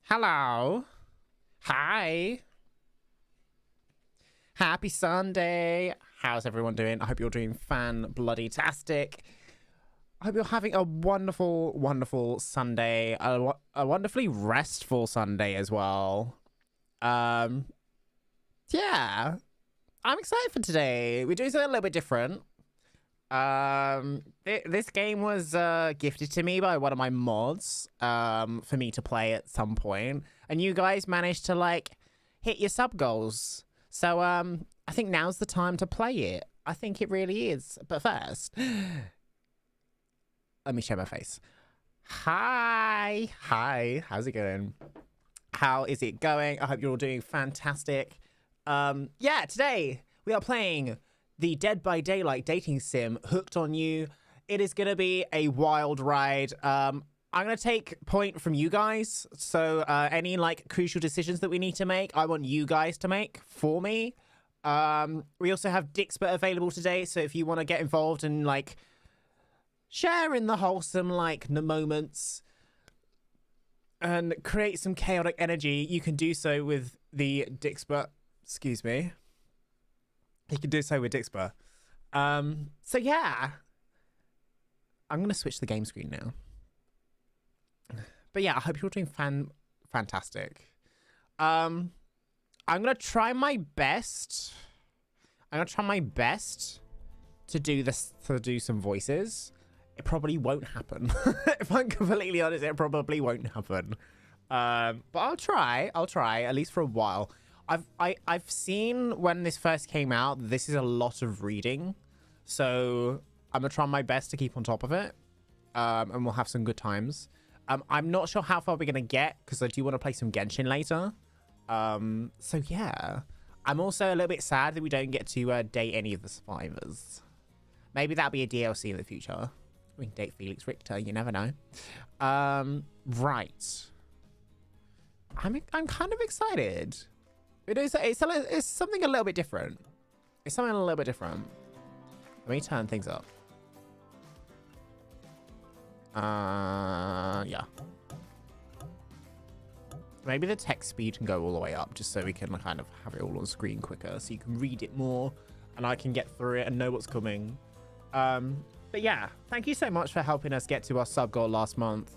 Hello. Hi. Happy Sunday. How's everyone doing? I hope you're doing fan-bloody-tastic. I hope you're having a wonderful, wonderful Sunday. A wonderfully restful Sunday as well. Yeah. I'm excited for today. We're doing something a little bit different. This game was gifted to me by one of my mods for me to play at some point, and you guys managed to like hit your sub goals. So I think now's the time to play it. I think it really is. But first, let me show my face. Hi, how's it going? How is it going? I hope you're all doing fantastic. Yeah, today we are playing the Dead by Daylight dating sim, Hooked on You. It is going to be a wild ride. I'm going to take point from you guys. So any like crucial decisions that we need to make, I want you guys to make for me. We also have Dixpert available today. So if you want to get involved and like share in the wholesome like moments and create some chaotic energy, you can do so with the Dixpert. Excuse me. You can do so with Dixpert. So yeah, I'm gonna switch the game screen now. But yeah, I hope you're doing fantastic. I'm gonna try my best. To do this, to do some voices. It probably won't happen. If I'm completely honest, it probably won't happen. But I'll try at least for a while. I've seen when this first came out, this is a lot of reading, so I'm gonna try my best to keep on top of it, and we'll have some good times. I'm not sure how far we're gonna get because I do want to play some Genshin later. So yeah, I'm also a little bit sad that we don't get to date any of the survivors. Maybe that'll be a DLC in the future. We can date Felix Richter. You never know. Right. I'm kind of excited. It's something a little bit different. It's something a little bit different. Let me turn things up. Yeah. Maybe the text speed can go all the way up just so we can kind of have it all on screen quicker so you can read it more and I can get through it and know what's coming. But yeah, thank you so much for helping us get to our sub goal last month.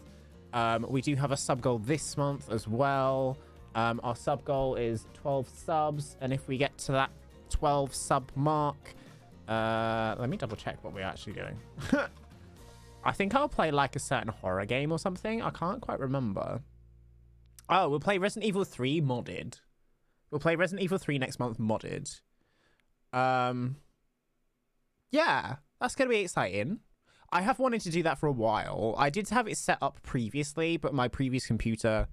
We do have a sub goal this month as well. Our sub goal is 12 subs, and if we get to that 12 sub mark, let me double check what we're actually doing. I think I'll play like a certain horror game or something. I can't quite remember. Oh, we'll play Resident Evil 3 modded. We'll play Resident Evil 3 next month modded. Yeah, that's gonna be exciting. I have wanted to do that for a while. I did have it set up previously, but my previous computer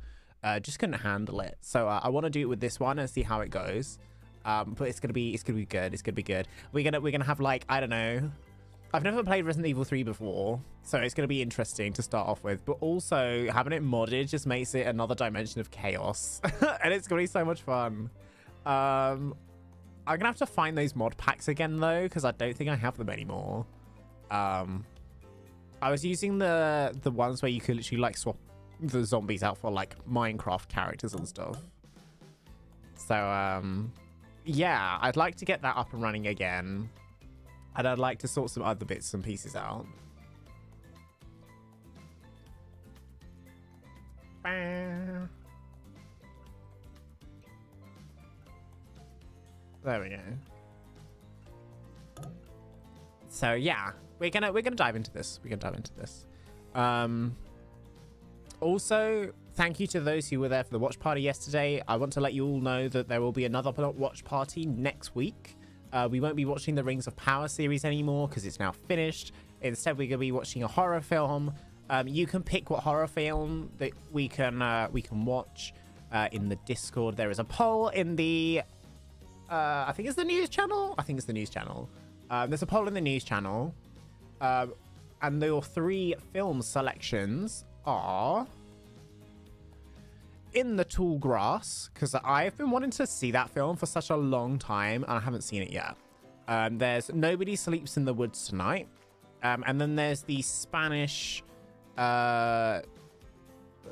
just couldn't handle it. So I want to do it with this one and see how it goes. But it's gonna be good. It's gonna be good. We're gonna have like, I don't know. I've never played Resident Evil 3 before, so it's gonna be interesting to start off with. But also having it modded just makes it another dimension of chaos, and it's gonna be so much fun. I'm gonna have to find those mod packs again though, because I don't think I have them anymore. I was using the ones where you could literally like swap the zombies out for like Minecraft characters and stuff. So yeah, I'd like to get that up and running again, and I'd like to sort some other bits and pieces out. There we go. So yeah, we're gonna dive into this. Also, thank you to those who were there for the watch party yesterday. I want to let you all know that there will be another watch party next week. We won't be watching the Rings of Power series anymore because it's now finished. Instead, we're going to be watching a horror film. You can pick what horror film that we can watch in the Discord. There is a poll in the I think it's the news channel. There's a poll in the news channel, and your 3 film selections are In the Tall Grass, because I've been wanting to see that film for such a long time and I haven't seen it yet. There's Nobody Sleeps in the Woods Tonight, and then there's the Spanish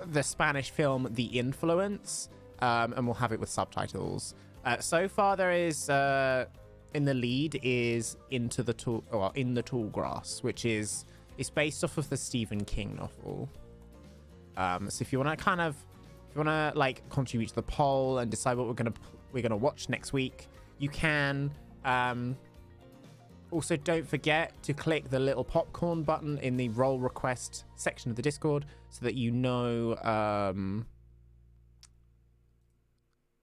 the Spanish film The Influence, and we'll have it with subtitles. So far, there is in the lead is In the Tall Grass, which is it's based off of the Stephen King novel. So if you want to like contribute to the poll and decide what we're gonna watch next week, you can. Also, don't forget to click the little popcorn button in the role request section of the Discord so that you know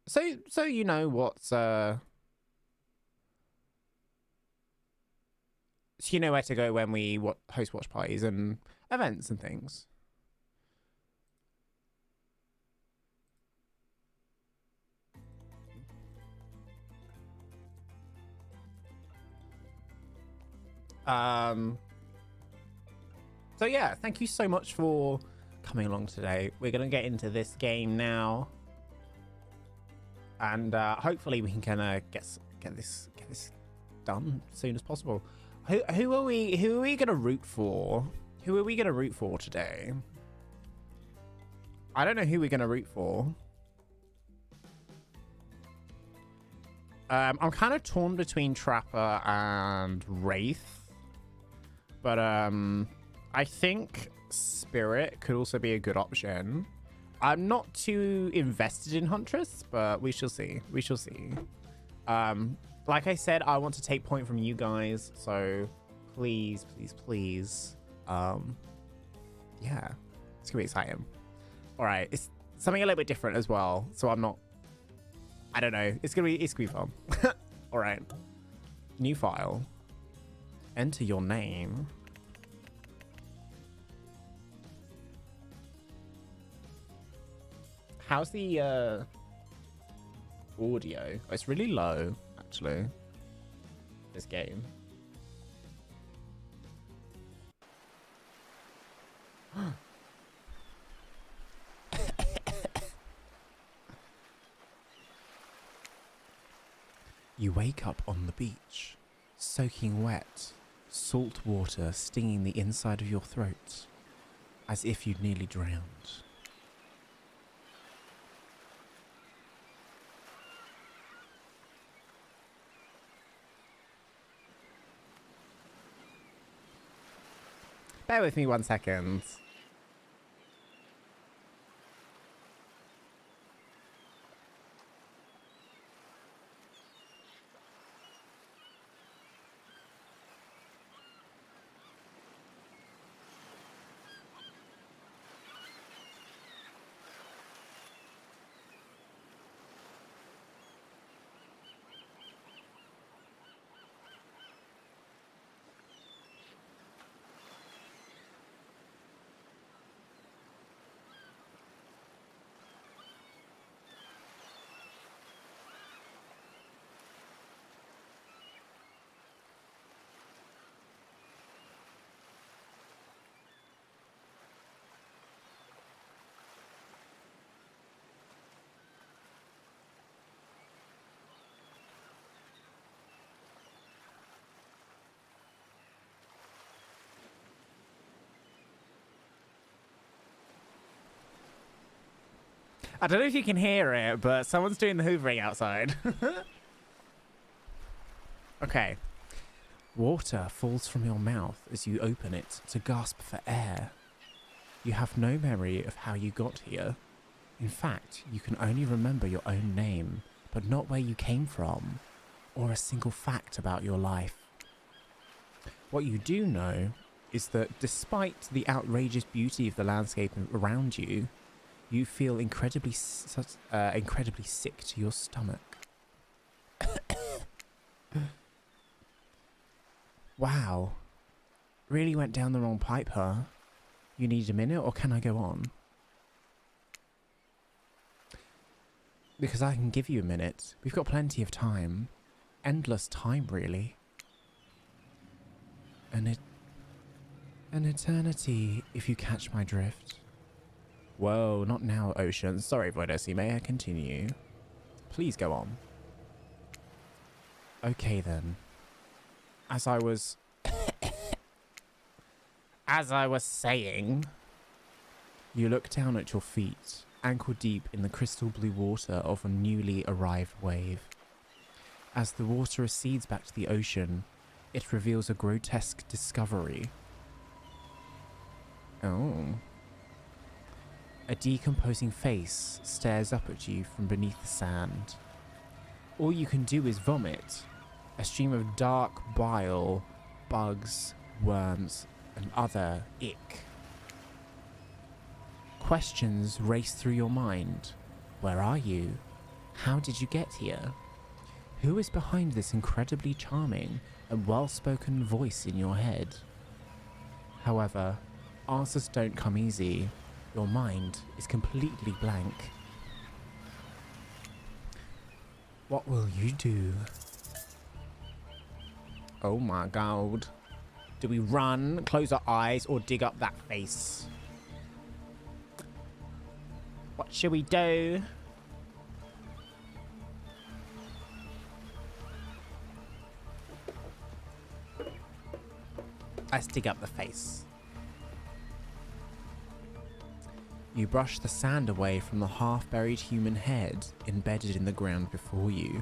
so you know what's so you know where to go when we host watch parties and events and things. So yeah, thank you so much for coming along today. We're gonna get into this game now, and hopefully we can kind of get this done as soon as possible. Who are we gonna root for? Who are we gonna root for today? I don't know who we're gonna root for. I'm kind of torn between Trapper and Wraith, but I think Spirit could also be a good option. I'm not too invested in Huntress, but we shall see. We shall see. Like I said, I want to take point from you guys, so please, please, please. Yeah, it's gonna be exciting. All right, it's something a little bit different as well, so I don't know. It's gonna be fun. All right, new file. Enter your name. How's the audio? Oh, it's really low, actually. This game. You wake up on the beach, soaking wet, salt water stinging the inside of your throat, as if you'd nearly drowned. Bear with me 1 second. I don't know if you can hear it, but someone's doing the hoovering outside. Okay. Water falls from your mouth as you open it to gasp for air. You have no memory of how you got here. In fact, you can only remember your own name, but not where you came from, or a single fact about your life. What you do know is that despite the outrageous beauty of the landscape around you, you feel incredibly sick to your stomach. Wow. Really went down the wrong pipe, huh? You need a minute, or can I go on? Because I can give you a minute. We've got plenty of time. Endless time, really. An eternity, if you catch my drift. Whoa, not now, Ocean. Sorry, Voydec, may I continue? Please go on. Okay, then. As I was saying, You look down at your feet, ankle deep in the crystal blue water of a newly arrived wave. As the water recedes back to the ocean, it reveals a grotesque discovery. Oh. A decomposing face stares up at you from beneath the sand. All you can do is vomit, a stream of dark bile, bugs, worms, and other ick. Questions race through your mind. Where are you? How did you get here? Who is behind this incredibly charming and well-spoken voice in your head? However, answers don't come easy. Your mind is completely blank. What will you do? Oh my god. Do we run, close our eyes, or dig up that face? What should we do? Let's dig up the face. You brush the sand away from the half-buried human head embedded in the ground before you.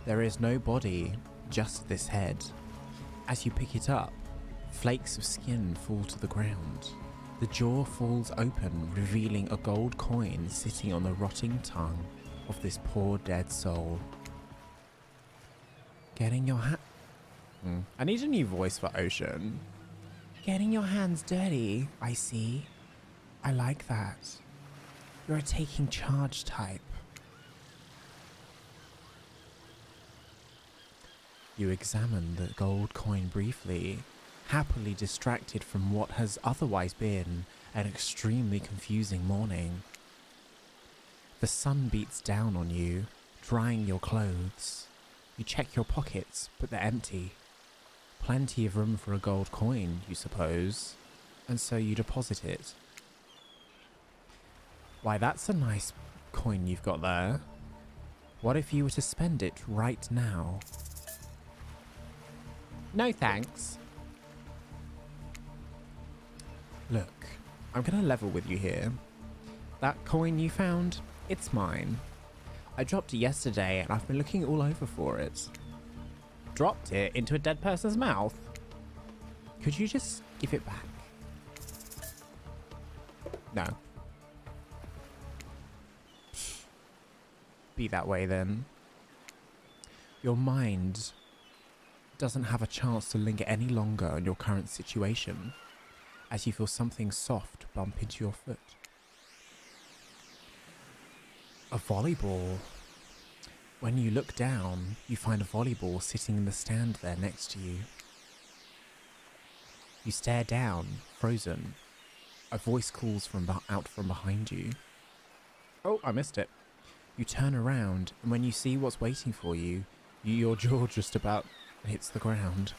There is no body, just this head. As you pick it up, flakes of skin fall to the ground. The jaw falls open, revealing a gold coin sitting on the rotting tongue of this poor dead soul. Getting your I need a new voice for Ocean. Getting your hands dirty, I see. I like that. You're a taking charge type. You examine the gold coin briefly, happily distracted from what has otherwise been an extremely confusing morning. The sun beats down on you, drying your clothes. You check your pockets, but they're empty. Plenty of room for a gold coin, you suppose, and so you deposit it. Why, that's a nice coin you've got there. What if you were to spend it right now? No thanks. Look, I'm gonna level with you here. That coin you found, it's mine. I dropped it yesterday and I've been looking all over for it. Dropped it into a dead person's mouth? Could you just give it back? No. Be that way then. Your mind doesn't have a chance to linger any longer on your current situation, as you feel something soft bump into your foot. A volleyball. When you look down, you find a volleyball sitting in the stand there next to you. You stare down, frozen. A voice calls out from behind you. Oh, I missed it. You turn around, and when you see what's waiting for you, your jaw just about hits the ground.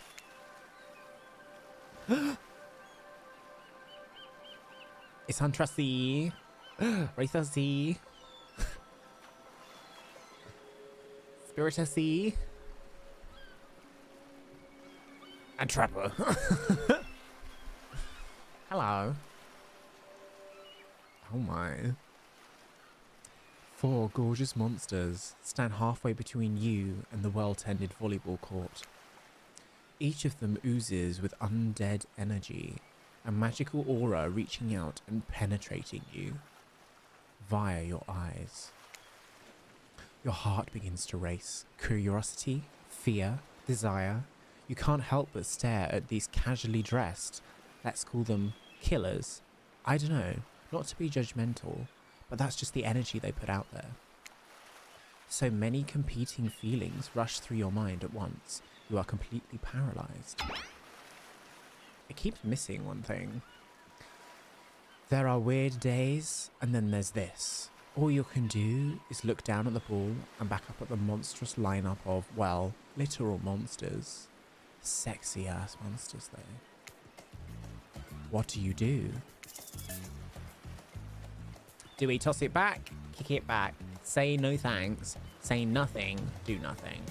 It's untrusty. Wraithusy. Spiritusy. And Trapper. Hello. Oh my. 4 gorgeous monsters stand halfway between you and the well-tended volleyball court. Each of them oozes with undead energy, a magical aura reaching out and penetrating you via your eyes. Your heart begins to race. Curiosity, fear, desire. You can't help but stare at these casually dressed, let's call them killers. I don't know, not to be judgmental, but that's just the energy they put out there. So many competing feelings rush through your mind at once. You are completely paralyzed. It keeps missing one thing. There are weird days, and then there's this. All you can do is look down at the ball and back up at the monstrous lineup of, well, literal monsters. Sexy ass monsters though. What do you do? Do we toss it back? Kick it back? Say no thanks? Say nothing? Do nothing?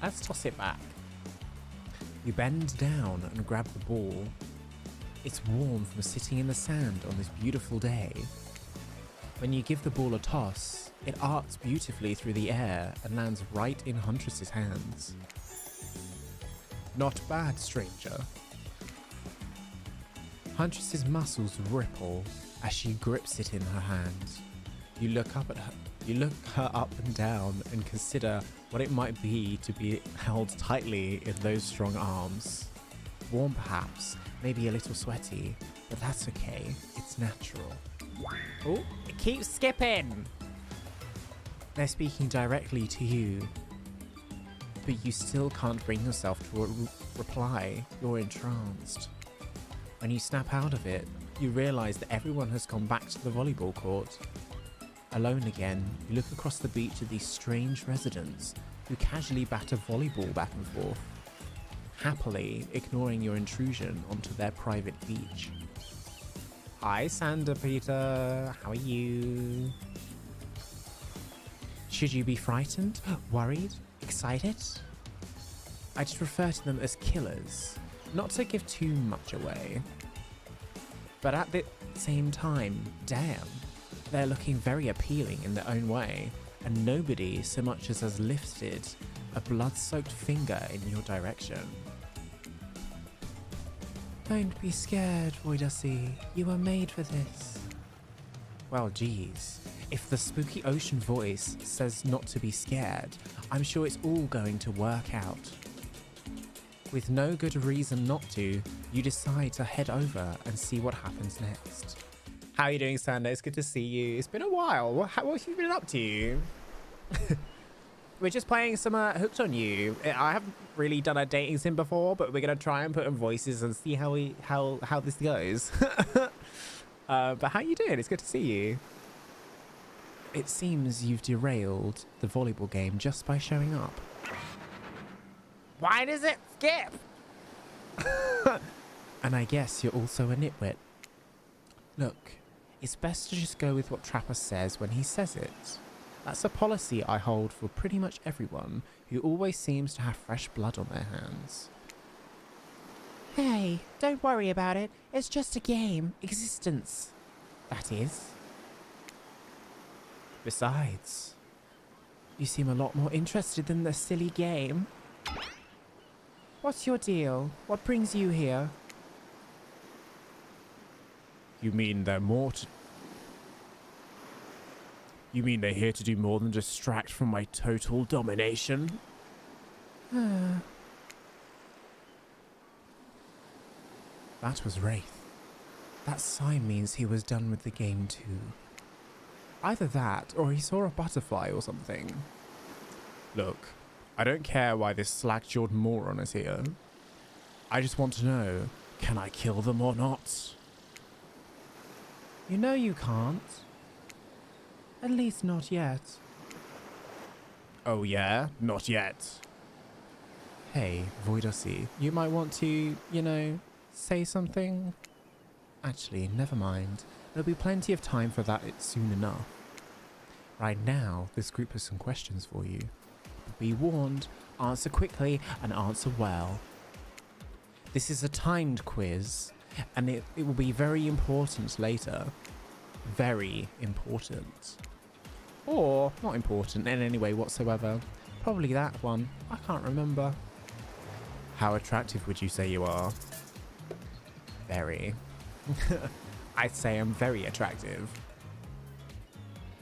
Let's toss it back. You bend down and grab the ball. It's warm from sitting in the sand on this beautiful day. When you give the ball a toss, it arcs beautifully through the air and lands right in Huntress's hands. Not bad, stranger. Huntress's muscles ripple as she grips it in her hand. You look up at her. You look her up and down and consider what it might be to be held tightly in those strong arms. Warm perhaps, maybe a little sweaty, but that's okay. It's natural. Oh, it keeps skipping! They're speaking directly to you, but you still can't bring yourself to reply. You're entranced. When you snap out of it, you realise that everyone has gone back to the volleyball court. Alone again, you look across the beach at these strange residents who casually batter volleyball back and forth, happily ignoring your intrusion onto their private beach. Hi, Sander Peter. How are you? Should you be frightened, worried, excited? I just refer to them as killers, not to give too much away. But at the same time, damn, they're looking very appealing in their own way, and nobody so much as has lifted a blood-soaked finger in your direction. Don't be scared, Voydec. You were made for this. Well, geez. If the spooky ocean voice says not to be scared, I'm sure it's all going to work out. With no good reason not to, you decide to head over and see what happens next. How are you doing, Sander? It's good to see you. It's been a while. What have you been up to? We're just playing some Hooked on You. I haven't really done a dating sim before, but we're gonna try and put in voices and see how this goes. But how you doing? It's good to see you. It seems you've derailed the volleyball game just by showing up. Why does it skip? And I guess you're also a nitwit. Look, it's best to just go with what Trapper says when he says it. That's a policy I hold for pretty much everyone who always seems to have fresh blood on their hands. Hey, don't worry about it. It's just a game. Existence. That is. Besides, you seem a lot more interested in the silly game. What's your deal? What brings you here? You mean they're here to do more than distract from my total domination? That was Wraith. That sign means he was done with the game too. Either that, or he saw a butterfly or something. Look, I don't care why this slack-jawed moron is here. I just want to know, can I kill them or not? You know you can't. At least not yet. Oh yeah? Not yet. Hey, Voydec, you might want to, you know, say something? Actually, never mind. There'll be plenty of time for that soon enough. Right now, this group has some questions for you. Be warned, answer quickly and answer well. This is a timed quiz, and it will be very important later. Very important. Or not important in any way whatsoever. Probably that one. I can't remember. How attractive would you say you are? Very. I'd say I'm very attractive.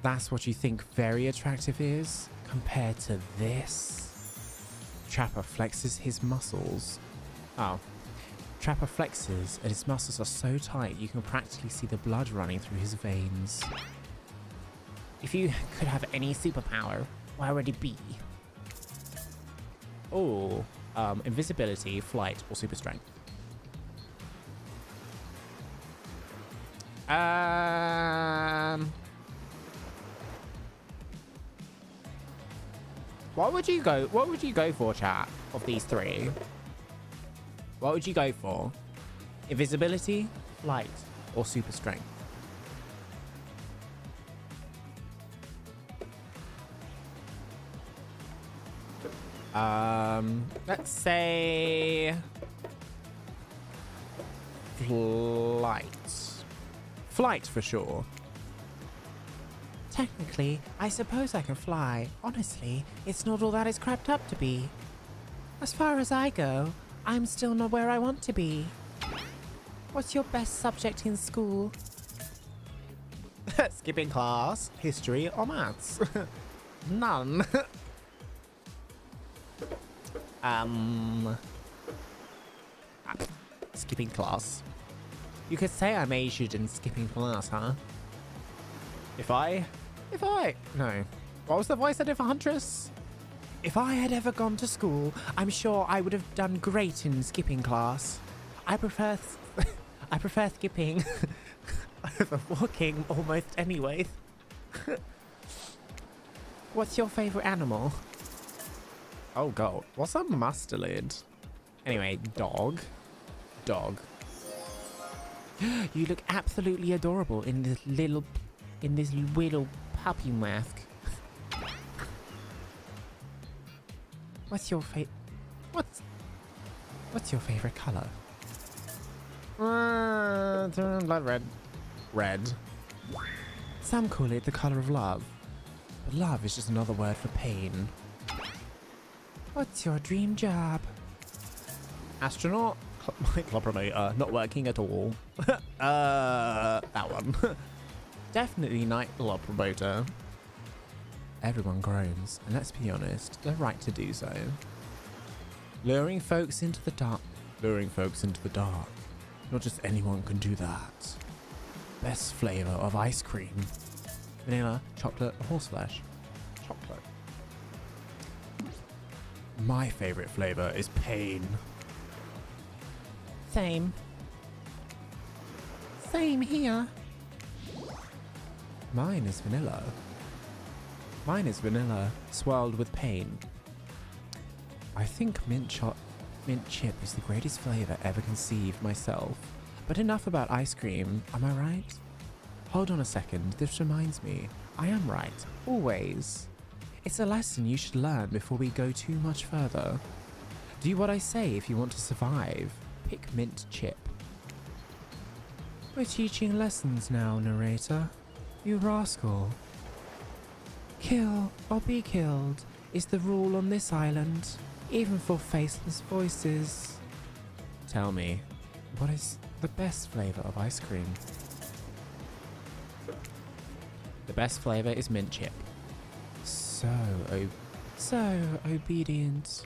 That's what you think very attractive is compared to this? Trapper flexes his muscles. Oh. Trapper flexes and his muscles are so tight you can practically see the blood running through his veins. If you could have any superpower, why would it be? Oh, invisibility, flight, or super strength. What would you go for, chat, of these three? What would you go for? Invisibility, flight, or super strength? Let's say flight. Flight for sure. Technically, I suppose I can fly. Honestly, it's not all that it's cracked up to be. As far as I go, I'm still not where I want to be. What's your best subject in school? Skipping class, history, or maths? None. Skipping class. You could say I majored in skipping class, huh? No. What was the voice I did for Huntress? If I had ever gone to school, I'm sure I would have done great in skipping class. I prefer skipping over walking almost anyway. What's your favorite animal? Oh god, what's a mustelid? Anyway, dog. Dog. You look absolutely adorable in this little puppy mask. What's your favorite color? Blood red. Red. Some call it the color of love, but love is just another word for pain. What's your dream job? Astronaut. My club promoter. Not working at all. That one. Definitely night club promoter. Everyone groans, and let's be honest, they're right to do so. Luring folks into the dark. Luring folks into the dark. Not just anyone can do that. Best flavor of ice cream. Vanilla, chocolate, or horseflesh? Chocolate. My favorite flavor is pain. Same. Same here. Mine is vanilla. Mine is vanilla, swirled with pain. I think mint chip is the greatest flavor ever conceived myself. But enough about ice cream, am I right? Hold on a second, this reminds me. I am right, always. It's a lesson you should learn before we go too much further. Do what I say if you want to survive. Pick mint chip. We're teaching lessons now, narrator. You rascal. Kill or be killed is the rule on this island, even for faceless voices. Tell me, what is the best flavor of ice cream? The best flavor is mint chip. So obedient.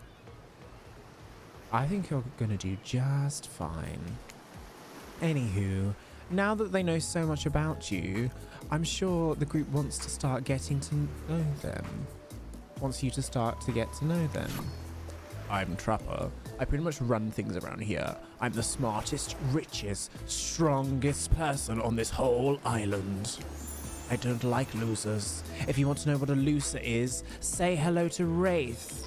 I think you're gonna do just fine. Anywho, now that they know so much about you, I'm sure the group wants to start getting to know them. Wants you to start to get to know them. I'm Trapper. I pretty much run things around here. I'm the smartest, richest, strongest person on this whole island. I don't like losers. If you want to know what a loser is, say hello to Wraith.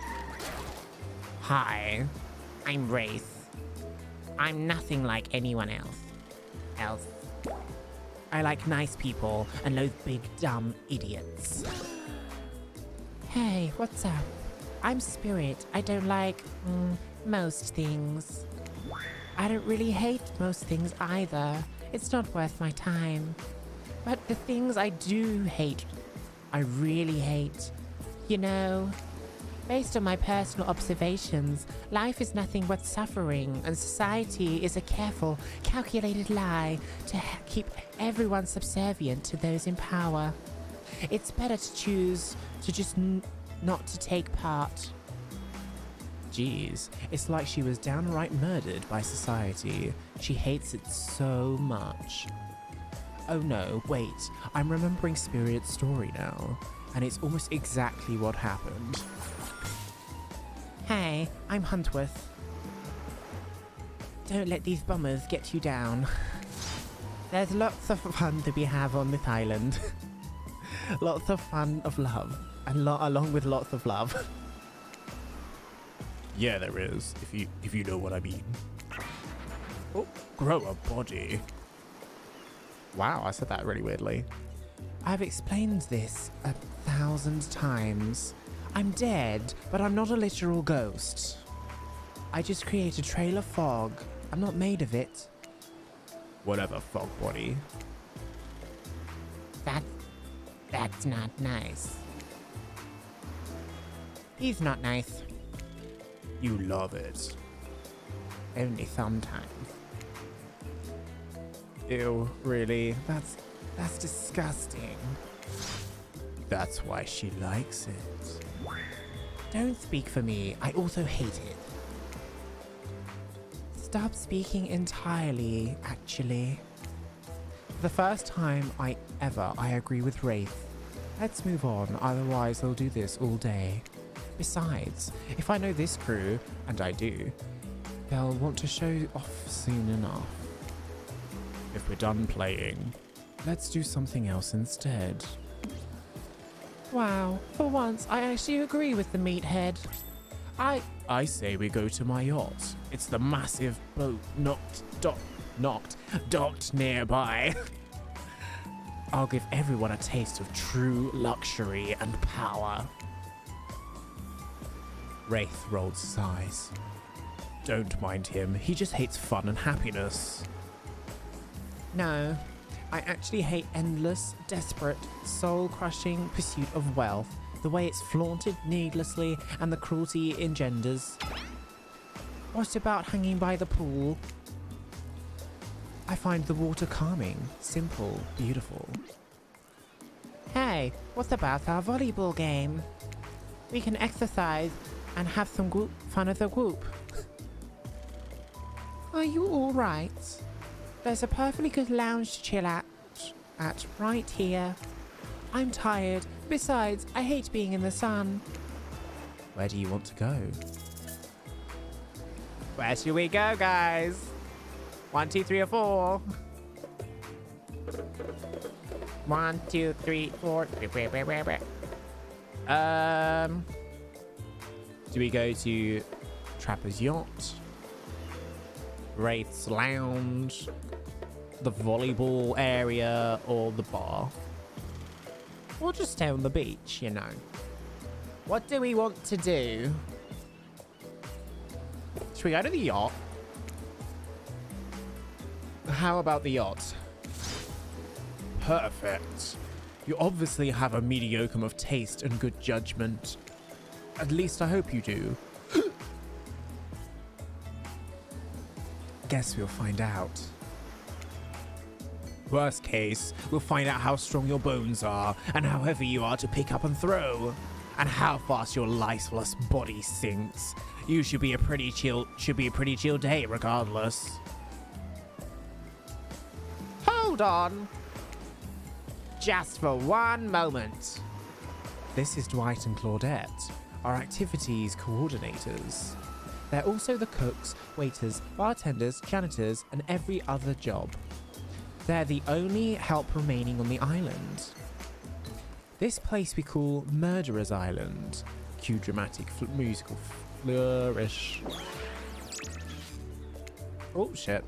Hi, I'm Wraith. I'm nothing like anyone else. I like nice people and those big dumb idiots. Hey, what's up? I'm Spirit. I don't like most things. I don't really hate most things either. It's not worth my time. But the things I do hate, I really hate. You know, based on my personal observations, life is nothing but suffering, and society is a careful, calculated lie to keep everyone subservient to those in power. It's better to choose to just not to take part. Jeez, it's like she was downright murdered by society. She hates it so much. Oh no, wait, I'm remembering Spirit's story now, and it's almost exactly what happened. Hey, I'm Huntworth. Don't let these bombers get you down. There's lots of fun to be had on this island. Lots of fun of love, and along with lots of love. Yeah, there is, if you know what I mean. Oh, grow a body. Wow, I said that really weirdly. I've explained this 1,000 times. I'm dead, but I'm not a literal ghost. I just create a trail of fog. I'm not made of it. Whatever, fog body. That's not nice. He's not nice. You love it. Only sometimes. Ew, really? That's disgusting. That's why she likes it. Don't speak for me. I also hate it. Stop speaking entirely, actually. For the first time I agree with Wraith. Let's move on, otherwise they'll do this all day. Besides, if I know this crew, and I do, they'll want to show off soon enough. If we're done playing, let's do something else instead. Wow, for once I actually agree with the meathead. I say we go to my yacht. It's the massive boat docked nearby. I'll give everyone a taste of true luxury and power. Wraith rolled his eyes. Don't mind him, he just hates fun and happiness. No, I actually hate endless, desperate, soul-crushing pursuit of wealth, the way it's flaunted needlessly and the cruelty it engenders. What about hanging by the pool? I find the water calming, simple, beautiful. Hey, what about our volleyball game? We can exercise and have some fun as a group. Are you alright? There's a perfectly good lounge to chill at right here. I'm tired. Besides, I hate being in the sun. Where do you want to go? Where should we go, guys? 1, 2, 3, or 4? 1, 2, 3, 4. Do we go to Trapper's Yacht, Wraith's Lounge, the volleyball area, or the bar? Or just stay on the beach, you know. What do we want to do? Should we go to the yacht? How about the yacht? Perfect. You obviously have a mediocre of taste and good judgment. At least I hope you do. Guess we'll find out. Worst case, we'll find out how strong your bones are and how heavy you are to pick up and throw, and how fast your lifeless body sinks. You should be a pretty chill day regardless. Hold on. Just for one moment. This is Dwight and Claudette, our activities coordinators. They're also the cooks, waiters, bartenders, janitors, and every other job. They're the only help remaining on the island. This place we call Murderer's Island. Cue dramatic musical flourish. Oh shit.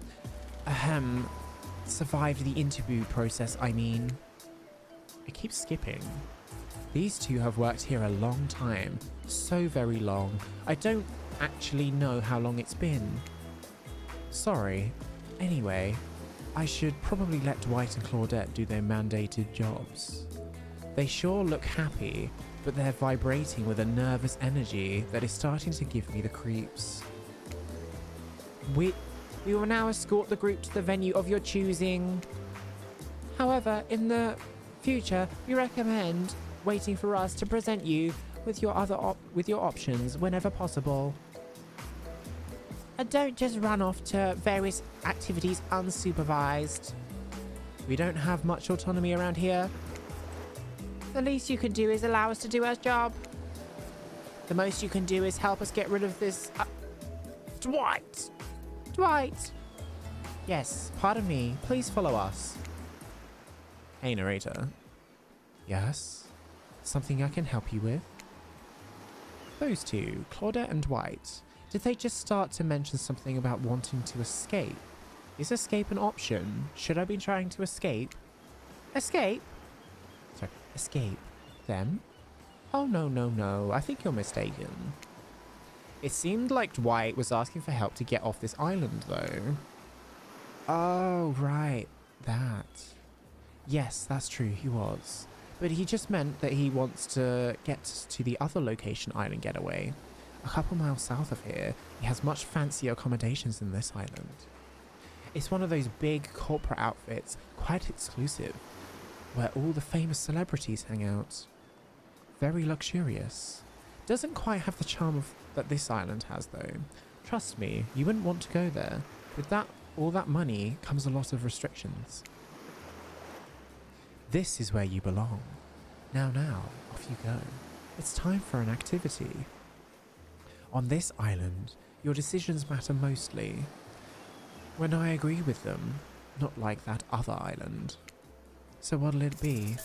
Survived the interview process, I mean. I keep skipping. These two have worked here a long time. So very long. I don't actually know how long it's been. Sorry. Anyway, I should probably let Dwight and Claudette do their mandated jobs. They sure look happy, but they're vibrating with a nervous energy that is starting to give me the creeps. We will now escort the group to the venue of your choosing. However, in the future, we recommend waiting for us to present you with your options whenever possible. And don't just run off to various activities unsupervised. We don't have much autonomy around here. The least you can do is allow us to do our job. The most you can do is help us get rid of this... Dwight! Dwight! Yes, pardon me. Please follow us. Hey, narrator. Yes? Something I can help you with? Those two, Claudette and Dwight, did they just start to mention something about wanting to escape? Is escape an option? Should I be trying to escape? Escape? Sorry, escape them? Oh, no, no, no. I think you're mistaken. It seemed like Dwight was asking for help to get off this island, though. Oh, right. That. Yes, that's true. He was. But he just meant that he wants to get to the other location island getaway. A couple miles south of here, he has much fancier accommodations than this island. It's one of those big corporate outfits, quite exclusive, where all the famous celebrities hang out. Very luxurious. Doesn't quite have the charm that this island has, though. Trust me, you wouldn't want to go there. With all that money comes a lot of restrictions. This is where you belong. Now, off you go. It's time for an activity. On this island, your decisions matter mostly. When I agree with them, not like that other island. So what'll it be?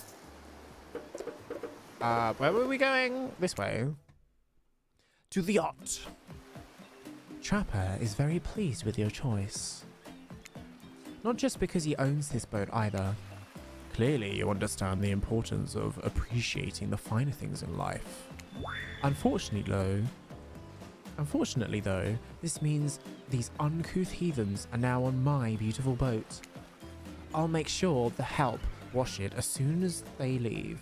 Where were we going? This way. To the yacht. Trapper is very pleased with your choice. Not just because he owns this boat either. Clearly you understand the importance of appreciating the finer things in life. Unfortunately though, this means these uncouth heathens are now on my beautiful boat. I'll make sure the help wash it as soon as they leave.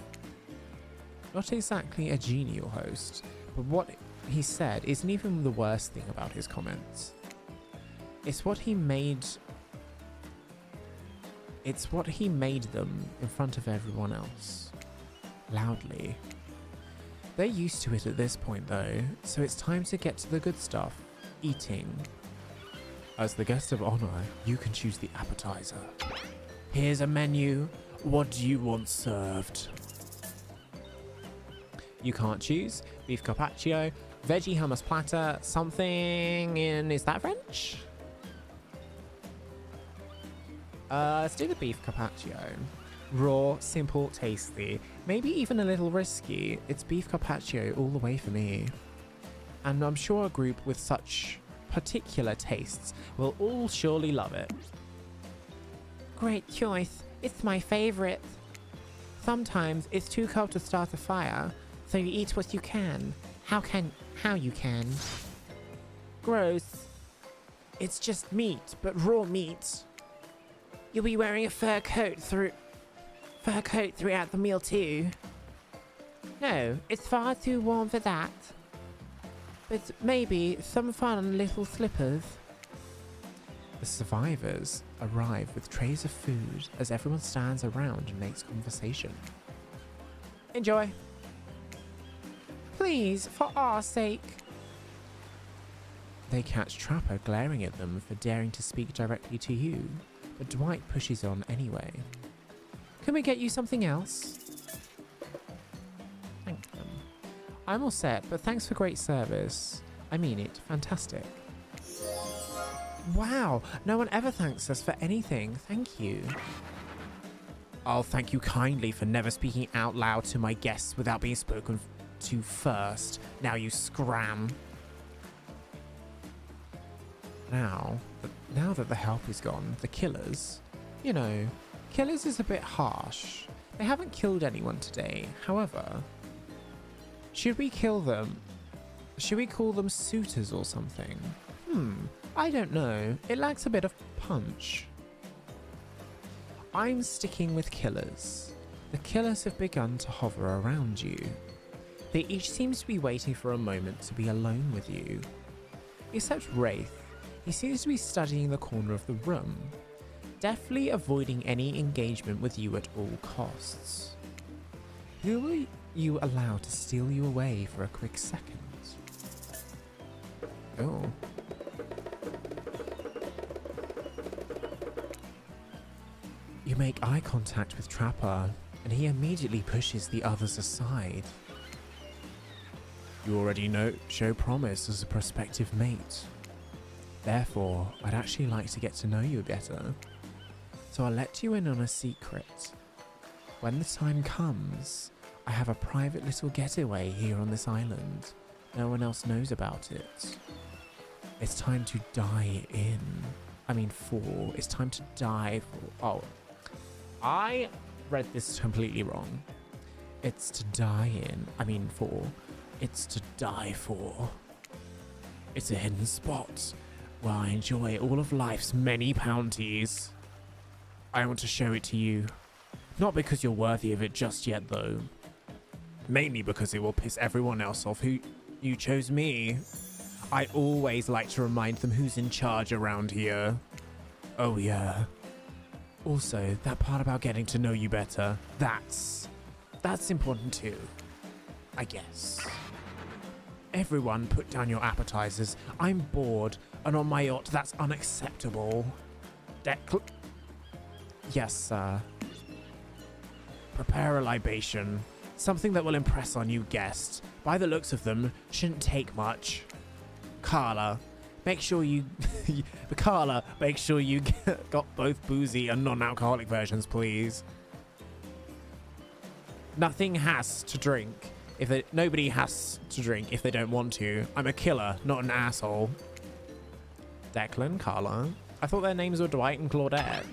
Not exactly a genial host, but what he said isn't even the worst thing about his comments. It's what he made them in front of everyone else. Loudly. They're used to it at this point though, so it's time to get to the good stuff. Eating. As the guest of honor, you can choose the appetizer. Here's a menu. What do you want served? You can't choose. Beef carpaccio, veggie hummus platter, something in... Is that French? Let's do the beef carpaccio. Raw, simple, tasty. Maybe even a little risky. It's beef carpaccio all the way for me. And I'm sure a group with such particular tastes will all surely love it. Great choice. It's my favorite. Sometimes it's too cold to start a fire, so you eat what you can. How you can. Gross. It's just meat, but raw meat. You'll be wearing a fur coat throughout the meal too. No, it's far too warm for that. But maybe some fun little slippers. The survivors arrive with trays of food as everyone stands around and makes conversation. Enjoy. Please, for our sake. They catch Trapper glaring at them for daring to speak directly to you, but Dwight pushes on anyway. Can we get you something else? Thank them. I'm all set, but thanks for great service. I mean it. Fantastic. Wow, no one ever thanks us for anything. Thank you. I'll thank you kindly for never speaking out loud to my guests without being spoken to first. Now you scram. Now that the help is gone, the killers... You know, killers is a bit harsh. They haven't killed anyone today. However, should we kill them? Should we call them suitors or something? I don't know. It lacks a bit of punch. I'm sticking with killers. The killers have begun to hover around you. They each seem to be waiting for a moment to be alone with you. Except Wraith. He seems to be studying the corner of the room, deftly avoiding any engagement with you at all costs. Who will you allow to steal you away for a quick second? Oh. You make eye contact with Trapper, and he immediately pushes the others aside. You already show promise as a prospective mate. Therefore, I'd actually like to get to know you better. So I'll let you in on a secret. When the time comes, I have a private little getaway here on this island. No one else knows about it. It's time to die in. It's time to die for... Oh. I read this completely wrong. It's to die in. I mean, for. It's to die for. It's a hidden spot where I enjoy all of life's many bounties. I want to show it to you. Not because you're worthy of it just yet, though. Mainly because it will piss everyone else off who you chose me. I always like to remind them who's in charge around here. Oh, yeah. Also, that part about getting to know you better, that's important too, I guess. Everyone put down your appetizers. I'm bored, and on my yacht, that's unacceptable. Yes, sir. Prepare a libation. Something that will impress our new guests. By the looks of them, shouldn't take much. Carla, make sure you... Carla, make sure you got both boozy and non-alcoholic versions, please. Nothing has to drink. Nobody has to drink if they don't want to. I'm a killer, not an asshole. Declan, Carla. I thought their names were Dwight and Claudette.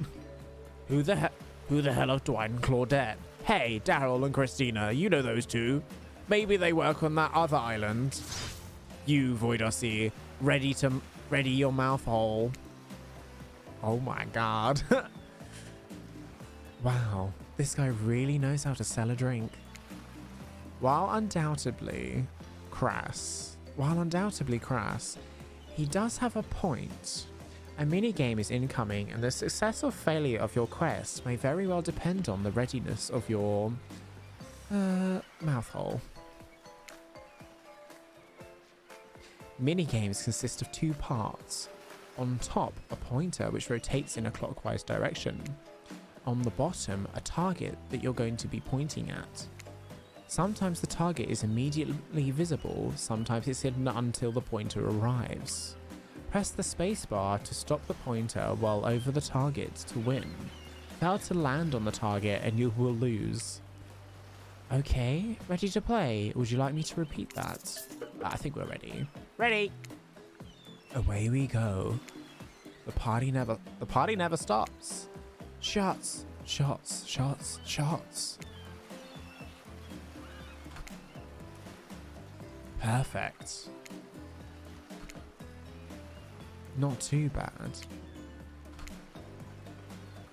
Who the hell are Dwight and Claudette? Hey, Daryl and Christina, you know those two. Maybe they work on that other island. You, Voydec, ready your mouth hole. Oh my god. Wow, this guy really knows how to sell a drink. While undoubtedly crass, he does have a point. A minigame is incoming, and the success or failure of your quest may very well depend on the readiness of your mouth hole. Minigames consist of two parts. On top, a pointer which rotates in a clockwise direction. On the bottom, a target that you're going to be pointing at. Sometimes the target is immediately visible, sometimes it's hidden until the pointer arrives. Press the spacebar to stop the pointer while over the target to win. Fail to land on the target and you will lose. Okay, ready to play? Would you like me to repeat that? I think we're ready. Ready! Away we go. The party never stops. Shots, shots, shots, shots. Perfect. Not too bad.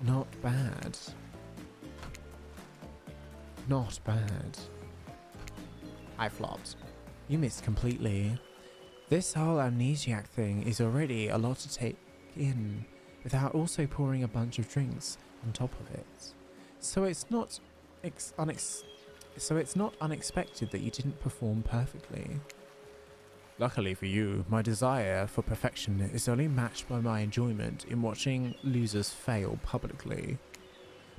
Not bad. Not bad. I flopped. You missed completely. This whole amnesiac thing is already a lot to take in without also pouring a bunch of drinks on top of it. So it's not unexpected that you didn't perform perfectly. Luckily for you, my desire for perfection is only matched by my enjoyment in watching losers fail publicly.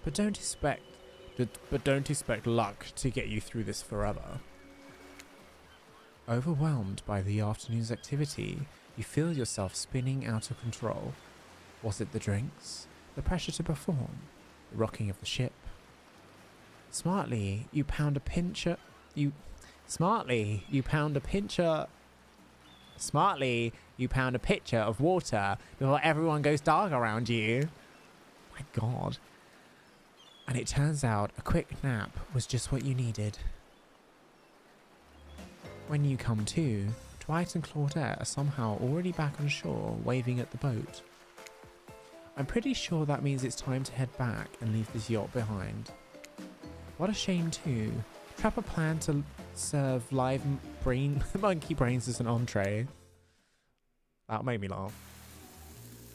But don't expect luck to get you through this forever. Overwhelmed by the afternoon's activity, you feel yourself spinning out of control. Was it the drinks? The pressure to perform? The rocking of the ship? Smartly, you pound a pincher of water before everyone goes dark around you. My god. And it turns out a quick nap was just what you needed. When you come to, Dwight and Claudette are somehow already back on shore, waving at the boat. I'm pretty sure that means it's time to head back and leave this yacht behind. What a shame too. Trapper planned to serve live monkey brains as an entree. That made me laugh.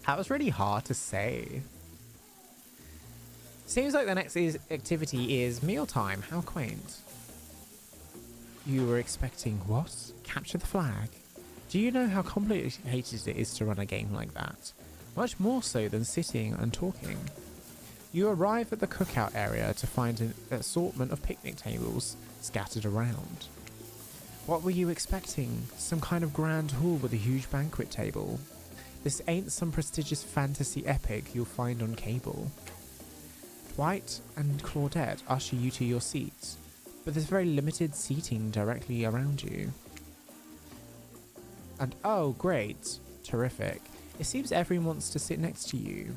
That was really hard to say. Seems like the next activity is mealtime. How quaint. You were expecting what? Capture the flag? Do you know how complicated it is to run a game like that? Much more so than sitting and talking. You arrive at the cookout area to find an assortment of picnic tables scattered around. What were you expecting? Some kind of grand hall with a huge banquet table? This ain't some prestigious fantasy epic you'll find on cable. Dwight and Claudette usher you to your seats, but there's very limited seating directly around you. And oh great, terrific. It seems everyone wants to sit next to you.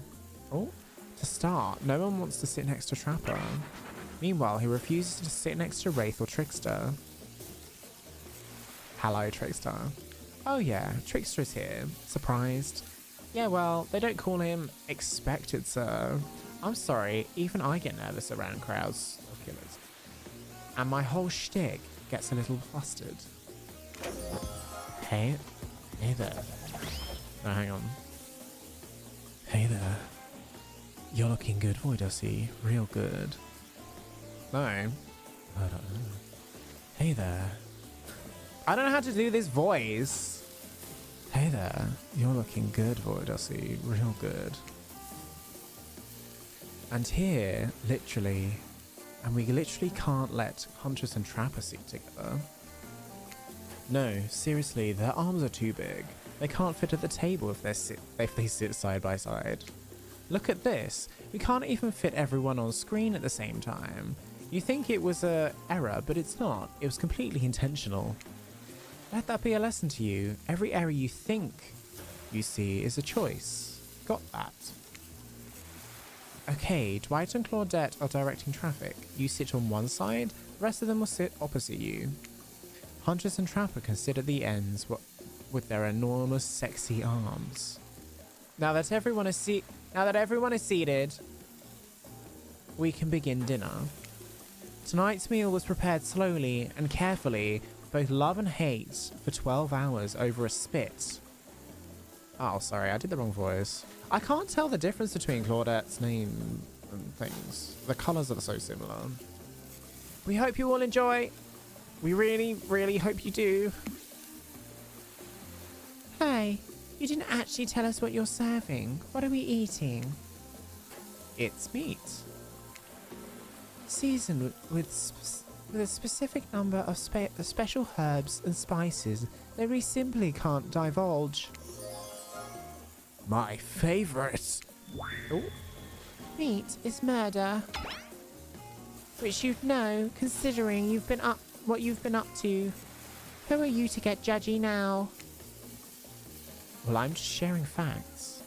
Oh, to start, no one wants to sit next to Trapper. Meanwhile, he refuses to sit next to Wraith or Trickster. Hello, Trickster. Oh yeah, Trickster is here. Surprised? Yeah, well, they don't call him expected, sir. I'm sorry, even I get nervous around crowds of killers. And my whole shtick gets a little flustered. Hey there. Oh, hang on. Hey there. You're looking good, Voydec. Real good. No. I don't know. Hey there. I don't know how to do this voice. Hey there. You're looking good, Voydec. Real good. And here, literally, and we literally can't let Huntress and Trapper sit together. No, seriously, their arms are too big. They can't fit at the table if they sit side by side. Look at this. We can't even fit everyone on screen at the same time. You think it was an error, but it's not. It was completely intentional. Let that be a lesson to you. Every error you think you see is a choice. Got that? Okay, Dwight and Claudette are directing traffic. You sit on one side, the rest of them will sit opposite you. Huntress and Trapper can sit at the ends with their enormous sexy arms. Now that everyone is seated, we can begin dinner. Tonight's meal was prepared slowly and carefully, with both love and hate, for 12 hours over a spit. Oh, sorry, I did the wrong voice. I can't tell the difference between Claudette's name and things. The colours are so similar. We hope you all enjoy. We really, really hope you do. Hey, you didn't actually tell us what you're serving. What are we eating? It's meat. Seasoned with a specific number of special herbs and spices that we simply can't divulge. My favourite. Oh. Meat is murder. Which you'd know, considering what you've been up to. Who are you to get judgy now? Well, I'm just sharing facts.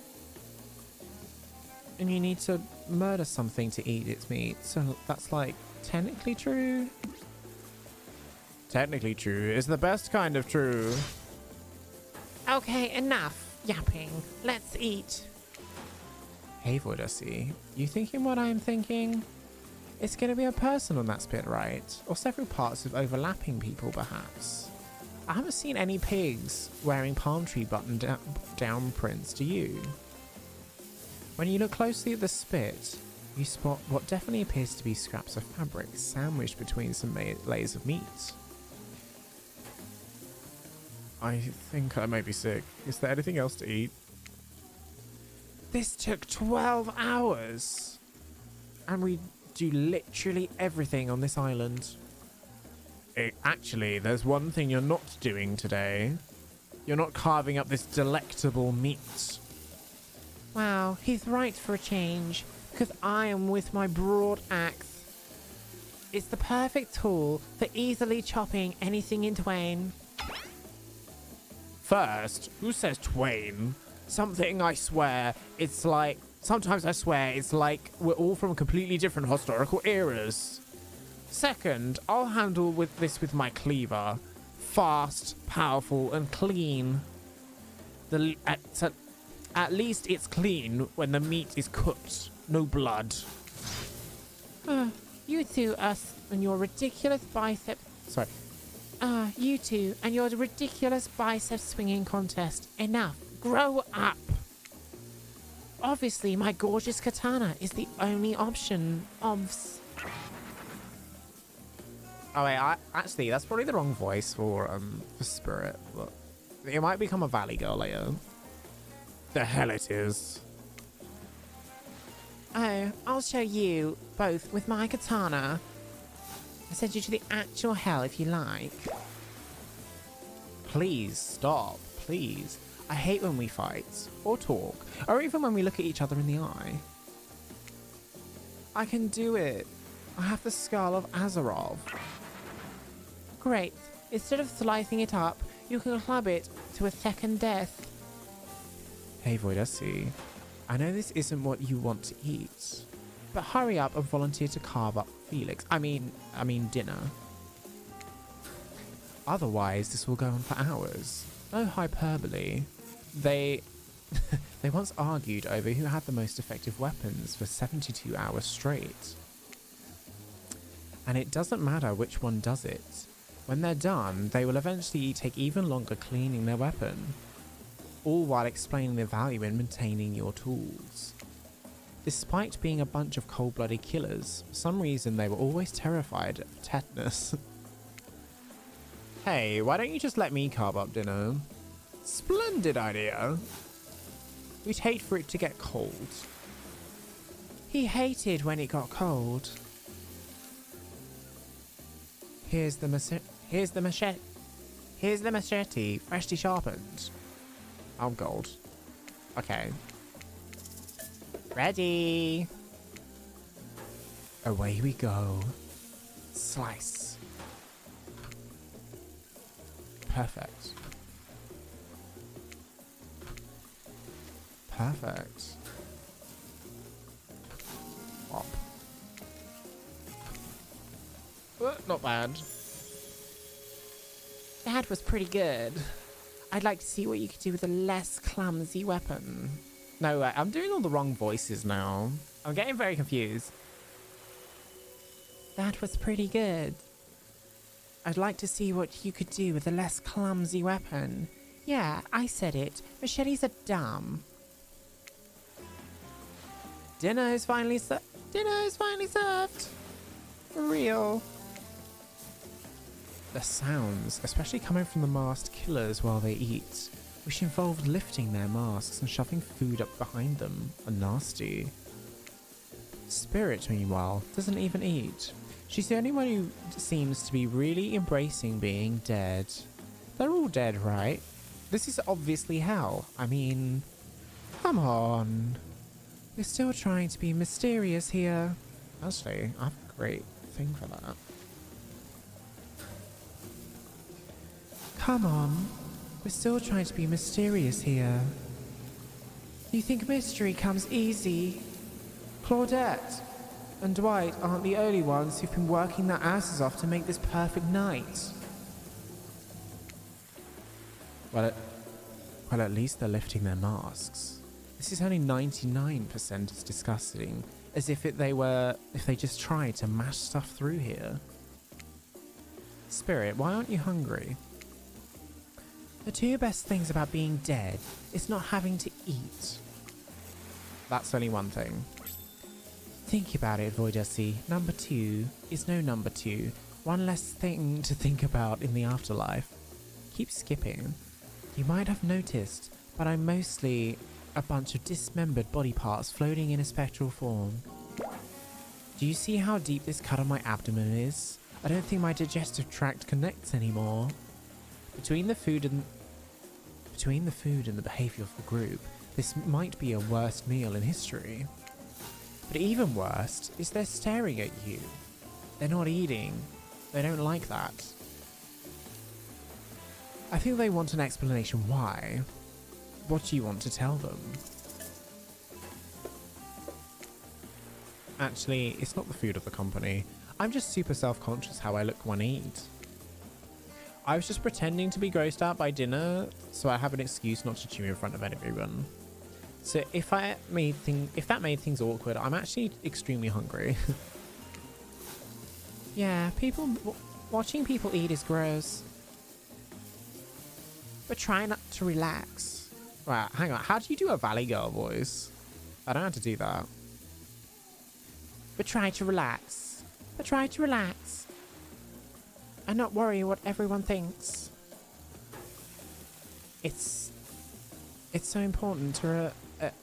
And you need to murder something to eat its meat, so that's like technically true. Technically true is the best kind of true. Okay, enough yapping. Let's eat. Hey, Voydec, you thinking what I'm thinking? It's going to be a person on that spit, right? Or several parts of overlapping people, perhaps. I haven't seen any pigs wearing palm tree button down prints, do you? When you look closely at the spit, you spot what definitely appears to be scraps of fabric sandwiched between some layers of meat. I think I might be sick. Is there anything else to eat? This took 12 hours! And we do literally everything on this island. Actually, there's one thing you're not doing today. You're not carving up this delectable meat. Wow, he's right for a change, because I am with my broad axe. It's the perfect tool for easily chopping anything in twain. First, who says twain? Something I swear, it's like... Sometimes I swear it's like we're all from completely different historical eras. Second, I'll handle this with my cleaver. Fast, powerful, and clean. At least it's clean when the meat is cooked. No blood. You two, us, and your ridiculous bicep... Sorry. You two, and your ridiculous bicep swinging contest. Enough. Grow up. Obviously, my gorgeous katana is the only option. Obvs. Oh wait, actually, that's probably the wrong voice for Spirit. But it might become a Valley Girl later. The hell it is. Oh, I'll show you both with my katana. I'll send you to the actual hell if you like. Please stop, please. I hate when we fight, or talk, or even when we look at each other in the eye. I can do it. I have the skull of Azeroth. Great. Instead of slicing it up, you can club it to a second death. Hey, Voydec, I know this isn't what you want to eat, But hurry up and volunteer to carve up Felix. I mean dinner. Otherwise, this will go on for hours. No hyperbole. They once argued over who had the most effective weapons for 72 hours straight. And it doesn't matter which one does it. When they're done, they will eventually take even longer cleaning their weapon, all while explaining the value in maintaining your tools. Despite being a bunch of cold-blooded killers, for some reason they were always terrified of tetanus. Hey, why don't you just let me carve up dinner? Splendid idea. We'd hate for it to get cold. He hated when it got cold. Here's the machete. Here's the machete, freshly sharpened. Oh, gold. Okay. Ready. Away we go. Slice. Perfect. Perfect. Pop. Not bad. That was pretty good. I'd like to see what you could do with a less clumsy weapon. No, I'm doing all the wrong voices now. I'm getting very confused. That was pretty good. I'd like to see what you could do with a less clumsy weapon. Yeah, I said it. Machetes are dumb. Dinner is finally served. For real. The sounds, especially coming from the masked killers while they eat, which involved lifting their masks and shoving food up behind them, are nasty. Spirit, meanwhile, doesn't even eat. She's the only one who seems to be really embracing being dead. They're all dead, right? This is obviously hell. I mean, come on. We're still trying to be mysterious here. Actually, I have a great thing for that. Come on. We're still trying to be mysterious here. You think mystery comes easy? Claudette and Dwight aren't the only ones who've been working their asses off to make this perfect night. Well, at least they're lifting their masks. This is only 99% as disgusting as if they just tried to mash stuff through here. Spirit, why aren't you hungry? The two best things about being dead is not having to eat. That's only one thing. Think about it, Voydec. Number 2 is no number 2. One less thing to think about in the afterlife. Keep skipping. You might have noticed, but I'm mostly a bunch of dismembered body parts floating in a spectral form. Do you see how deep this cut on my abdomen is? I don't think my digestive tract connects anymore. Between the food and the behavior of the group, this might be a worst meal in history. But even worse is they're staring at you. They're not eating. They don't like that. I think they want an explanation why. What do you want to tell them? Actually, it's not the food of the company. I'm just super self-conscious how I look when I eat. I was just pretending to be grossed out by dinner, so I have an excuse not to chew in front of everyone. So if that made things awkward, I'm actually extremely hungry. Yeah, watching people eat is gross. But try not to relax. Right, hang on. How do you do a Valley Girl voice? I don't know how to do that. But try to relax. And not worry what everyone thinks. It's so important to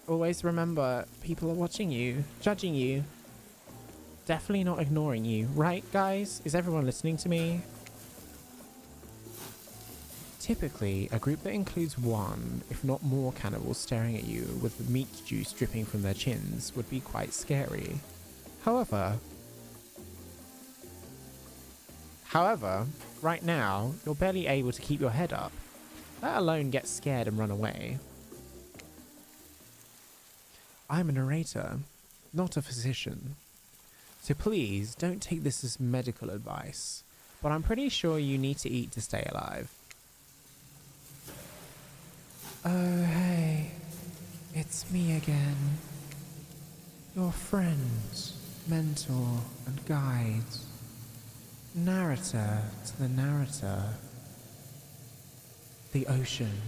always remember people are watching you, judging you. Definitely not ignoring you, right, guys? Is everyone listening to me? Typically, a group that includes one, if not more cannibals staring at you with the meat juice dripping from their chins would be quite scary. However, right now, you're barely able to keep your head up, let alone get scared and run away. I'm a narrator. not a physician. So please don't take this as medical advice, but I'm pretty sure you need to eat to stay alive. Oh, hey. It's me again. Your friend, mentor, and guide. Narrator to the narrator. The ocean.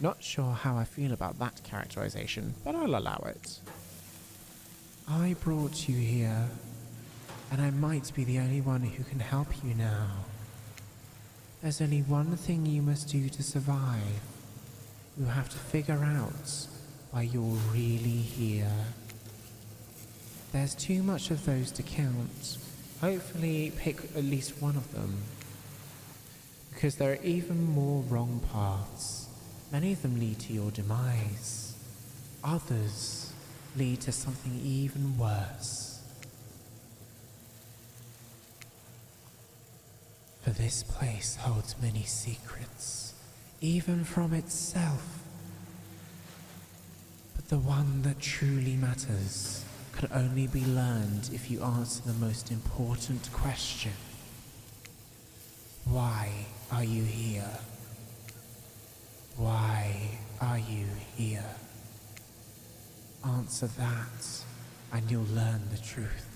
Not sure how I feel about that characterization, but I'll allow it. I brought you here, and I might be the only one who can help you now. There's only one thing you must do to survive. You have to figure out why you're really here. There's too much of those to count. Hopefully pick at least one of them. Because there are even more wrong paths. Many of them lead to your demise. Others lead to something even worse. For this place holds many secrets, even from itself. But the one that truly matters can only be learned if you answer the most important question. Why are you here? Why are you here? Answer that, and you'll learn the truth.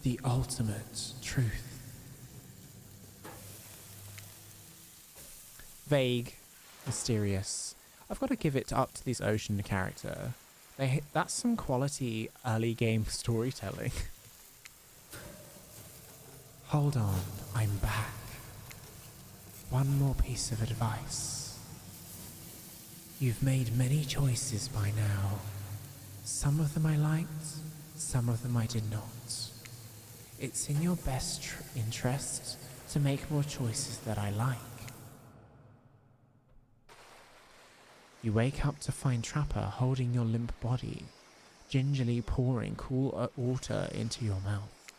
The ultimate truth. Vague, mysterious. I've got to give it up to this ocean character. That's some quality early game storytelling. Hold on, I'm back. One more piece of advice. You've made many choices by now. Some of them I liked, some of them I did not. It's in your best interest to make more choices that I like. You wake up to find Trapper holding your limp body, gingerly pouring cool water into your mouth.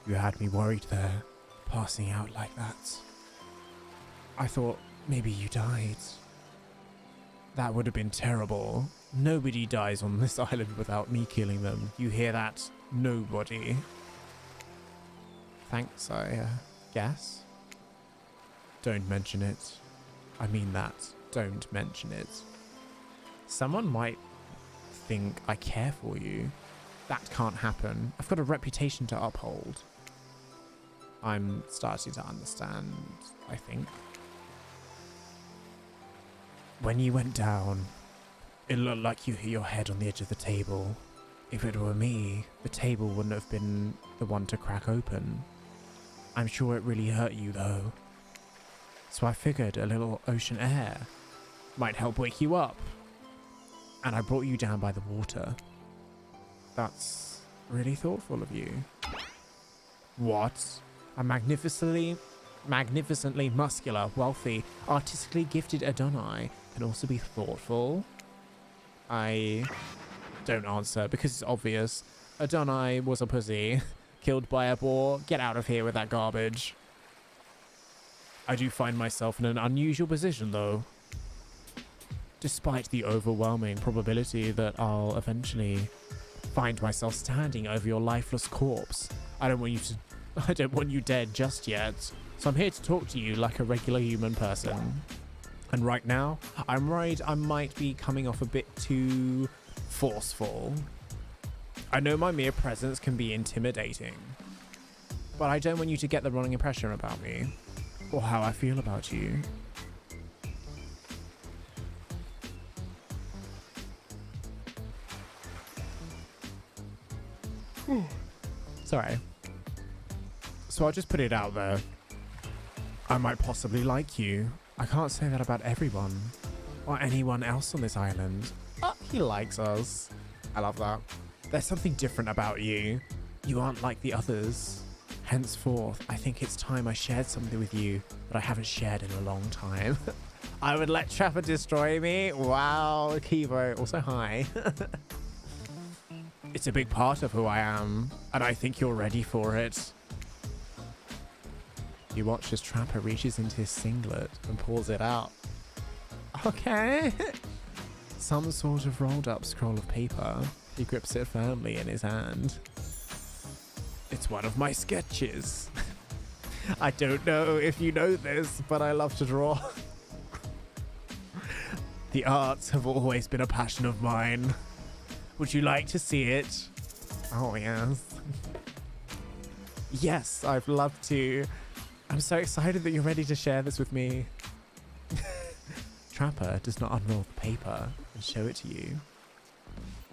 You had me worried there, passing out like that. I thought maybe you died. That would have been terrible. Nobody dies on this island without me killing them. You hear that? Nobody. Thanks, I guess. Don't mention it. I mean that. Don't mention it. Someone might think I care for you. That can't happen. I've got a reputation to uphold. I'm starting to understand, I think. When you went down, it looked like you hit your head on the edge of the table. If it were me, the table wouldn't have been the one to crack open. I'm sure it really hurt you though. So I figured a little ocean air might help wake you up. And I brought you down by the water. That's really thoughtful of you. What? A magnificently muscular, wealthy, artistically gifted Adonai can also be thoughtful? I don't answer because it's obvious. Adonai was a pussy. Killed by a boar. Get out of here with that garbage. I do find myself in an unusual position though. Despite the overwhelming probability that I'll eventually find myself standing over your lifeless corpse. I don't want you dead just yet. So I'm here to talk to you like a regular human person. And right now, I'm worried I might be coming off a bit too forceful. I know my mere presence can be intimidating, but I don't want you to get the wrong impression about me or how I feel about you. Sorry. So I'll just put it out there. I might possibly like you. I can't say that about everyone or anyone else on this island. Oh, he likes us. I love that. There's something different about you. You aren't like the others. Henceforth, I think it's time I shared something with you that I haven't shared in a long time. I would let Trapper destroy me. Wow, Kivo. Also, hi. It's a big part of who I am, and I think you're ready for it. You watch as Trapper reaches into his singlet and pulls it out. Okay. some sort of rolled up scroll of paper. He grips it firmly in his hand. It's one of my sketches. I don't know if you know this, but I love to draw. The arts have always been a passion of mine. Would you like to see it? Oh, yes. Yes, I'd love to. I'm so excited that you're ready to share this with me. Trapper does not unroll the paper and show it to you.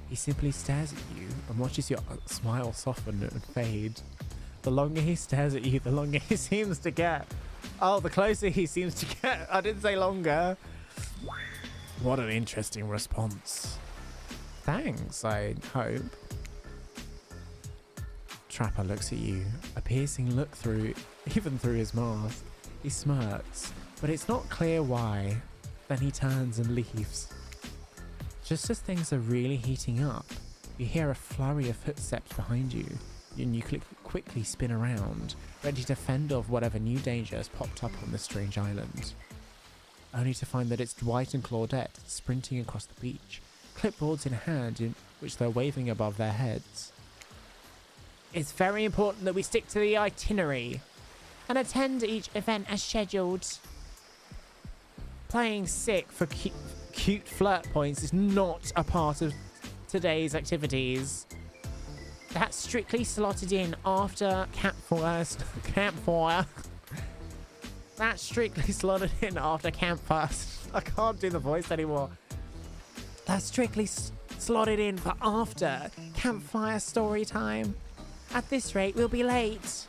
He simply stares at you and watches your smile soften and fade. The longer he stares at you, the longer he seems to get. Oh, the closer he seems to get. I didn't say longer. What an interesting response. Thanks, I hope. Trapper looks at you, a piercing look even through his mask. He smirks, but it's not clear why. Then he turns and leaves. Just as things are really heating up, you hear a flurry of footsteps behind you, and you quickly spin around, ready to fend off whatever new danger has popped up on this strange island. Only to find that it's Dwight and Claudette sprinting across the beach, clipboards in hand in which they're waving above their heads. It's very important that we stick to the itinerary and attend each event as scheduled. Playing sick for cute flirt points is not a part of today's activities. That's strictly slotted in after campfire. That's strictly slotted in after campfire. I can't do the voice anymore. That's strictly slotted in for after campfire story time. At this rate, we'll be late.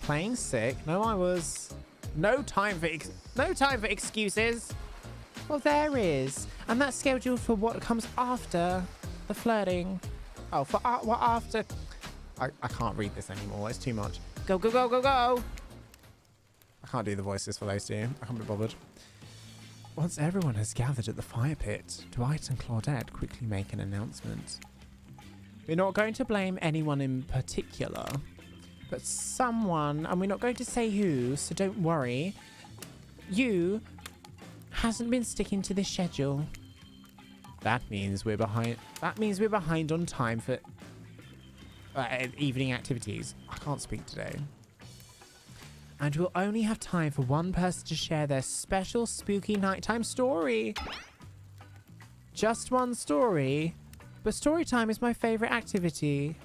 Playing sick? No, I was. No time for excuses. Well, there is, and that's scheduled for what comes after the flirting. Oh, for what after? I can't read this anymore. It's too much. Go, go, go, go, go. I can't do the voices for those two. I can't be bothered. Once everyone has gathered at the fire pit, Dwight and Claudette quickly make an announcement. We're not going to blame anyone in particular, but someone, and we're not going to say who, so don't worry. You hasn't been sticking to the schedule. That means we're behind. That means we're behind on time for evening activities. I can't speak today. And we'll only have time for one person to share their special spooky nighttime story. Just one story, but story time is my favorite activity.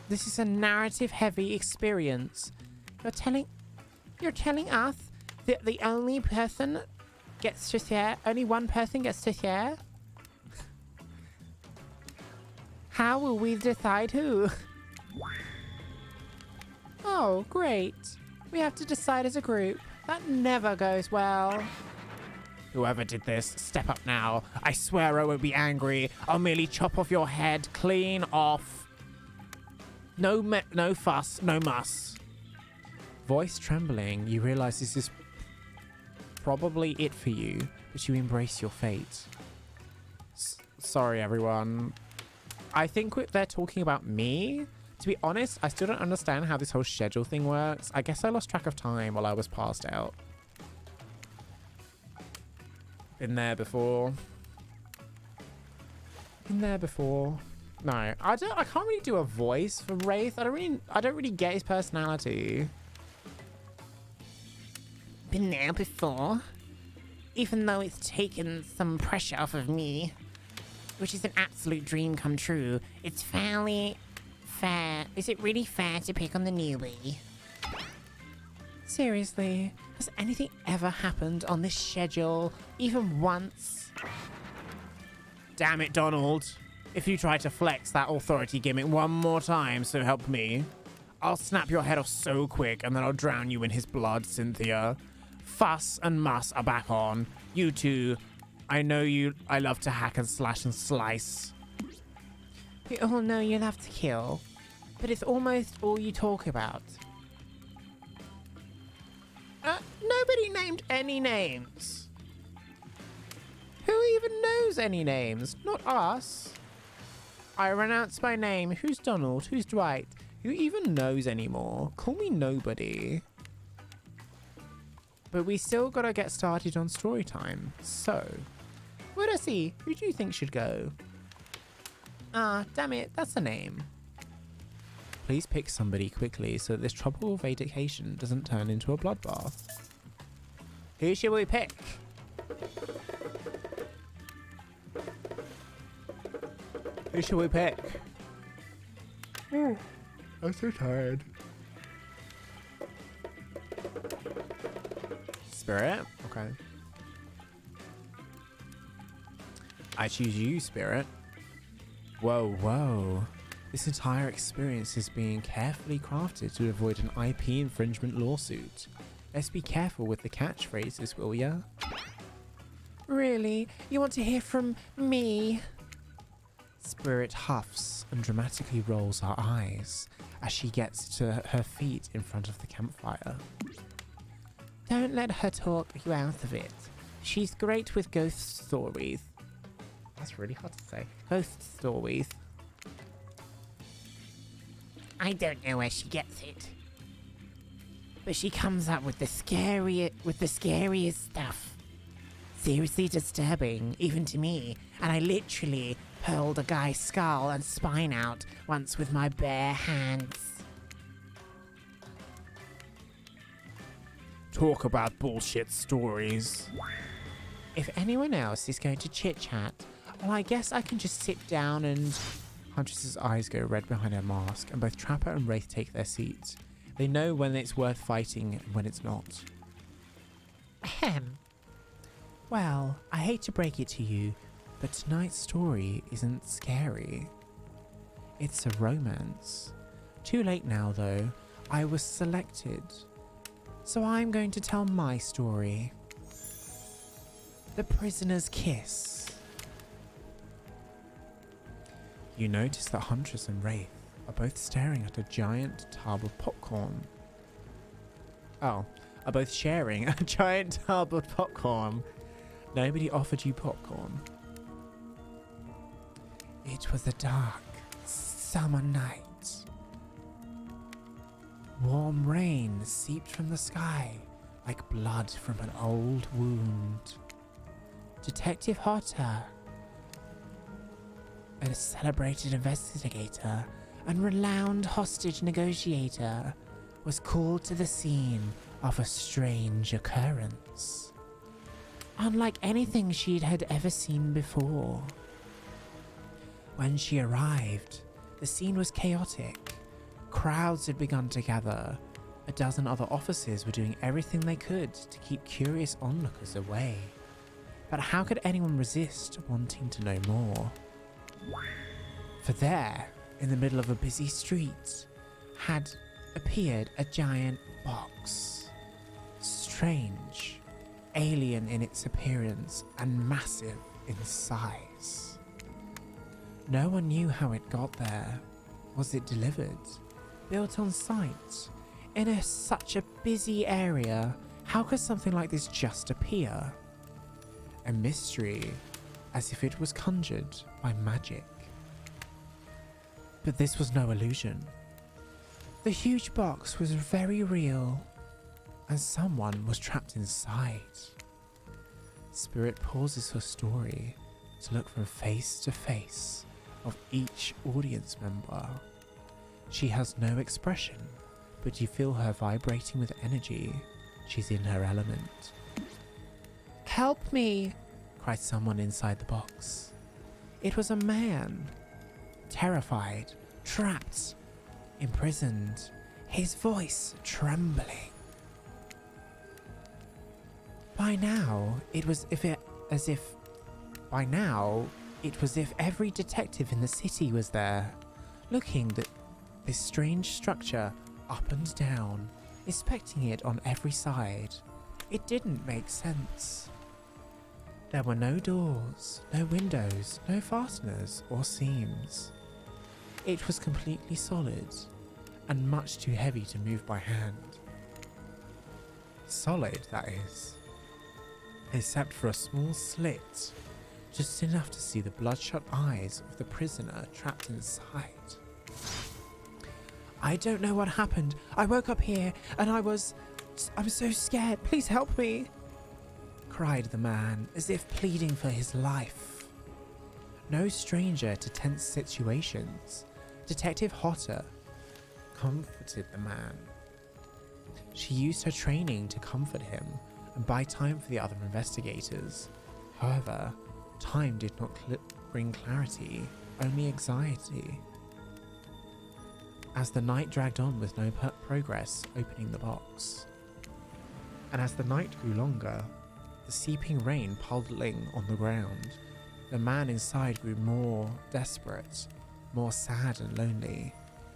This is a narrative-heavy experience. You're telling us that the only person gets to share. Only one person gets to share. How will we decide who? Oh, great. We have to decide as a group. That never goes well. Whoever did this, step up now. I swear I won't be angry. I'll merely chop off your head clean off. No fuss, no muss. Voice trembling, you realize this is probably it for you, but you embrace your fate. Sorry, everyone. I think they're talking about me. To be honest, I still don't understand how this whole schedule thing works. I guess I lost track of time while I was passed out. Been there before. Been there before. No, I can't really do a voice for Wraith. I don't really get his personality. Been there before. Even though it's taken some pressure off of me, which is an absolute dream come true, it's fairly fair. Is it really fair to pick on the newbie? Seriously, has anything ever happened on this schedule, even once? Damn it, Donald. If you try to flex that authority gimmick one more time, so help me, I'll snap your head off so quick and then I'll drown you in his blood, Cynthia. Fuss and muss are back on. You two, I love to hack and slash and slice. We all know you love to kill, but it's almost all you talk about. Nobody named any names. Who even knows any names? Not us. I renounce my name. Who's Donald? Who's Dwight? Who even knows anymore? Call me nobody. But we still gotta get started on story time. So, Woodasy, who do you think should go? Ah, damn it, that's the name. Please pick somebody quickly so that this tropical vacation doesn't turn into a bloodbath. Who should we pick? Who should we pick? Oh, I'm so tired. Spirit? Okay. I choose you, Spirit. Whoa, whoa. This entire experience is being carefully crafted to avoid an IP infringement lawsuit. Let's be careful with the catchphrases, will ya? Really? You want to hear from me? Spirit huffs and dramatically rolls her eyes as she gets to her feet in front of the campfire. Don't let her talk you out of it. She's great with ghost stories. That's really hard to say. Ghost stories. I don't know where she gets it, but she comes up with the scariest stuff. Seriously disturbing, even to me, and I literally pulled a guy's skull and spine out once with my bare hands. Talk about bullshit stories. If anyone else is going to chit-chat, well, I guess I can just sit down and... Huntress's eyes go red behind her mask, and both Trapper and Wraith take their seats. They know when it's worth fighting and when it's not. Ahem. Well, I hate to break it to you, but tonight's story isn't scary. It's a romance. Too late now, though. I was selected. So I'm going to tell my story. The Prisoner's Kiss. You notice that Huntress and Wraith are both staring at a giant tub of popcorn. Oh, are both sharing a giant tub of popcorn. Nobody offered you popcorn. It was a dark summer night. Warm rain seeped from the sky like blood from an old wound. Detective Hotter, a celebrated investigator and renowned hostage negotiator, was called to the scene of a strange occurrence. Unlike anything she had ever seen before. When she arrived, the scene was chaotic. Crowds had begun to gather. A dozen other officers were doing everything they could to keep curious onlookers away. But how could anyone resist wanting to know more? For there, in the middle of a busy street, had appeared a giant box. Strange, alien in its appearance, and massive in size. No one knew how it got there. Was it delivered? Built on site? In such a busy area, how could something like this just appear? A mystery, as if it was conjured by magic. But this was no illusion. The huge box was very real, and someone was trapped inside. Spirit pauses her story to look from face to face of each audience member. She has no expression, but you feel her vibrating with energy. She's in her element. "Help me!" cried someone inside the box. It was a man. Terrified, trapped, imprisoned, his voice trembling. By now, it was as if every detective in the city was there, looking at this strange structure up and down, inspecting it on every side. It didn't make sense. There were no doors, no windows, no fasteners or seams. It was completely solid and much too heavy to move by hand. Solid, that is. Except for a small slit, just enough to see the bloodshot eyes of the prisoner trapped inside. "I don't know what happened. I woke up here and I'm so scared. Please help me," cried the man, as if pleading for his life. No stranger to tense situations, Detective Hotter comforted the man. She used her training to comfort him and buy time for the other investigators. However, time did not bring clarity, only anxiety. As the night dragged on with no progress opening the box, and as the night grew longer, the seeping rain puddling on the ground, the man inside grew more desperate, more sad and lonely,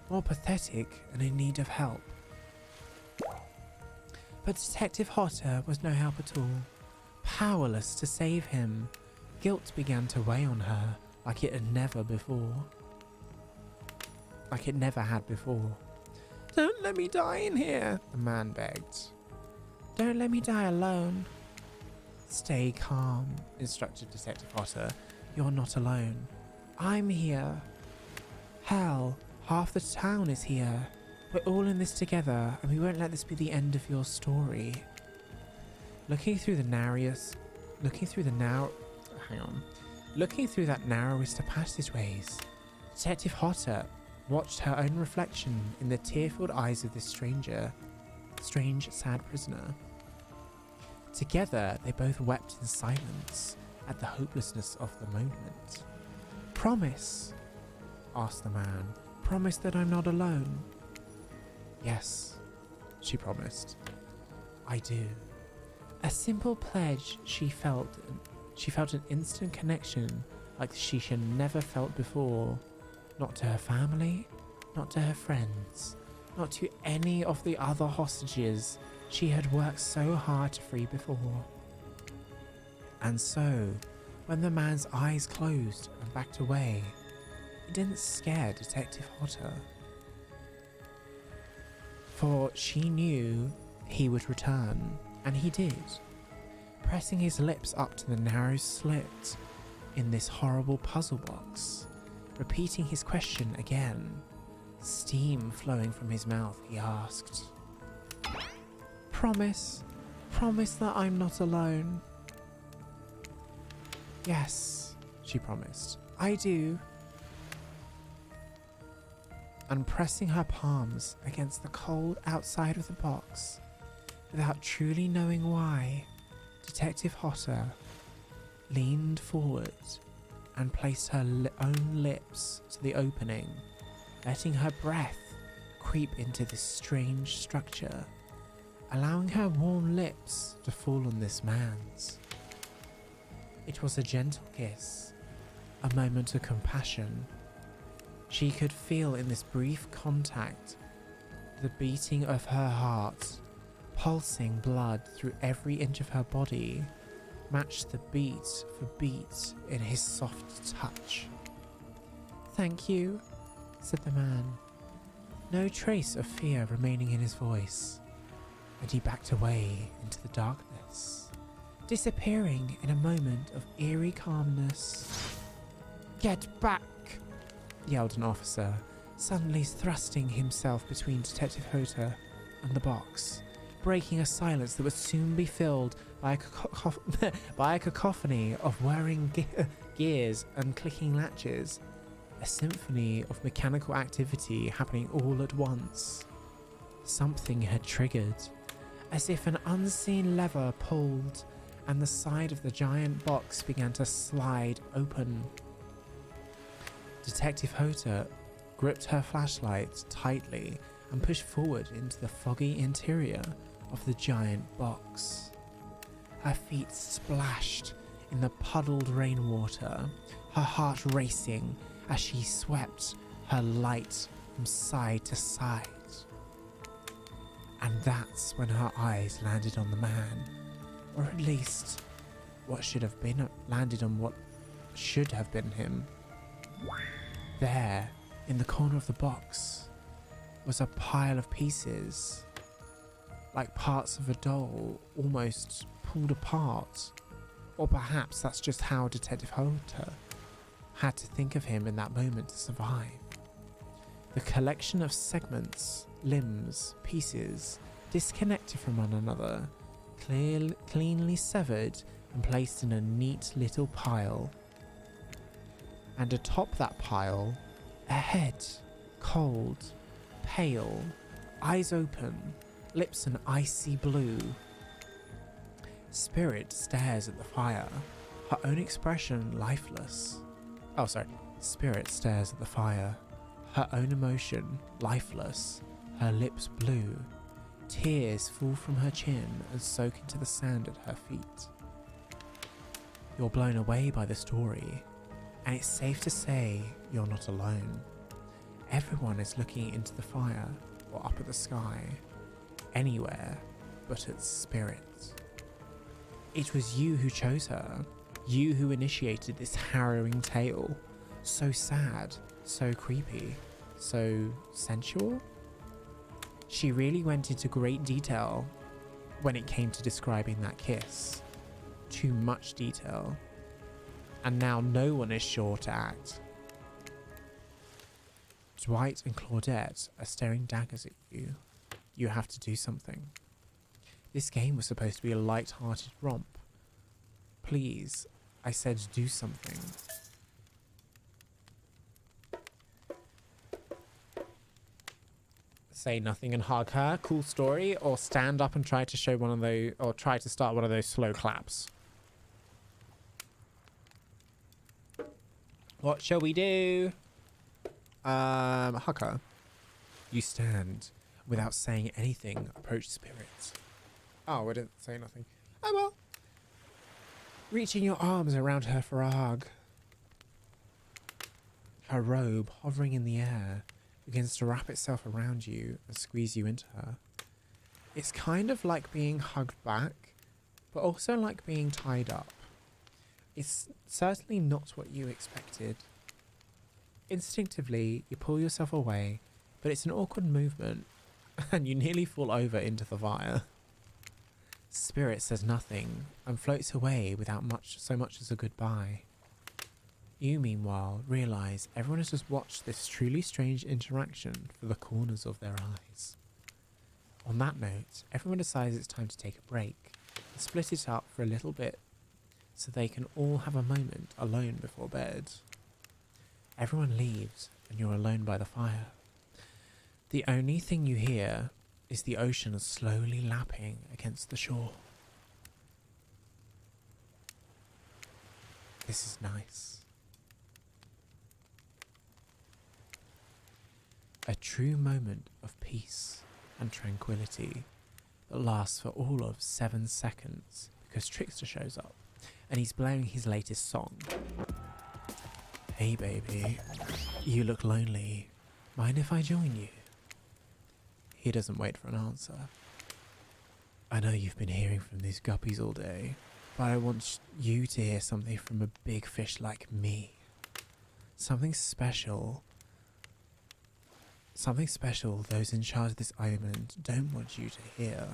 more pathetic and in need of help. But Detective Hotter was no help at all. Powerless to save him, guilt began to weigh on her like it had never before. Like it never had before. "Don't let me die in here," the man begged. "Don't let me die alone." "Stay calm," instructed Detective Hotter. "You're not alone. I'm here. Hell, half the town is here. We're all in this together, and we won't let this be the end of your story." Looking through that narrowest of passageways, Detective Hotter watched her own reflection in the tear-filled eyes of this strange, sad prisoner. Together, they both wept in silence at the hopelessness of the moment. "Promise," asked the man. "Promise that I'm not alone." "Yes," she promised. "I do." A simple pledge. She felt an instant connection like she had never felt before. Not to her family, not to her friends, not to any of the other hostages she had worked so hard to free before. And so, when the man's eyes closed and backed away, it didn't scare Detective Hotter. For she knew he would return, and he did, pressing his lips up to the narrow slit in this horrible puzzle box. Repeating his question again, steam flowing from his mouth, he asked, "Promise that I'm not alone." "Yes," she promised, "I do." And pressing her palms against the cold outside of the box, without truly knowing why, Detective Hotter leaned forward and placed her own lips to the opening, letting her breath creep into this strange structure, allowing her warm lips to fall on this man's. It was a gentle kiss, a moment of compassion. She could feel in this brief contact the beating of her heart, pulsing blood through every inch of her body, matched the beat for beat in his soft touch. "Thank you," said the man, no trace of fear remaining in his voice, and he backed away into the darkness, disappearing in a moment of eerie calmness. "Get back!" yelled an officer, suddenly thrusting himself between Detective Hotter and the box, breaking a silence that would soon be filled by a cacophony of whirring gears and clicking latches, a symphony of mechanical activity happening all at once. Something had triggered, as if an unseen lever pulled, and the side of the giant box began to slide open. Detective Hotter gripped her flashlight tightly and pushed forward into the foggy interior of the giant box. Her feet splashed in the puddled rainwater, her heart racing as she swept her light from side to side. And that's when her eyes landed on the man, or at least what should have been landed on what should have been him. There, in the corner of the box, was a pile of pieces, like parts of a doll, almost pulled apart. Or perhaps that's just how Detective Hotter had to think of him in that moment to survive. The collection of segments, limbs, pieces, disconnected from one another, cleanly severed and placed in a neat little pile. And atop that pile, a head, cold, pale, eyes open, lips an icy blue. Spirit stares at the fire, her own expression lifeless. Oh, sorry. Spirit stares at the fire, her own emotion lifeless, her lips blue. Tears fall from her chin and soak into the sand at her feet. You're blown away by the story, and it's safe to say you're not alone. Everyone is looking into the fire or up at the sky, anywhere but at Spirit. It was you who chose her, you who initiated this harrowing tale. So sad, so creepy, so sensual. She really went into great detail when it came to describing that kiss. Too much detail. And now no one is sure to act. Dwight and Claudette are staring daggers at you. You have to do something. This game was supposed to be a light-hearted romp. Please, I said do something. Say nothing and hug her, cool story, or stand up and try to show one of those, or try to start one of those slow claps. What shall we do? Hug her. You stand, without saying anything, approach Spirit. Oh, I didn't say nothing. Oh well. Reaching your arms around her for a hug. Her robe, hovering in the air, begins to wrap itself around you and squeeze you into her. It's kind of like being hugged back, but also like being tied up. It's certainly not what you expected. Instinctively, you pull yourself away, but it's an awkward movement, and you nearly fall over into the fire. Spirit says nothing and floats away without so much as a goodbye. You, meanwhile, realise everyone has just watched this truly strange interaction for the corners of their eyes. On that note, everyone decides it's time to take a break and split it up for a little bit so they can all have a moment alone before bed. Everyone leaves and you're alone by the fire. The only thing you hear is the ocean slowly lapping against the shore. This is nice. A true moment of peace and tranquility that lasts for all of 7 seconds because Trickster shows up and he's blowing his latest song. Hey baby, you look lonely. Mind if I join you? He doesn't wait for an answer. I know you've been hearing from these guppies all day, but I want you to hear something from a big fish like me. Something special. Something special those in charge of this island don't want you to hear.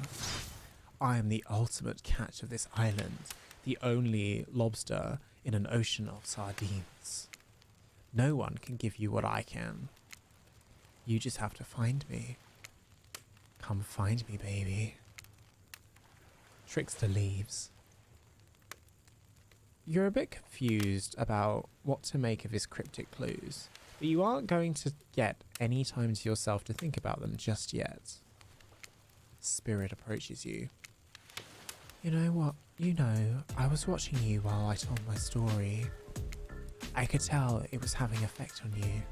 I am the ultimate catch of this island, the only lobster in an ocean of sardines. No one can give you what I can. You just have to find me. Come find me, baby. Trickster leaves. You're a bit confused about what to make of his cryptic clues, but you aren't going to get any time to yourself to think about them just yet. Spirit approaches you. You know what? I was watching you while I told my story. I could tell it was having effect on you.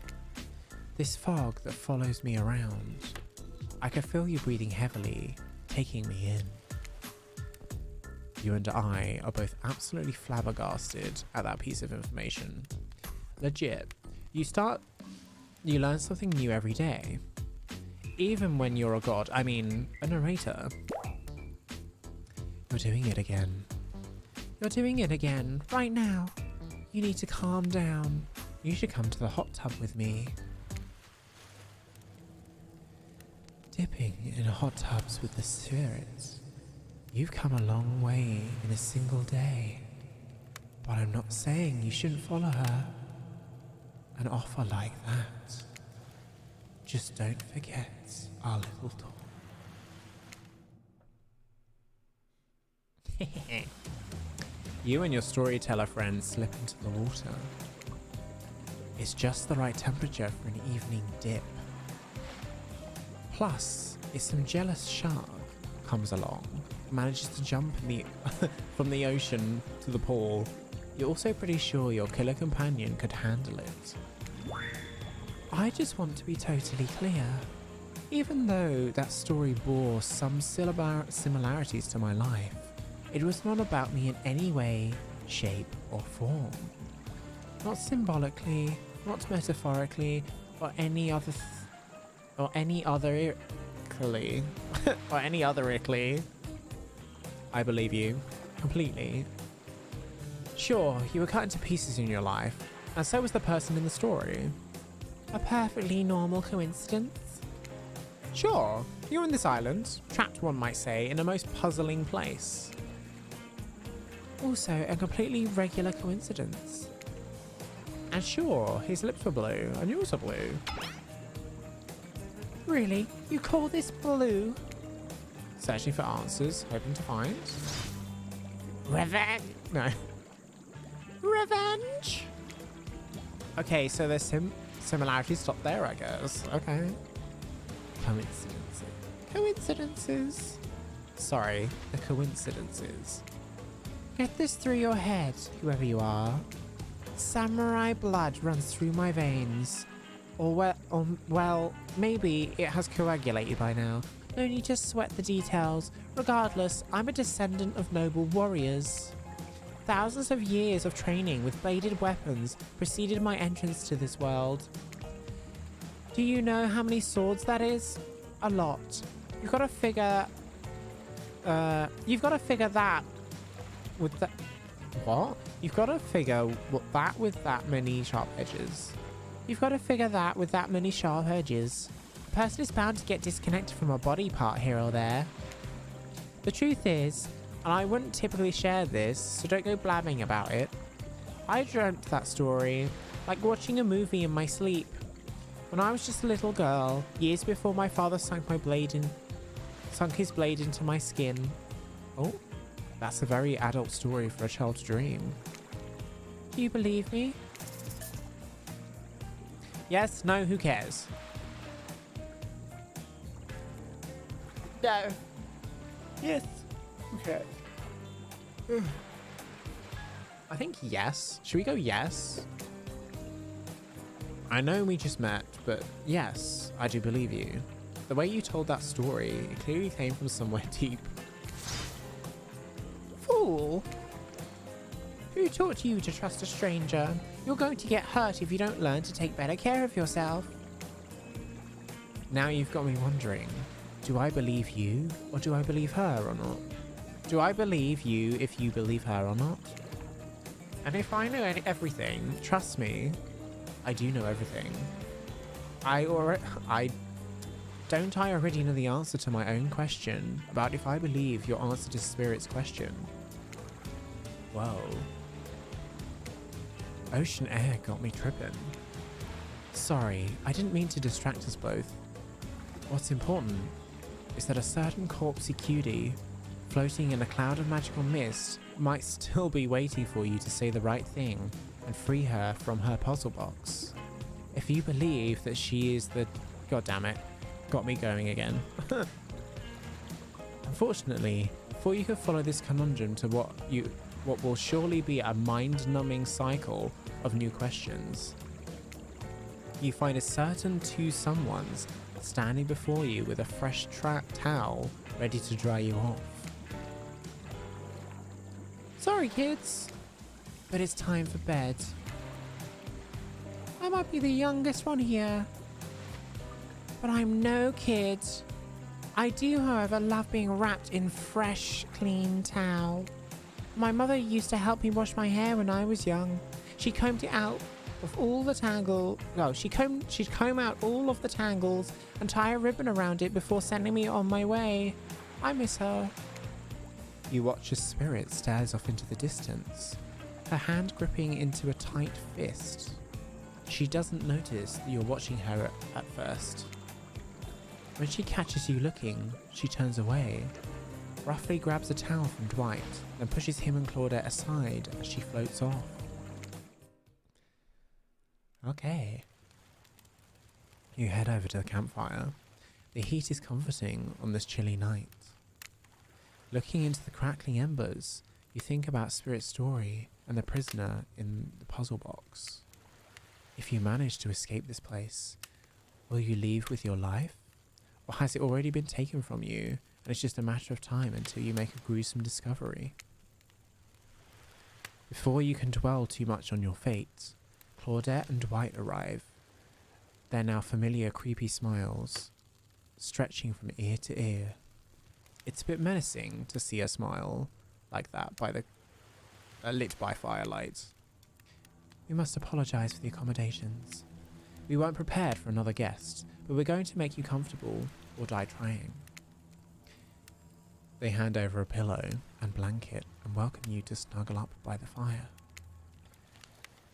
This fog that follows me around. I could feel you breathing heavily, taking me in. You and I are both absolutely flabbergasted at that piece of information. Legit. You learn something new every day. Even when you're a god, I mean, a narrator. You're doing it again. You're doing it again, right now. You need to calm down. You should come to the hot tub with me. Dipping in hot tubs with the spirits. You've come a long way in a single day. But I'm not saying you shouldn't follow her. An offer like that. Just don't forget our little talk. You and your storyteller friend slip into the water. It's just the right temperature for an evening dip. Plus, if some jealous shark comes along, manages to jump from the ocean to the pool, you're also pretty sure your killer companion could handle it. I just want to be totally clear. Even though that story bore some similarities to my life, it was not about me in any way, shape, or form. Not symbolically, not metaphorically, or any other or any otherically. I believe you completely. Sure, you were cut into pieces in your life, and so was the person in the story. A perfectly normal coincidence. Sure, you're on this island, trapped one might say, in a most puzzling place. Also a completely regular coincidence. And sure, his lips were blue, and yours are blue. Really? You call this blue? Searching for answers, hoping to find... Revenge? No. Revenge? Okay, so there's similarities stop there, I guess. Okay. Coincidences. Sorry, the coincidences. Get this through your head, whoever you are. Samurai blood runs through my veins. Or well, maybe it has coagulated by now. No need to sweat the details. Regardless, I'm a descendant of noble warriors. Thousands of years of training with bladed weapons preceded my entrance to this world. Do you know how many swords that is? A lot. You've got to figure that with that. What? You've got to figure that with that many sharp edges. You've got to figure that with that many sharp edges. A person is bound to get disconnected from a body part here or there. The truth is, and I wouldn't typically share this, so don't go blabbing about it, I dreamt that story, like watching a movie in my sleep. When I was just a little girl, years before my father sunk his blade into my skin. Oh, that's a very adult story for a child to dream. Do you believe me? Yes, no, who cares? No. Yes. Okay. I think yes. Should we go yes? I know we just met, but yes, I do believe you. The way you told that story, it clearly came from somewhere deep. Fool! Who taught you to trust a stranger? You're going to get hurt if you don't learn to take better care of yourself. Now you've got me wondering, do I believe you or do I believe her or not? Do I believe you if you believe her or not? And if I know everything, trust me, I do know everything. I already know the answer to my own question about if I believe your answer to Spirit's question. Whoa. Ocean air got me tripping. Sorry, I didn't mean to distract us both. What's important is that a certain corpsey cutie floating in a cloud of magical mist might still be waiting for you to say the right thing and free her from her puzzle box. If you believe that she is the... God damn it. Got me going again. Unfortunately, before you can follow this conundrum to what will surely be a mind-numbing cycle of new questions, you find a certain two someones standing before you with a fresh towel ready to dry you off. Sorry, kids, but it's time for bed. I might be the youngest one here, but I'm no kid. I do, however, love being wrapped in fresh, clean towel. My mother used to help me wash my hair when I was young. She combed it out of all the tangle. No, she'd comb out all of the tangles and tie a ribbon around it before sending me on my way. I miss her. You watch as Spirit stares off into the distance, her hand gripping into a tight fist. She doesn't notice that you're watching her at first. When she catches you looking, she turns away, roughly grabs a towel from Dwight, then pushes him and Claudette aside as she floats off. Okay. You head over to the campfire. The heat is comforting on this chilly night. Looking into the crackling embers, you think about Spirit's story and the prisoner in the puzzle box. If you manage to escape this place, will you leave with your life? Or has it already been taken from you and it's just a matter of time until you make a gruesome discovery? Before you can dwell too much on your fate, Claudette and Dwight arrive. Their now familiar creepy smiles, stretching from ear to ear. It's a bit menacing to see a smile like that by the lit by firelight. We must apologize for the accommodations. We weren't prepared for another guest, but we're going to make you comfortable or die trying. They hand over a pillow and blanket and welcome you to snuggle up by the fire.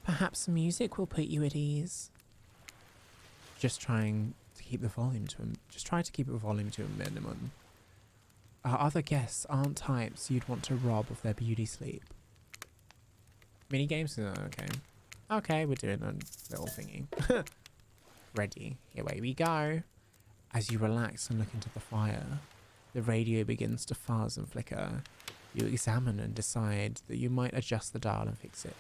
Perhaps some music will put you at ease. Just trying to keep the volume to a minimum. Our other guests aren't types you'd want to rob of their beauty sleep. Mini games? Okay. Okay, we're doing a little thingy. Ready. Here we go. As you relax and look into the fire, the radio begins to fuzz and flicker. You examine and decide that you might adjust the dial and fix it.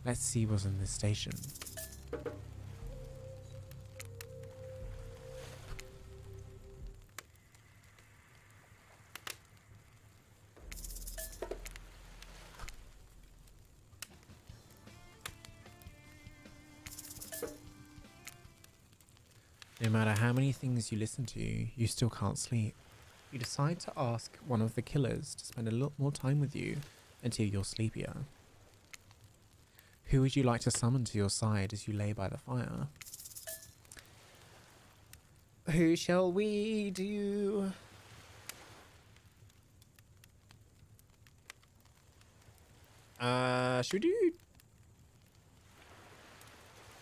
Let's see what's in this station. No matter how many things you listen to, you still can't sleep. You decide to ask one of the killers to spend a lot more time with you until you're sleepier. Who would you like to summon to your side as you lay by the fire? Who shall we do? Should we do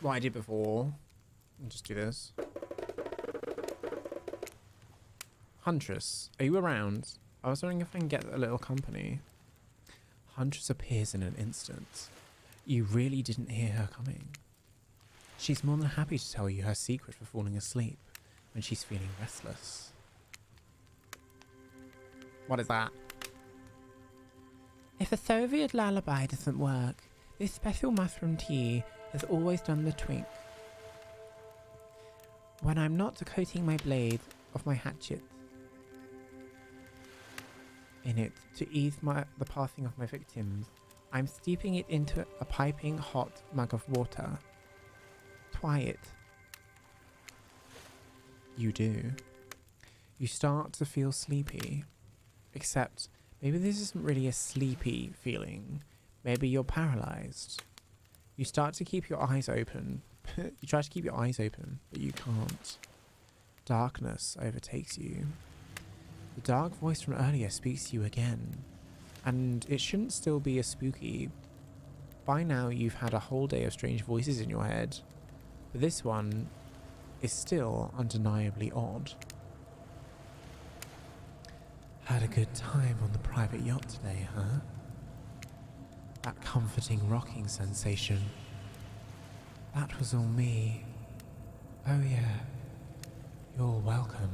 what I did before? I'll just do this. Huntress, are you around? I was wondering if I can get a little company. Huntress appears in an instant. You really didn't hear her coming. She's more than happy to tell you her secret for falling asleep when she's feeling restless. What is that? If a Soviet lullaby doesn't work, this special mushroom tea has always done the trick. When I'm not coating my blade of my hatchet in it to ease the passing of my victims, I'm steeping it into a piping hot mug of water. Try it. You do. You start to feel sleepy. Except, maybe this isn't really a sleepy feeling. Maybe you're paralyzed. You start to keep your eyes open. You try to keep your eyes open, but you can't. Darkness overtakes you. The dark voice from earlier speaks to you again. And it shouldn't still be as spooky. By now you've had a whole day of strange voices in your head. But this one is still undeniably odd. Had a good time on the private yacht today, huh? That comforting rocking sensation. That was all me. Oh yeah. You're welcome.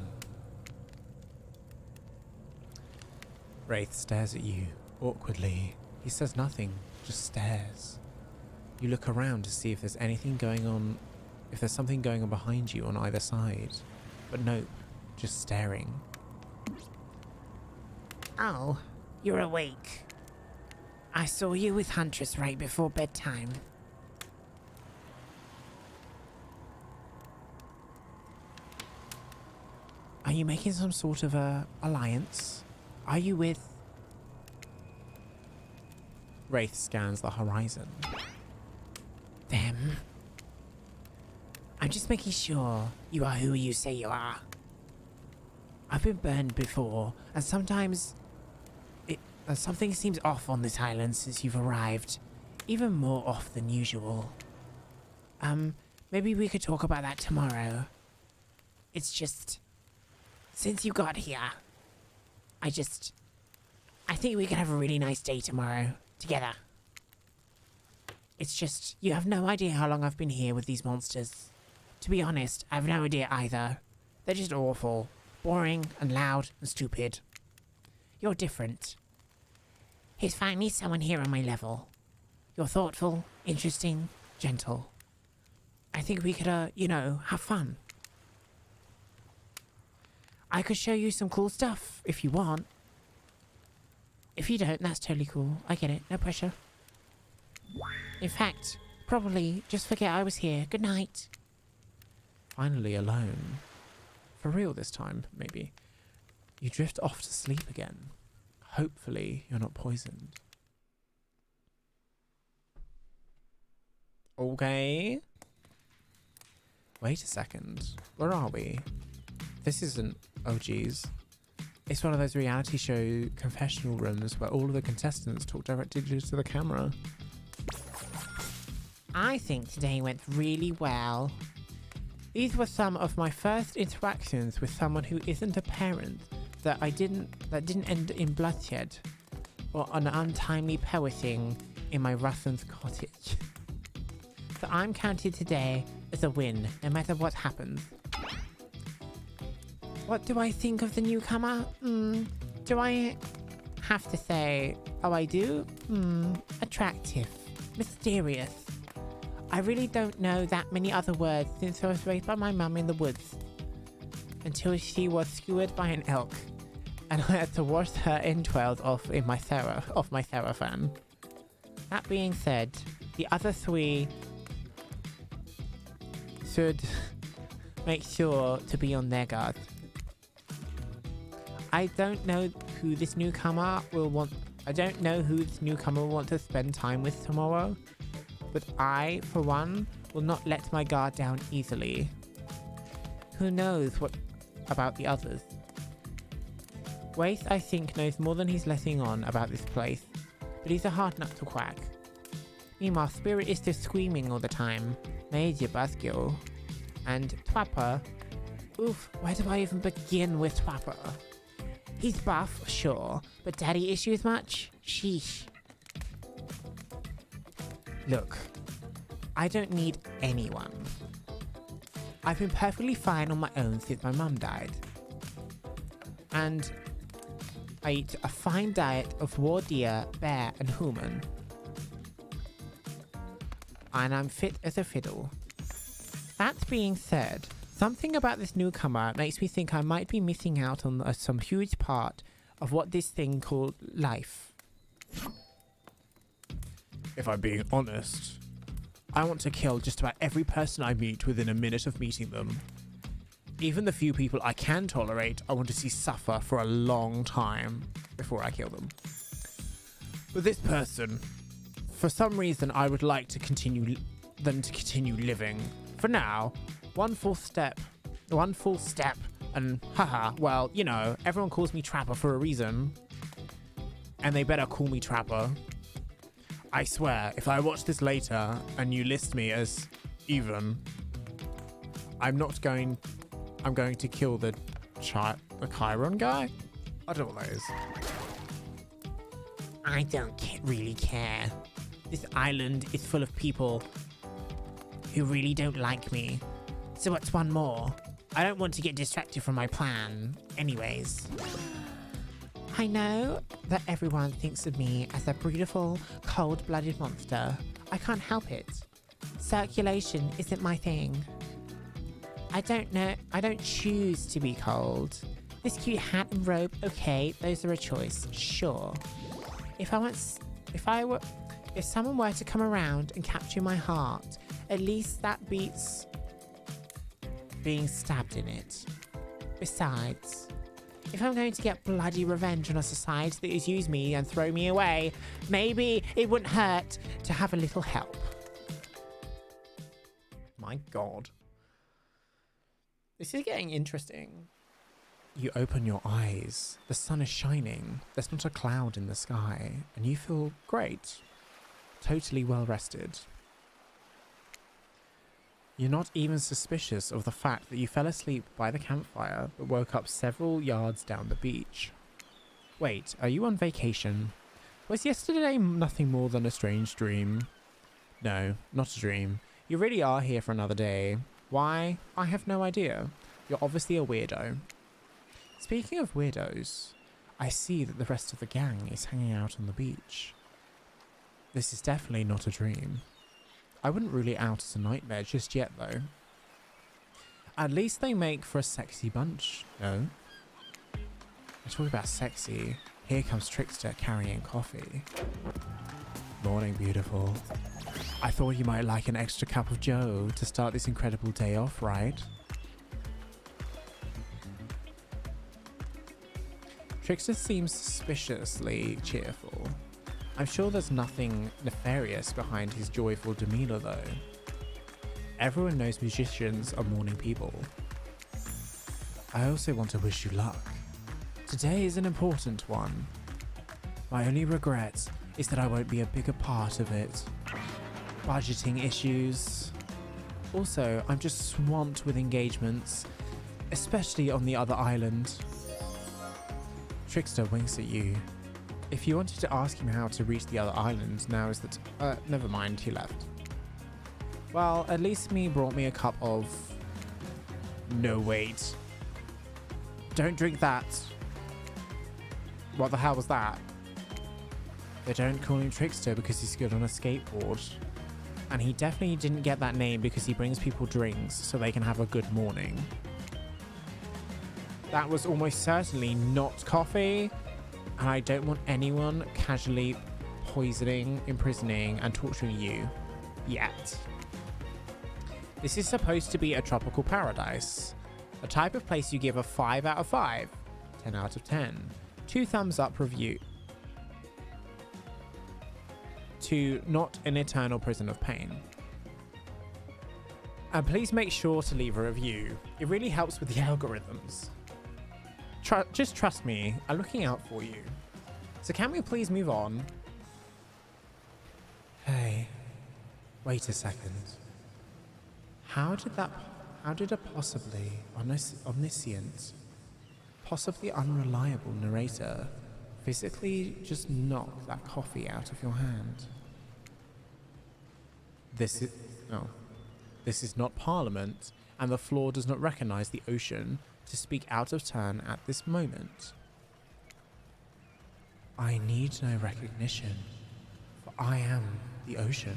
Wraith stares at you, awkwardly. He says nothing, just stares. You look around to see if there's anything going on, if there's something going on behind you on either side. But nope, just staring. Oh, you're awake. I saw you with Huntress right before bedtime. Are you making some sort of a alliance? Are you with... Wraith scans the horizon. Them? I'm just making sure you are who you say you are. I've been burned before, and sometimes something seems off on this island since you've arrived. Even more off than usual. Maybe we could talk about that tomorrow. It's just, since you got here, I think we could have a really nice day tomorrow together. It's just, you have no idea how long I've been here with these monsters. To be honest, I have no idea either. They're just awful, boring and loud and stupid. You're different. He's finally someone here on my level. You're thoughtful, interesting, gentle. I think we could, you know, have fun. I could show you some cool stuff if you want. If you don't, that's totally cool. I get it. No pressure. In fact, probably just forget I was here. Good night. Finally alone. For real this time, maybe. You drift off to sleep again. Hopefully you're not poisoned. Okay. Wait a second. Where are we? This isn't... Oh, geez. It's one of those reality show confessional rooms where all of the contestants talk directly to the camera. I think today went really well. These were some of my first interactions with someone who isn't a parent that didn't end in bloodshed or an untimely perishing in my Russian's cottage. So I'm counted today as a win, no matter what happens. What do I think of the newcomer? Do I have to say, oh I do? Attractive, mysterious. I really don't know that many other words since I was raised by my mum in the woods. Until she was skewered by an elk, and I had to wash her entrails off my Therafan. That being said, the other three should make sure to be on their guard. I don't know who this newcomer will want to spend time with tomorrow, but I, for one, will not let my guard down easily. Who knows what about the others? Wraith, I think, knows more than he's letting on about this place, but he's a hard nut to crack. Meanwhile, Spirit is just screaming all the time, Major Buzzkill. And Twapper, oof, where do I even begin with Twapper? He's buff, sure, but daddy issues much? Sheesh. Look, I don't need anyone. I've been perfectly fine on my own since my mum died. And I eat a fine diet of raw deer, bear and human. And I'm fit as a fiddle. That being said, something about this newcomer makes me think I might be missing out on some huge part of what this thing called life. If I'm being honest, I want to kill just about every person I meet within a minute of meeting them. Even the few people I can tolerate, I want to see suffer for a long time before I kill them. But this person, for some reason, I would like to continue living. For now, one full step, and haha, well, you know, everyone calls me Trapper for a reason. And they better call me Trapper. I swear, if I watch this later and you list me as even, I'm going to kill the Chiron guy? I don't know what that is. I don't really care. This island is full of people who really don't like me. So what's one more? I don't want to get distracted from my plan. Anyways. I know that everyone thinks of me as a beautiful, cold-blooded monster. I can't help it. Circulation isn't my thing. I don't choose to be cold. This cute hat and robe, okay, those are a choice, sure. If someone were to come around and capture my heart, at least that beats being stabbed in it. Besides, if I'm going to get bloody revenge on a society that has used me and throw me away, maybe it wouldn't hurt to have a little help. My God. This is getting interesting. You open your eyes. The sun is shining. There's not a cloud in the sky. And you feel great. Totally well rested. You're not even suspicious of the fact that you fell asleep by the campfire but woke up several yards down the beach. Wait, are you on vacation? Was yesterday nothing more than a strange dream? No, not a dream. You really are here for another day. Why? I have no idea. You're obviously a weirdo. Speaking of weirdos, I see that the rest of the gang is hanging out on the beach. This is definitely not a dream. I wouldn't rule it out as a nightmare just yet, though. At least they make for a sexy bunch, no? I talk about sexy. Here comes Trickster carrying coffee. Morning, beautiful. I thought you might like an extra cup of joe to start this incredible day off, right? Trickster seems suspiciously cheerful. I'm sure there's nothing nefarious behind his joyful demeanor, though. Everyone knows musicians are morning people. I also want to wish you luck. Today is an important one. My only regret is that I won't be a bigger part of it. Budgeting issues. Also, I'm just swamped with engagements, especially on the other island. Trickster winks at you. If you wanted to ask him how to reach the other island, now is the never mind, he left. Well, at least me brought me a cup of... No, wait. Don't drink that. What the hell was that? They don't call him Trickster because he's good on a skateboard. And he definitely didn't get that name because he brings people drinks so they can have a good morning. That was almost certainly not coffee. And I don't want anyone casually poisoning, imprisoning, and torturing you yet. This is supposed to be a tropical paradise. A type of place you give a 5 out of 5, 10 out of 10, 2 thumbs up review. To not an eternal prison of pain. And please make sure to leave a review. It really helps with the algorithms. Just trust me, I'm looking out for you. So can we please move on? Hey, wait a second. How did a possibly omniscient, possibly unreliable narrator physically just knock that coffee out of your hand? This is not Parliament, and the floor does not recognize the ocean to speak out of turn at this moment. I need no recognition, for I am the ocean.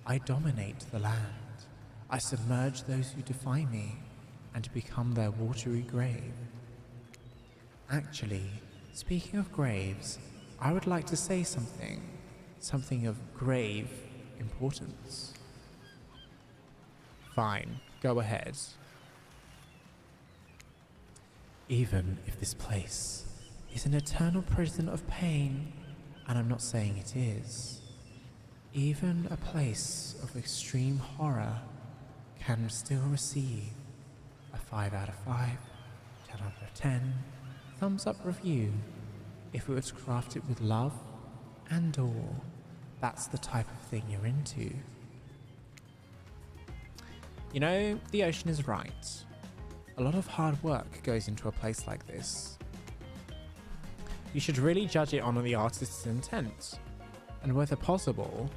I dominate the land. I submerge those who defy me and become their watery grave. Actually, speaking of graves, I would like to say something of grave importance. Fine, go ahead. Even if this place is an eternal prison of pain, and I'm not saying it is, even a place of extreme horror can still receive a 5 out of 5, 10 out of 10, thumbs up review if it was crafted with love and awe. That's the type of thing you're into. You know, the ocean is right. A lot of hard work goes into a place like this. You should really judge it on the artist's intent, and whenever possible,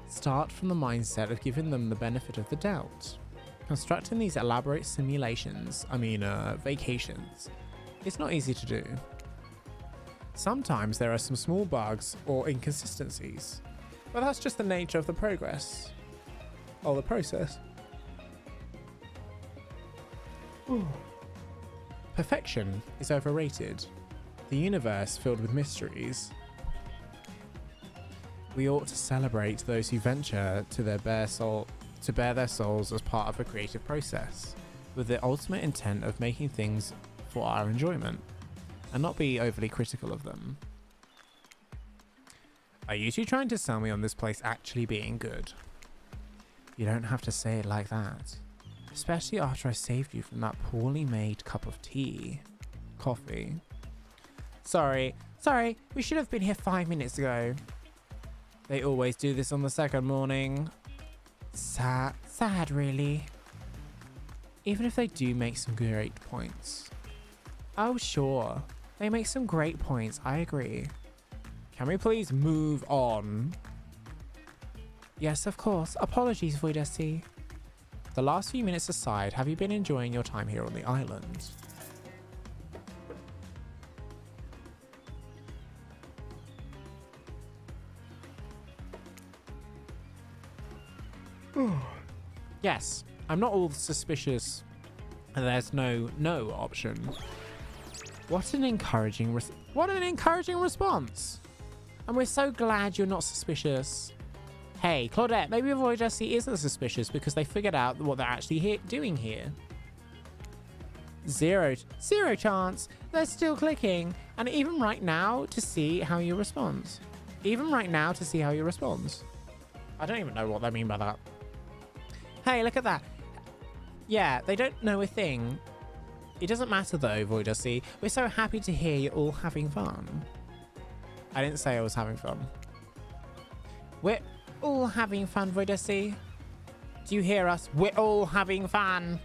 start from the mindset of giving them the benefit of the doubt. Constructing these elaborate simulations, vacations, it's not easy to do. Sometimes there are some small bugs or inconsistencies, but that's just the nature of the process. Perfection is overrated. The universe filled with mysteries. We ought to celebrate those who venture to bare their souls as part of a creative process, with the ultimate intent of making things for our enjoyment, and not be overly critical of them. Are you two trying to sell me on this place actually being good? You don't have to say it like that. Especially after I saved you from that poorly made cup of coffee. Sorry, we should have been here 5 minutes ago. They always do this on the second morning. Sad, really. Even if they do make some great points. Oh, sure. They make some great points. I agree. Can we please move on? Yes, of course. Apologies, Voydec. The last few minutes aside, have you been enjoying your time here on the island? Yes, I'm not all suspicious and there's no option. What an encouraging response. And we're so glad you're not suspicious. Hey, Claudette, maybe Voydec isn't suspicious because they figured out what they're actually doing here. Zero chance. They're still clicking. And even right now to see how you respond. I don't even know what they mean by that. Hey, look at that. Yeah, they don't know a thing. It doesn't matter though, Voydec. We're so happy to hear you're all having fun. I didn't say I was having fun. We're all having fun, Voydec. Do you hear us? We're all having fun.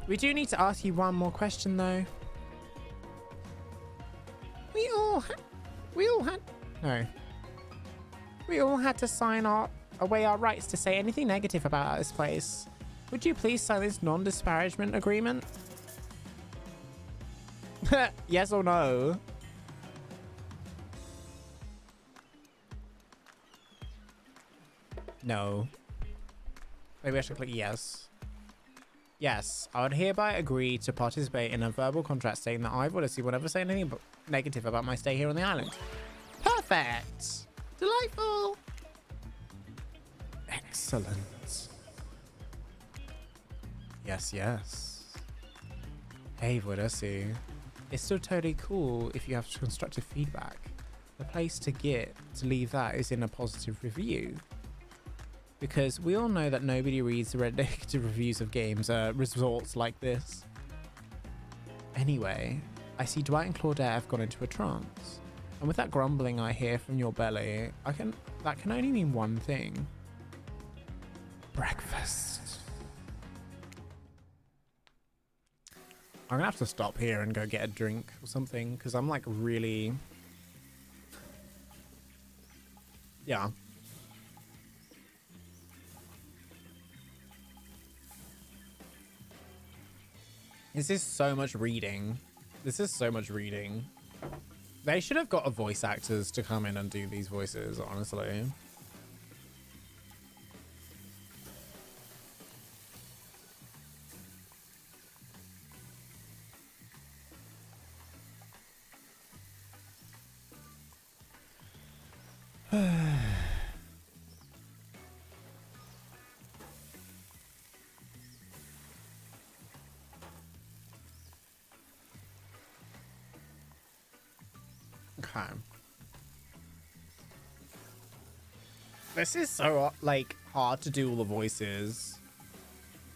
We do need to ask you one more question though. We all had to sign away our rights to say anything negative about this place. Would you please sign this non-disparagement agreement? Yes or no? No. Maybe I should click yes. Yes, I would hereby agree to participate in a verbal contract stating that I, Voydec, will never say anything negative about my stay here on the island. Perfect! Delightful! Excellent. Yes. Hey, Voydec. It's still totally cool if you have constructive feedback. The place to leave that is in a positive review. Because we all know that nobody reads the negative reviews of games results like this. Anyway, I see Dwight and Claudette have gone into a trance. And with that grumbling I hear from your belly, that can only mean one thing. Breakfast. I'm gonna have to stop here and go get a drink or something because I'm like really... Yeah. This is so much reading. They should have got voice actors to come in and do these voices, honestly. Okay. This is so, like, hard to do all the voices.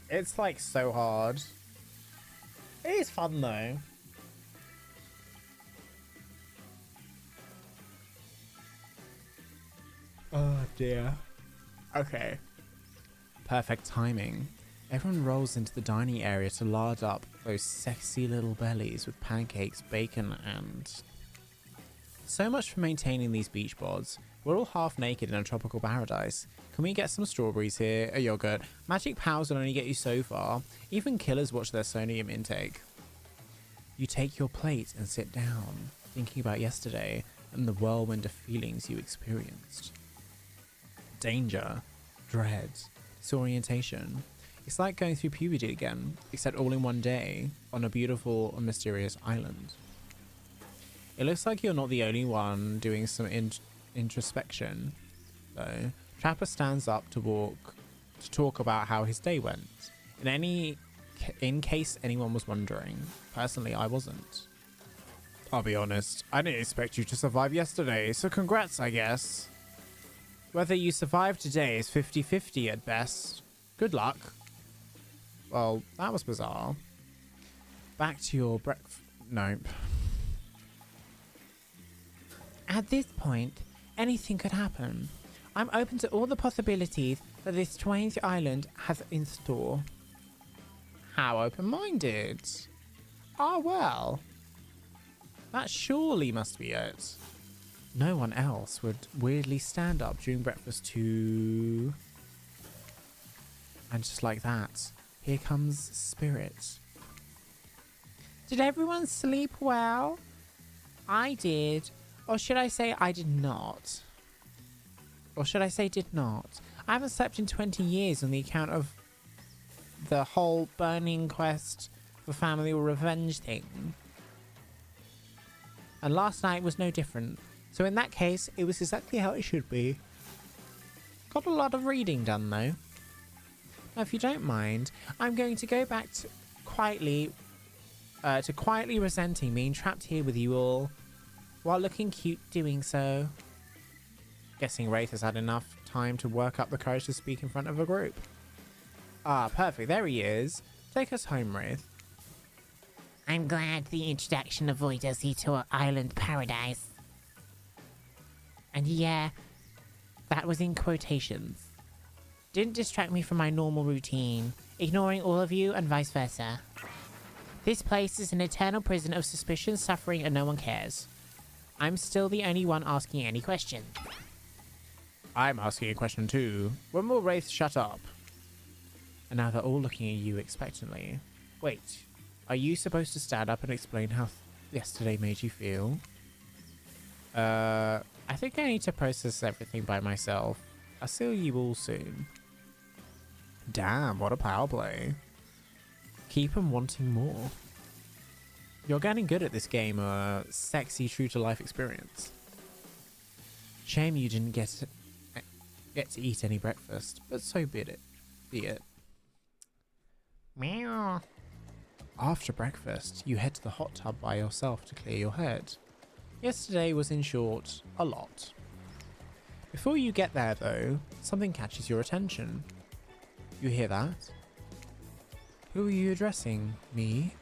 It's, like, so hard. It is fun, though. Oh, dear. Okay. Perfect timing. Everyone rolls into the dining area to lard up those sexy little bellies with pancakes, bacon, and... So much for maintaining these beach bods. We're all half naked in a tropical paradise. Can we get some strawberries here? A yogurt? Magic powers will only get you so far. Even killers watch their sodium intake. You take your plate and sit down, thinking about yesterday and the whirlwind of feelings you experienced. Danger, dread, disorientation. It's like going through puberty again, except all in one day, on a beautiful and mysterious island. It looks like you're not the only one doing some introspection, though. Trapper stands up to talk about how his day went. In case anyone was wondering, personally I wasn't. I'll be honest, I didn't expect you to survive yesterday, so congrats, I guess. Whether you survive today is 50-50 at best. Good luck. Well, that was bizarre. Back to your breakfast. Nope. At this point, anything could happen. I'm open to all the possibilities that this strange island has in store. How open-minded. Ah, well. That surely must be it. No one else would weirdly stand up during breakfast too. And just like that, here comes Spirit. Did everyone sleep well? I did. Or should I say I did not? Or should I say did not? I haven't slept in 20 years on the account of the whole burning quest for family revenge thing. And last night was no different. So in that case, it was exactly how it should be. Got a lot of reading done though. Now, if you don't mind, I'm going to go back to quietly resenting being trapped here with you all, while looking cute doing so. Guessing Wraith has had enough time to work up the courage to speak in front of a group. Ah, perfect. There he is. Take us home, Wraith. I'm glad the introduction avoided us to our island paradise. And yeah, that was in quotations. Didn't distract me from my normal routine, ignoring all of you and vice versa. This place is an eternal prison of suspicion, suffering, and no one cares. I'm still the only one asking any question. I'm asking a question too. When will Wraith shut up? And now they're all looking at you expectantly. Wait, are you supposed to stand up and explain how yesterday made you feel? I think I need to process everything by myself. I'll see you all soon. Damn, what a power play. Keep 'em wanting more. You're getting good at this game, sexy true-to-life experience. Shame you didn't get to eat any breakfast, but so be it. Meow. After breakfast, you head to the hot tub by yourself to clear your head. Yesterday was, in short, a lot. Before you get there, though, something catches your attention. You hear that? Who are you addressing? Me?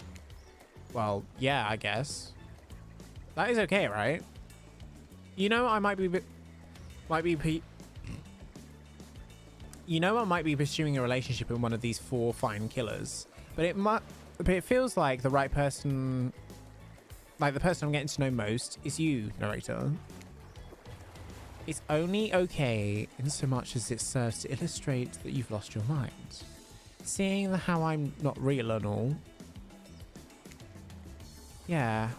Well, yeah, I guess. That is okay, right? You know, I might be pursuing a relationship with one of these 4 fine killers, but it feels like the right person, like the person I'm getting to know most, is you, narrator. It's only okay in so much as it serves to illustrate that you've lost your mind. Seeing how I'm not real and all. Yeah,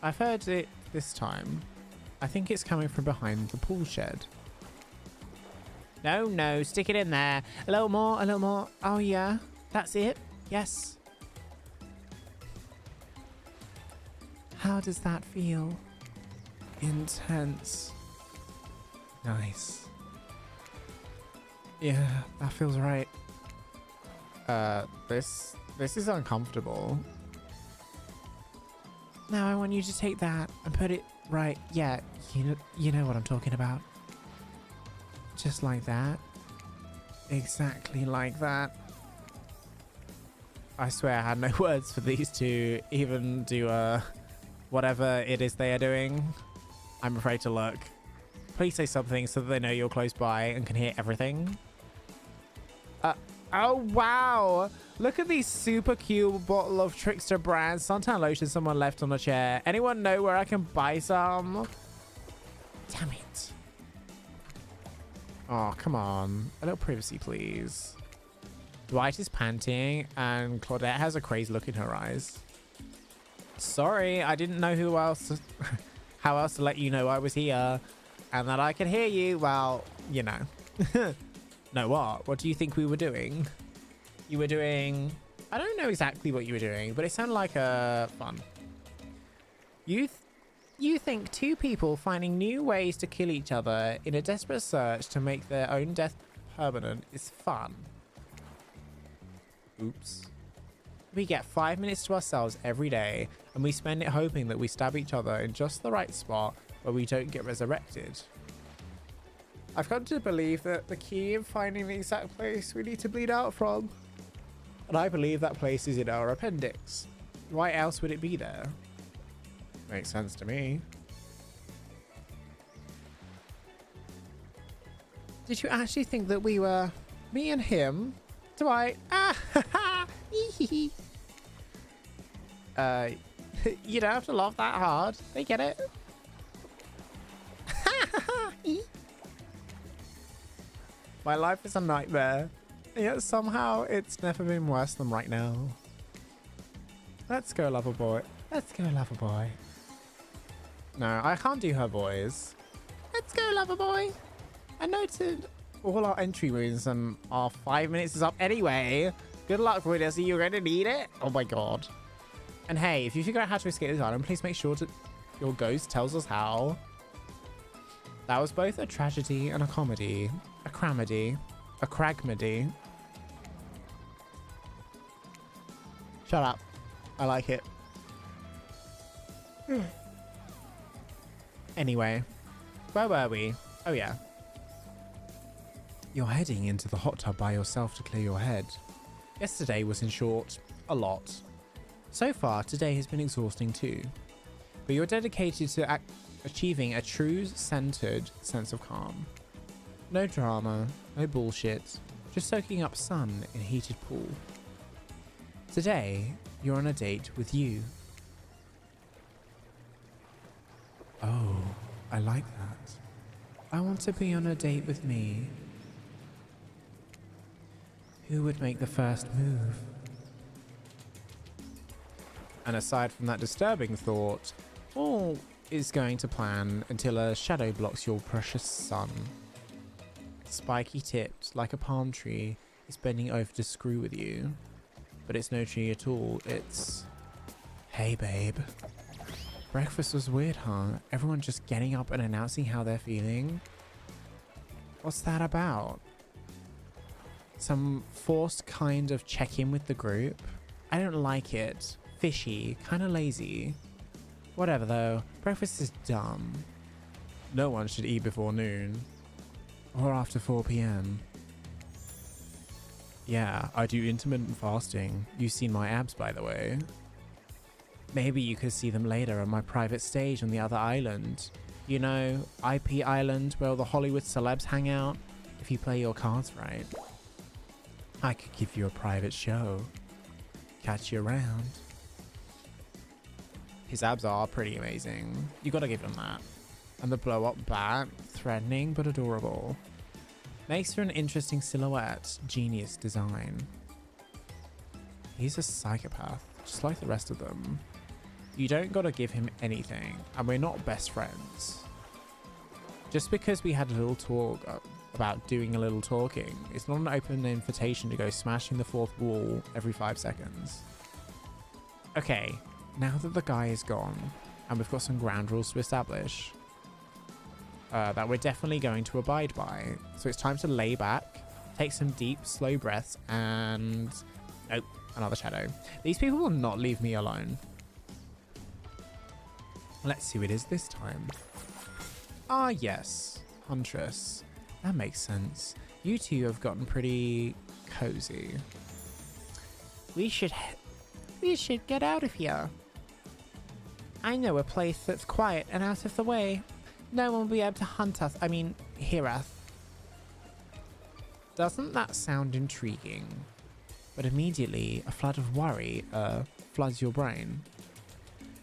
I've heard it this time. I think it's coming from behind the pool shed. No, stick it in there. A little more. Oh yeah, that's it. Yes. How does that feel? Intense. Nice. Yeah, that feels right. This is uncomfortable. Now I want you to take that and put it right. Yeah, you know what I'm talking about. Just like that. Exactly like that. I swear I had no words for these two even do whatever it is they are doing. I'm afraid to look. Please say something so that they know you're close by and can hear everything. Oh wow! Look at these super cute bottle of Trickster brand suntan lotion someone left on a chair. Anyone know where I can buy some? Damn it. Oh, come on. A little privacy, please. Dwight is panting and Claudette has a crazed look in her eyes. Sorry, I didn't know how else to let you know I was here and that I could hear you. Well, you know. No, what? What do you think we were doing? You were doing... I don't know exactly what you were doing, but it sounded like fun. You think 2 people finding new ways to kill each other in a desperate search to make their own death permanent is fun. Oops. We get 5 minutes to ourselves every day, and we spend it hoping that we stab each other in just the right spot where we don't get resurrected. I've come to believe that the key in finding the exact place we need to bleed out from. And I believe that place is in our appendix. Why else would it be there? Makes sense to me. Did you actually think that we were me and him? Dwight. Ah, you don't have to laugh that hard. They get it. My life is a nightmare. Yet somehow it's never been worse than right now. Let's go, lover boy. Let's go, lover boy. No, I can't do her voice. Let's go, lover boy. I noted all our entry wounds and our 5 minutes is up anyway. Good luck, Voydec. You're going to need it. Oh my god. And hey, if you figure out how to escape this island, please make sure your ghost tells us how. That was both a tragedy and a comedy. A cramedy. A cragmedy. Shut up. I like it. Anyway, where were we? Oh yeah. You're heading into the hot tub by yourself to clear your head. Yesterday was, in short, a lot. So far, today has been exhausting too. But you're dedicated to achieving a true centered sense of calm. No drama, no bullshit, just soaking up sun in a heated pool. Today, you're on a date with you. Oh, I like that. I want to be on a date with me. Who would make the first move? And aside from that disturbing thought, all is going to plan until a shadow blocks your precious sun. Spiky tipped like a palm tree is bending over to screw with you. But it's no tree at all, it's... Hey babe. Breakfast was weird, huh? Everyone just getting up and announcing how they're feeling? What's that about? Some forced kind of check-in with the group? I don't like it. Fishy, kind of lazy. Whatever though, breakfast is dumb. No one should eat before noon. Or after 4 p.m. Yeah, I do intermittent fasting. You've seen my abs, by the way. Maybe you could see them later on my private stage on the other island. You know, IP Island, where all the Hollywood celebs hang out. If you play your cards right. I could give you a private show. Catch you around. His abs are pretty amazing. You gotta give him that. And the blow-up bat, threatening but adorable. Makes for an interesting silhouette. Genius design. He's a psychopath, just like the rest of them. You don't gotta give him anything, and we're not best friends. Just because we had a little talk about doing a little talking, it's not an open invitation to go smashing the fourth wall every 5 seconds. Okay, now that the guy is gone, and we've got some ground rules to establish, that we're definitely going to abide by. So it's time to lay back, take some deep, slow breaths, and... Nope, another shadow. These people will not leave me alone. Let's see what it is this time. Ah, yes. Huntress. That makes sense. You two have gotten pretty cozy. We should get out of here. I know a place that's quiet and out of the way. No one will be able to hunt us. I mean, hear us. Doesn't that sound intriguing? But immediately, a flood of worry floods your brain.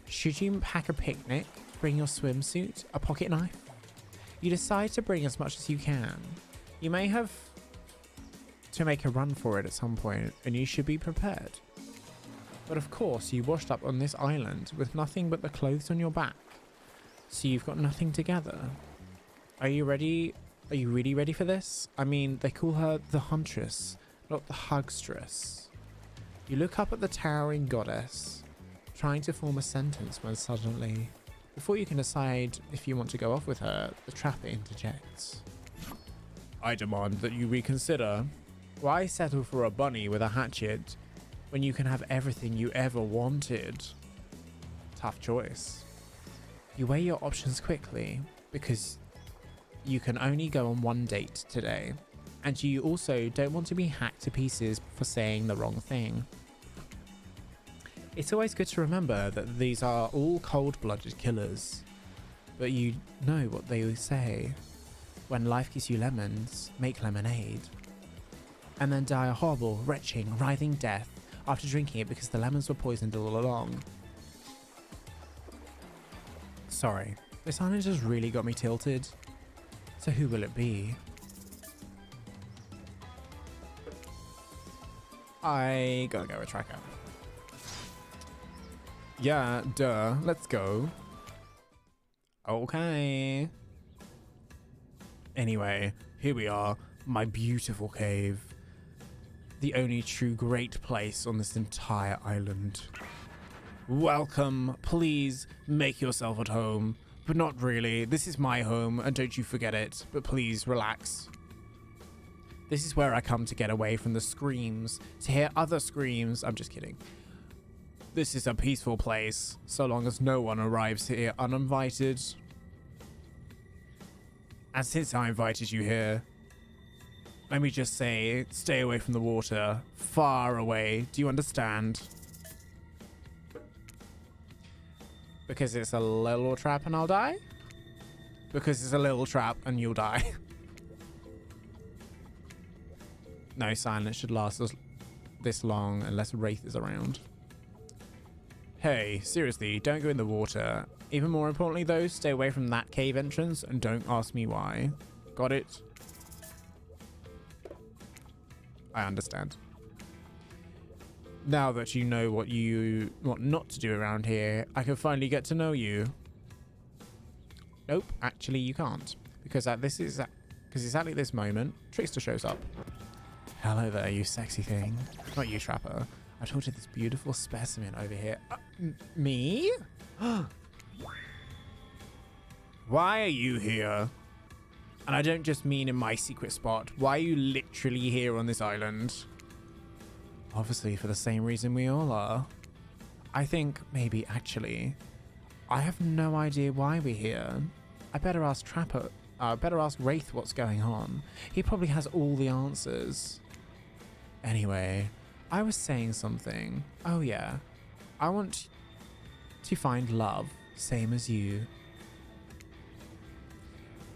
Should you pack a picnic, bring your swimsuit, a pocket knife? You decide to bring as much as you can. You may have to make a run for it at some point, and you should be prepared. But of course, you washed up on this island with nothing but the clothes on your back. So you've got nothing to gather. Are you ready? Are you really ready for this? I mean, they call her the Huntress, not the Hugstress. You look up at the towering goddess, trying to form a sentence when suddenly, before you can decide if you want to go off with her, the trapper interjects. I demand that you reconsider. Why settle for a bunny with a hatchet when you can have everything you ever wanted? Tough choice. You weigh your options quickly because you can only go on one date today, and you also don't want to be hacked to pieces for saying the wrong thing. It's always good to remember that these are all cold-blooded killers, but you know what they say. when life gives you lemons, make lemonade. And then die a horrible, retching, writhing death after drinking it because the lemons were poisoned all along. Sorry, this island just really got me tilted. So who will it be? I gotta go with Tracker. Yeah, duh. Let's go. Okay. Anyway, here we are. My beautiful cave. The only true great place on this entire island. Welcome. Please make yourself at home. But not really. This is my home, and don't you forget it. But please, relax. This is where I come to get away from the screams, to hear other screams. I'm just kidding. This is a peaceful place, so long as no one arrives here uninvited. And since I invited you here, let me just say, stay away from the water. Far away. Do you understand? Because it's a little trap and I'll die? Because it's a little trap and you'll die. No silence should last this long unless Wraith is around. Hey, seriously, don't go in the water. Even more importantly though, stay away from that cave entrance and don't ask me why. Got it? I understand. Now that you know what not to do around here, I can finally get to know you. Nope, actually you can't. Because exactly this moment, Trickster shows up. Hello there, you sexy thing. Not you, Trapper. I talked to this beautiful specimen over here. Me? Why are you here? And I don't just mean in my secret spot. Why are you literally here on this island? Obviously for the same reason we all are. I think maybe actually. I have no idea why we're here. I better ask Trapper. Better ask Wraith what's going on. He probably has all the answers. Anyway, I was saying something. Oh yeah. I want to find love, same as you.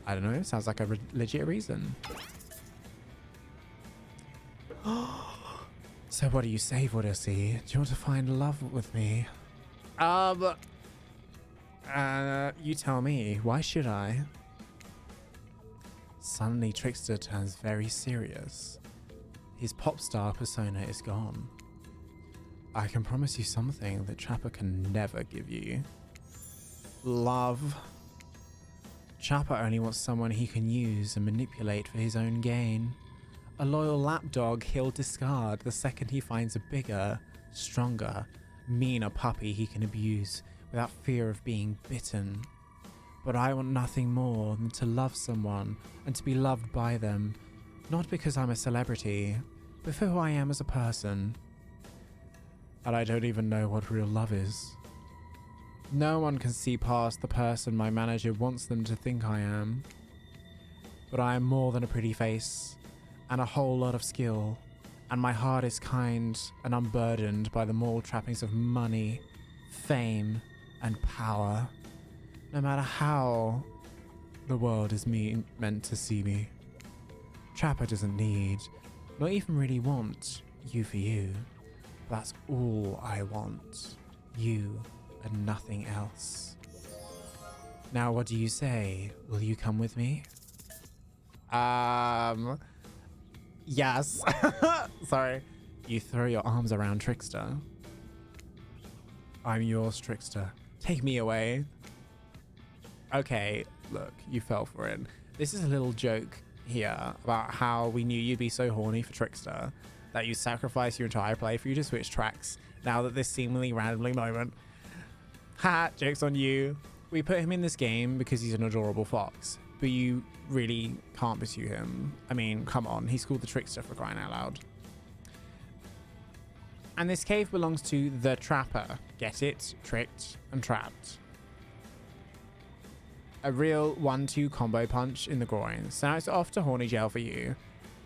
I don't know, sounds like a legit reason. So what do you say, Voydec? Do you want to find love with me? You tell me. Why should I? Suddenly Trickster turns very serious. His pop star persona is gone. I can promise you something that Trapper can never give you. Love. Trapper only wants someone he can use and manipulate for his own gain. A loyal lapdog he'll discard the second he finds a bigger, stronger, meaner puppy he can abuse without fear of being bitten. But I want nothing more than to love someone and to be loved by them, not because I'm a celebrity, but for who I am as a person. And I don't even know what real love is. No one can see past the person my manager wants them to think I am. But I am more than a pretty face, and a whole lot of skill, and my heart is kind and unburdened by the moral trappings of money, fame, and power, no matter how the world is meant to see me. Trapper doesn't need, not even really want, you for you. That's all I want. You and nothing else. Now what do you say? Will you come with me? Yes. Sorry. You throw your arms around Trickster. I'm yours, Trickster. Take me away. Okay, look, you fell for it. This is a little joke here about how we knew you'd be so horny for Trickster that you sacrifice your entire playthrough to switch tracks now that this seemingly randomly moment. Ha, joke's on you. We put him in this game because he's an adorable fox, but you really can't pursue him. I mean, come on, he's called the Trickster for crying out loud. And this cave belongs to the Trapper. Get it? Tricked and trapped. A real 1-2 combo punch in the groin. So now it's off to horny jail for you,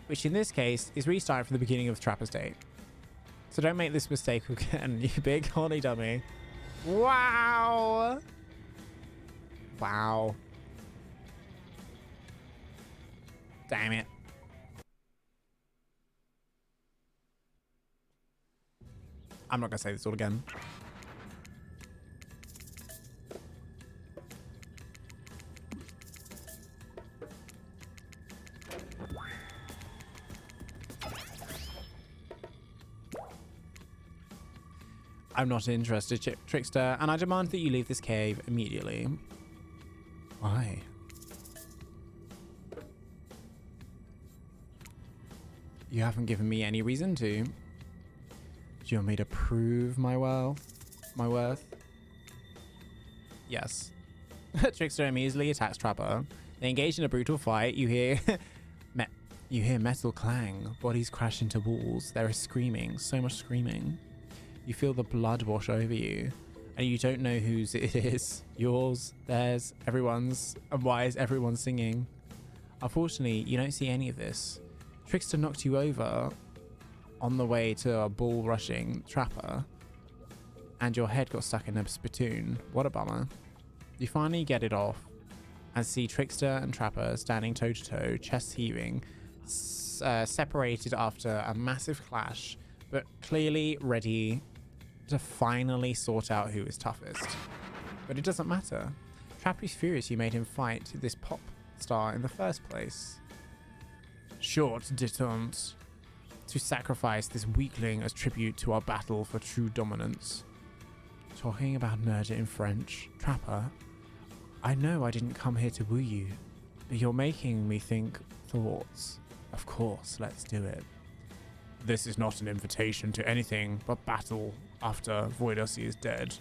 which in this case is restarted from the beginning of Trapper's date. So don't make this mistake again, you big horny dummy. Wow. Wow. Damn it. I'm not gonna say this all again. I'm not interested, Trickster, and I demand that you leave this cave immediately. Why? You haven't given me any reason to. Do you want me to prove my worth? Yes. Trickster immediately attacks Trapper. They engage in a brutal fight. You hear metal clang. Bodies crash into walls. There is screaming. So much screaming. You feel the blood wash over you. And you don't know whose it is. Yours, theirs, everyone's. And why is everyone singing? Unfortunately, you don't see any of this. Trickster knocked you over on the way to a bull rushing Trapper, and your head got stuck in a spittoon. What a bummer. You finally get it off and see Trickster and Trapper standing toe to toe, chests heaving, separated after a massive clash, but clearly ready to finally sort out who is toughest. But it doesn't matter. Trapper's furious you made him fight this pop star in the first place. Short detente to sacrifice this weakling as tribute to our battle for true dominance. Talking about murder in French, Trapper, I know I didn't come here to woo you, but you're making me think thoughts. Of course, let's do it. This is not an invitation to anything but battle after Voydec is dead.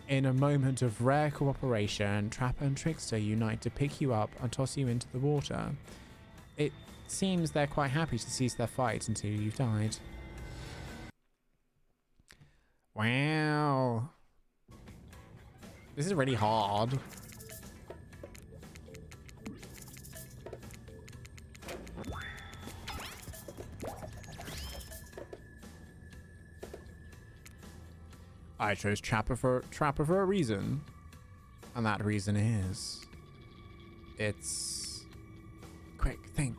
In a moment of rare cooperation, Trapper and Trickster unite to pick you up and toss you into the water. It seems they're quite happy to cease their fight until you've died. Wow. This is really hard. I chose Trapper for a reason. And that reason is... It's... Quick, think.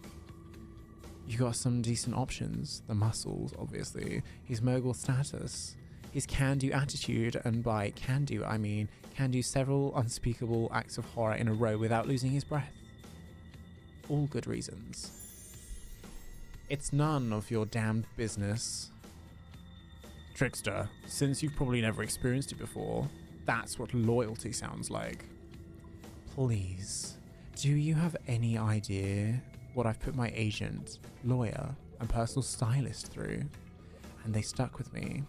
You got some decent options. The muscles, obviously. His mogul status. His can-do attitude. And by can-do, I mean can do several unspeakable acts of horror in a row without losing his breath. All good reasons. It's none of your damned business. Trickster, since you've probably never experienced it before, that's what loyalty sounds like. Please, do you have any idea what I've put my agent, lawyer, and personal stylist through? And they stuck with me.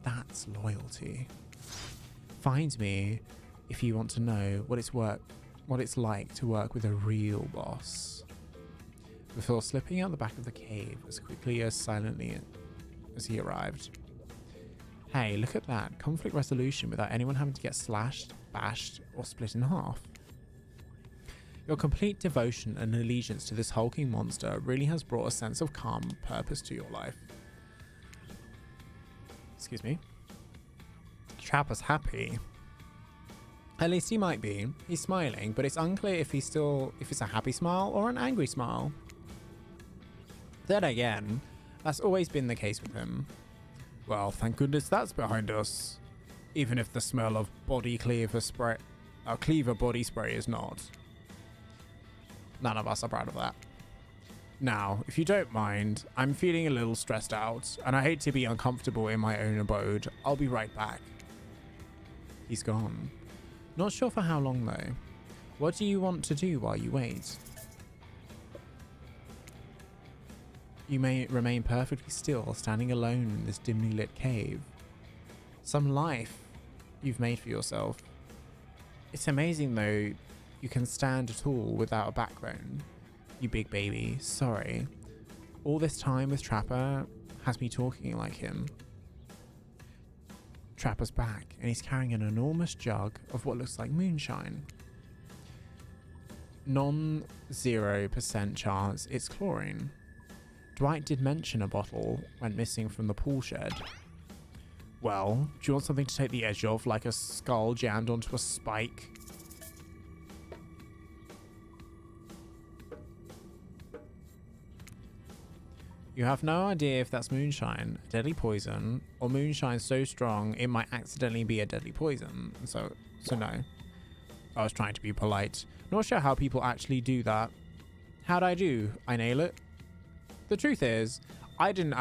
That's loyalty. Find me if you want to know what it's like to work with a real boss. Before slipping out the back of the cave as quickly as silently as he arrived. Hey, look at that. Conflict resolution without anyone having to get slashed, bashed, or split in half. Your complete devotion and allegiance to this hulking monster really has brought a sense of calm purpose to your life. Excuse me. Trapper's happy. At least he might be. He's smiling, but it's unclear if it's a happy smile or an angry smile. Then again, that's always been the case with him. Well, thank goodness that's behind us. Even if the smell of cleaver body spray is not. None of us are proud of that. Now, if you don't mind, I'm feeling a little stressed out, and I hate to be uncomfortable in my own abode. I'll be right back. He's gone. Not sure for how long though. What do you want to do while you wait? You may remain perfectly still, standing alone in this dimly lit cave. Some life you've made for yourself. It's amazing though you can stand at all without a backbone. You big baby, sorry. All this time with Trapper has me talking like him. Trapper's back, and he's carrying an enormous jug of what looks like moonshine. Non-0% chance it's chlorine. Dwight did mention a bottle went missing from the pool shed. Well, do you want something to take the edge off, like a skull jammed onto a spike? You have no idea if that's moonshine, a deadly poison, or moonshine so strong it might accidentally be a deadly poison. So no. I was trying to be polite. Not sure how people actually do that. How'd I do? I nail it? The truth is, I didn't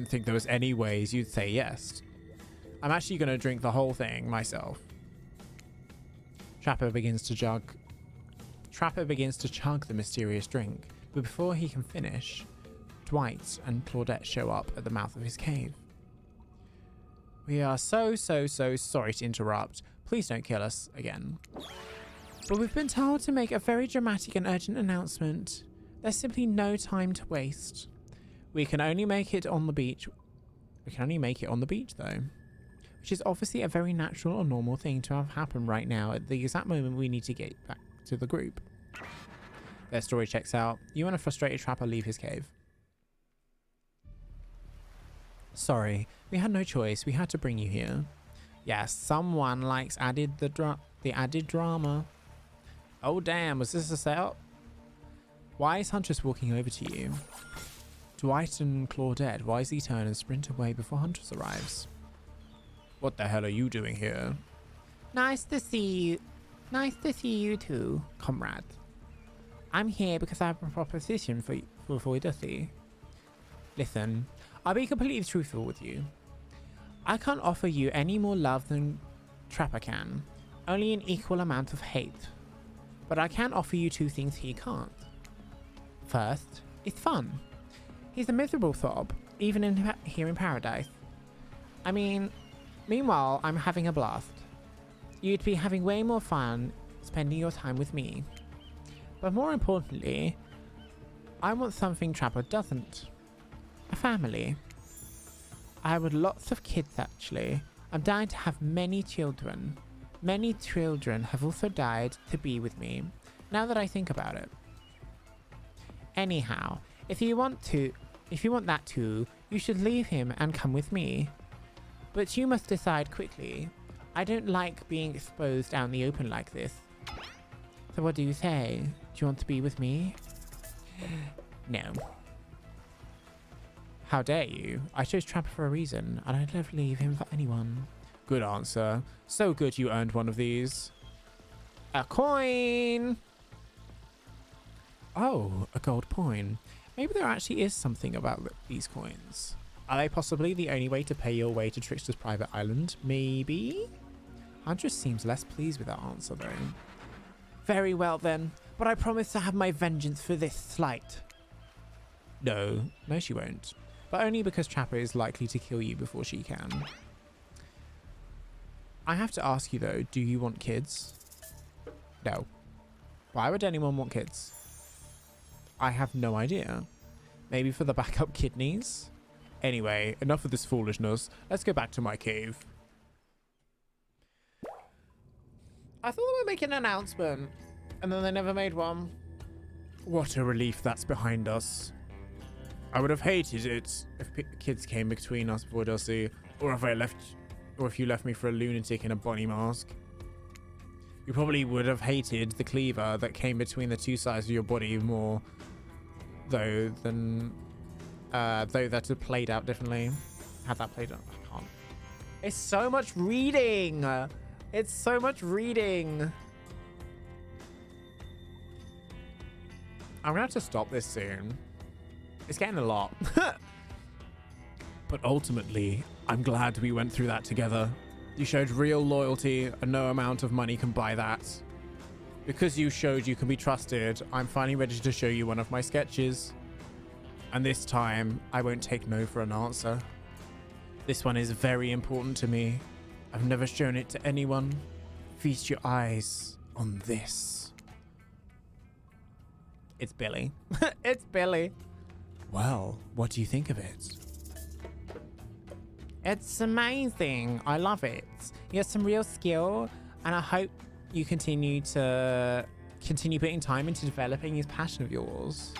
think there was any ways you'd say yes. I'm actually going to drink the whole thing myself. Trapper begins to chug the mysterious drink, but before he can finish, Dwight and Claudette show up at the mouth of his cave. We are so sorry to interrupt. Please don't kill us again. But we've been told to make a very dramatic and urgent announcement. There's simply no time to waste. We can only make it on the beach. We can only make it on the beach, though. Which is obviously a very natural or normal thing to have happen right now at the exact moment we need to get back to the group. Their story checks out. You and a frustrated trapper leave his cave. Sorry, we had no choice. We had to bring you here. Yes, someone likes the added drama. Oh damn, was this a setup? Why is Huntress walking over to you? Dwight and Claudette wisely turn and sprint away before Huntress arrives. What the hell are you doing here? Nice to see you. Nice to see you too, comrade. I'm here because I have a proposition for Voydec. Listen, I'll be completely truthful with you. I can't offer you any more love than Trapper can, only an equal amount of hate. But I can offer you two things he can't. First, it's fun. He's a miserable thob, even here in paradise. I mean, meanwhile, I'm having a blast. You'd be having way more fun spending your time with me. But more importantly, I want something Trapper doesn't. A family. I would lots of kids actually. I'm dying to have many children. Many children have also died to be with me, now that I think about it. Anyhow, if you want that too, you should leave him and come with me. But you must decide quickly. I don't like being exposed out in the open like this. So what do you say? Do you want to be with me? No. How dare you? I chose Trapper for a reason, and I'd never leave him for anyone. Good answer. So good you earned one of these. A coin! Oh, a gold coin. Maybe there actually is something about these coins. Are they possibly the only way to pay your way to Trickster's private island? Maybe? Huntress seems less pleased with that answer though. Very well then, but I promise to have my vengeance for this slight. No she won't. But only because Trapper is likely to kill you before she can. I have to ask you though, do you want kids? No. Why would anyone want kids? I have no idea. Maybe for the backup kidneys? Anyway, enough of this foolishness. Let's go back to my cave. I thought they were making an announcement, and then they never made one. What a relief that's behind us. I would have hated it if kids came between us, Voydec, or if you left me for a lunatic in a bunny mask. You probably would have hated the cleaver that came between the two sides of your body more, though that had played out differently. Had that played out? I can't. It's so much reading. It's so much reading. I'm gonna have to stop this soon. It's getting a lot. But ultimately, I'm glad we went through that together. You showed real loyalty, and no amount of money can buy that. Because you showed you can be trusted, I'm finally ready to show you one of my sketches. And this time, I won't take no for an answer. This one is very important to me. I've never shown it to anyone. Feast your eyes on this. It's Billy. It's Billy. Well, what do you think of it? It's amazing. I love it. You have some real skill, and I hope you continue putting time into developing this passion of yours.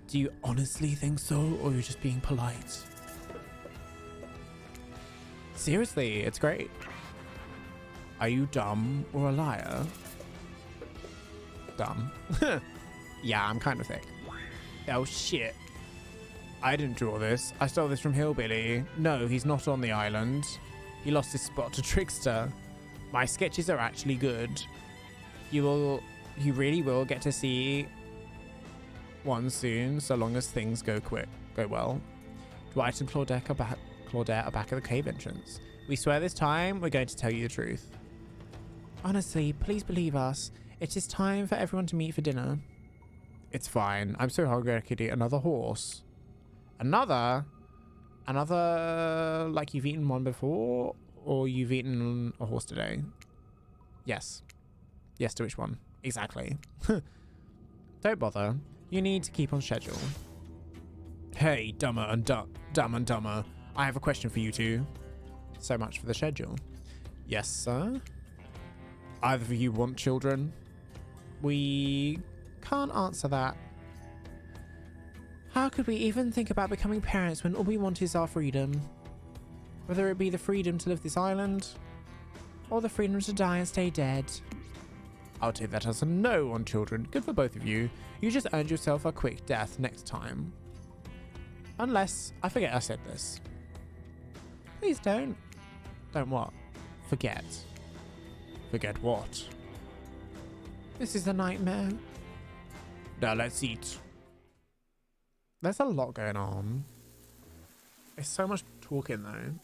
Do you honestly think so, or are you just being polite? Seriously, it's great. Are you dumb or a liar? Dumb. Yeah, I'm kind of thick. Oh shit. I didn't draw this. I stole this from Hillbilly. No, he's not on the island. He lost his spot to Trickster. My sketches are actually good. You really will get to see one soon, so long as things go well. Dwight and Claudette are back at the cave entrance. We swear this time we're going to tell you the truth. Honestly, please believe us. It is time for everyone to meet for dinner. It's fine. I'm so hungry I could eat another horse. Another, like you've eaten one before, or you've eaten a horse today? Yes. Yes, to which one? Exactly. Don't bother. You need to keep on schedule. Hey, Dumb and Dumber. I have a question for you two. So much for the schedule. Yes, sir? Either of you want children? We can't answer that. How could we even think about becoming parents when all we want is our freedom? Whether it be the freedom to live this island, Or the freedom to die and stay dead. I'll take that as a no on children. Good for both of you. You just earned yourself a quick death next time. Unless I forget I said this. Please don't. Don't what? Forget. Forget what? This is a nightmare. Now let's eat. There's a lot going on. There's so much talking though.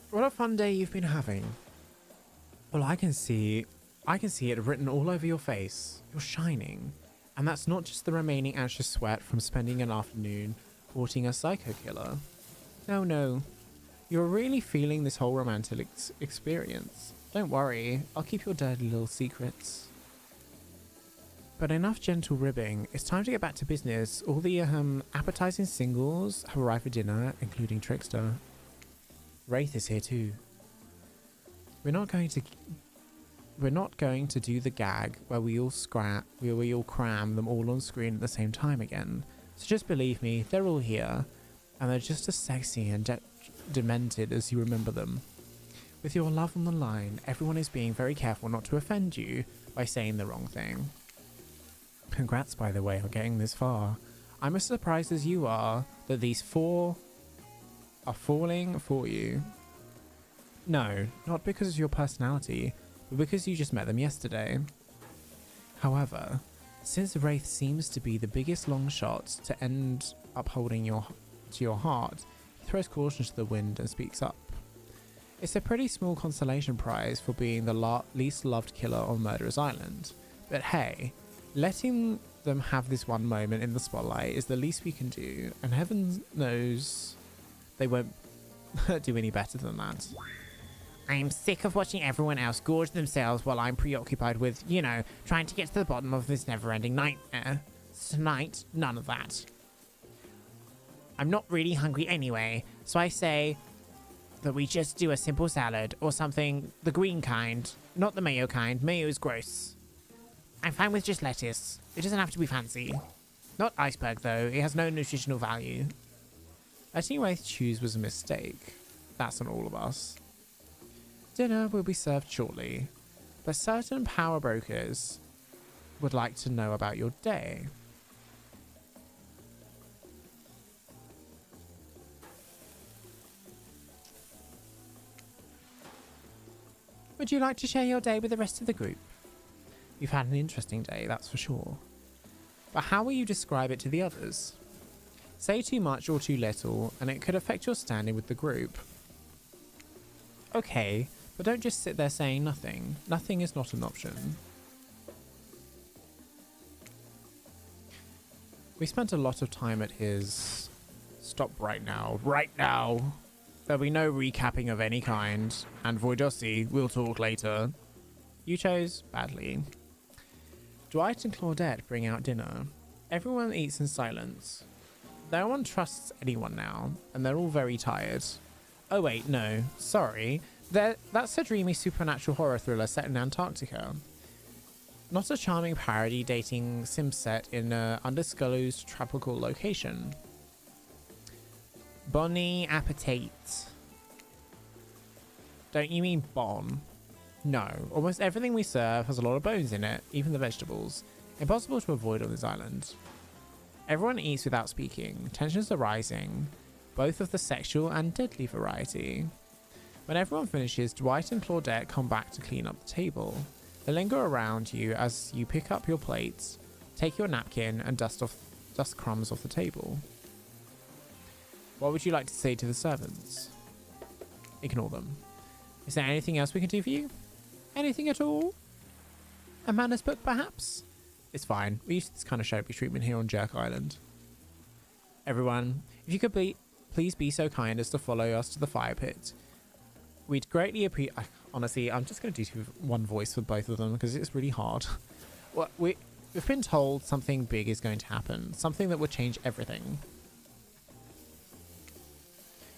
What a fun day you've been having. Well, I can see it written all over your face. You're shining. And that's not just the remaining anxious sweat from spending an afternoon courting a psycho killer. No. You're really feeling this whole romantic experience. Don't worry, I'll keep your dirty little secrets. But enough gentle ribbing. It's time to get back to business. All the appetizing singles have arrived for dinner, including Trickster. Wraith is here too. We're not going to do the gag where we all cram them all on screen at the same time again. So just believe me, they're all here, and they're just as sexy and demented as you remember them. With your love on the line, everyone is being very careful not to offend you by saying the wrong thing. Congrats, by the way, on getting this far. I'm as surprised as you are that these four are falling for you. No, not because of your personality, but because you just met them yesterday. However, since Wraith seems to be the biggest long shot to end up holding to your heart, he throws caution to the wind and speaks up. It's a pretty small consolation prize for being the least loved killer on Murderer's Island, but hey, letting them have this one moment in the spotlight is the least we can do, and heaven knows they won't do any better than that. I'm sick of watching everyone else gorge themselves while I'm preoccupied with, trying to get to the bottom of this never-ending nightmare. Tonight, none of that. I'm not really hungry anyway, so I say that we just do a simple salad or something, the green kind, not the mayo kind. Mayo is gross. I'm fine with just lettuce. It doesn't have to be fancy. Not iceberg though, it has no nutritional value. Letting Wraith choose was a mistake. That's on all of us. Dinner will be served shortly, but certain power brokers would like to know about your day. Would you like to share your day with the rest of the group? You've had an interesting day, that's for sure. But how will you describe it to the others? Say too much or too little, and it could affect your standing with the group. Okay, but don't just sit there saying nothing. Nothing is not an option. We spent a lot of time at his... Stop right now. Right now! There'll be no recapping of any kind, and Voydec, we'll talk later. You chose badly. Dwight and Claudette bring out dinner. Everyone eats in silence. No one trusts anyone now, and they're all very tired. Oh wait, no, sorry. That's a dreamy supernatural horror thriller set in Antarctica. Not a charming parody dating sim set in an undisclosed tropical location. Bonny appetit. Don't you mean bon? No, almost everything we serve has a lot of bones in it, even the vegetables. Impossible to avoid on this island. Everyone eats without speaking. Tensions are rising, both of the sexual and deadly variety. When everyone finishes, Dwight and Claudette come back to clean up the table. They linger around you as you pick up your plates, take your napkin, and dust crumbs off the table. What would you like to say to the servants? Ignore them. Is there anything else we can do for you? Anything at all? A manners book, perhaps? It's fine. We use this kind of shabby treatment here on Jerk Island. Everyone, if you could please be so kind as to follow us to the fire pit. We'd greatly appreciate... Honestly, I'm just going to do one voice for both of them because it's really hard. Well, we've been told something big is going to happen. Something that would change everything.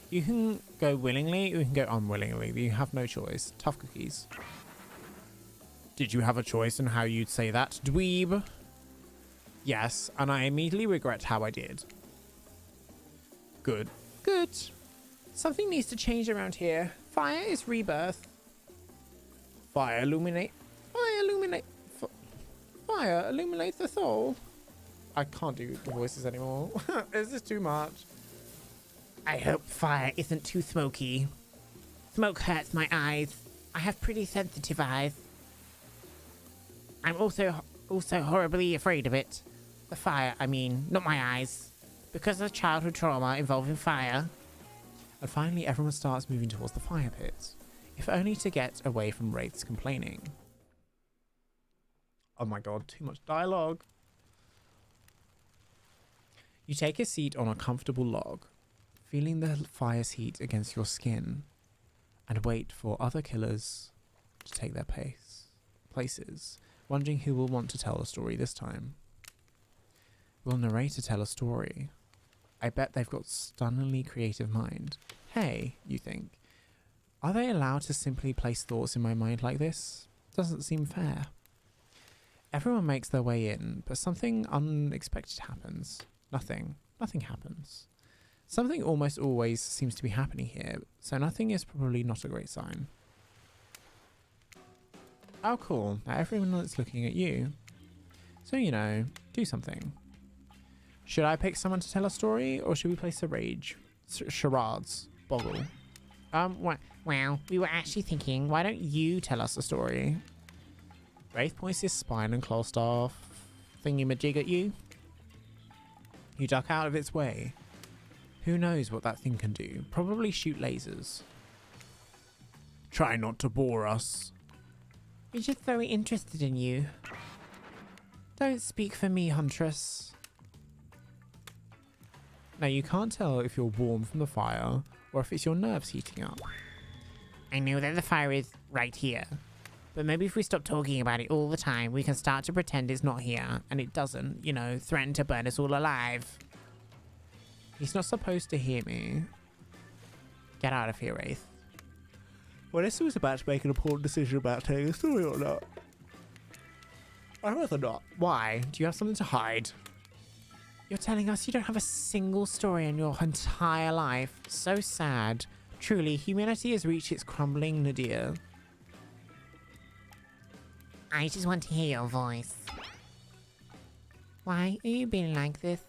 You can go willingly, you can go unwillingly. You have no choice. Tough cookies. Did you have a choice in how you'd say that, dweeb? Yes, and I immediately regret how I did. Good. Good. Something needs to change around here. Fire is rebirth. Fire illuminate. Fire illuminate. Fire illuminate the soul. I can't do the voices anymore. This is too much. I hope fire isn't too smoky. Smoke hurts my eyes. I have pretty sensitive eyes. I'm also horribly afraid of it. The fire, I mean, not my eyes. Because of childhood trauma involving fire. And finally, everyone starts moving towards the fire pit, if only to get away from Wraith's complaining. Oh my god, too much dialogue. You take a seat on a comfortable log, feeling the fire's heat against your skin, and wait for other killers to take their places, wondering who will want to tell a story this time. Will narrator tell a story? I bet they've got stunningly creative mind. Hey, you think, are they allowed to simply place thoughts in my mind like this? Doesn't seem fair. Everyone makes their way in, but something unexpected happens. Nothing happens. Something almost always seems to be happening here, so nothing is probably not a great sign. Oh cool, now everyone is looking at you. So, you know, do something. Should I pick someone to tell a story, or should we play charades? Boggle. Well, we were actually thinking, why don't you tell us a story? Wraith points his spine and claw staff thingy-majig at you. You duck out of its way. Who knows what that thing can do? Probably shoot lasers. Try not to bore us. We're just very interested in you. Don't speak for me, Huntress. Now you can't tell if you're warm from the fire or if it's your nerves heating up. I know that the fire is right here, but maybe if we stop talking about it all the time, we can start to pretend it's not here and it doesn't, you know, threaten to burn us all alive. He's not supposed to hear me. Get out of here, Wraith. Well, this was about to make an important decision about telling a story or not. I'd rather not. Why? Do you have something to hide? You're telling us you don't have a single story in your entire life. So sad. Truly, humanity has reached its crumbling nadir. I just want to hear your voice. Why are you being like this?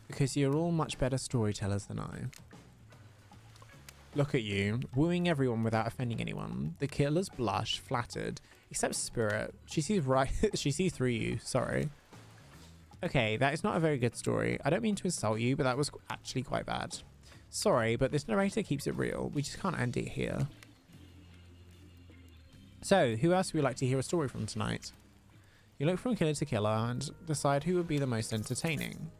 Because you're all much better storytellers than I. Look at you, wooing everyone without offending anyone. The killers blush, flattered, except Spirit. She sees through you, sorry. Okay, that is not a very good story. I don't mean to insult you, but that was actually quite bad. Sorry, but this narrator keeps it real. We just can't end it here. So, who else would you like to hear a story from tonight? You look from killer to killer and decide who would be the most entertaining.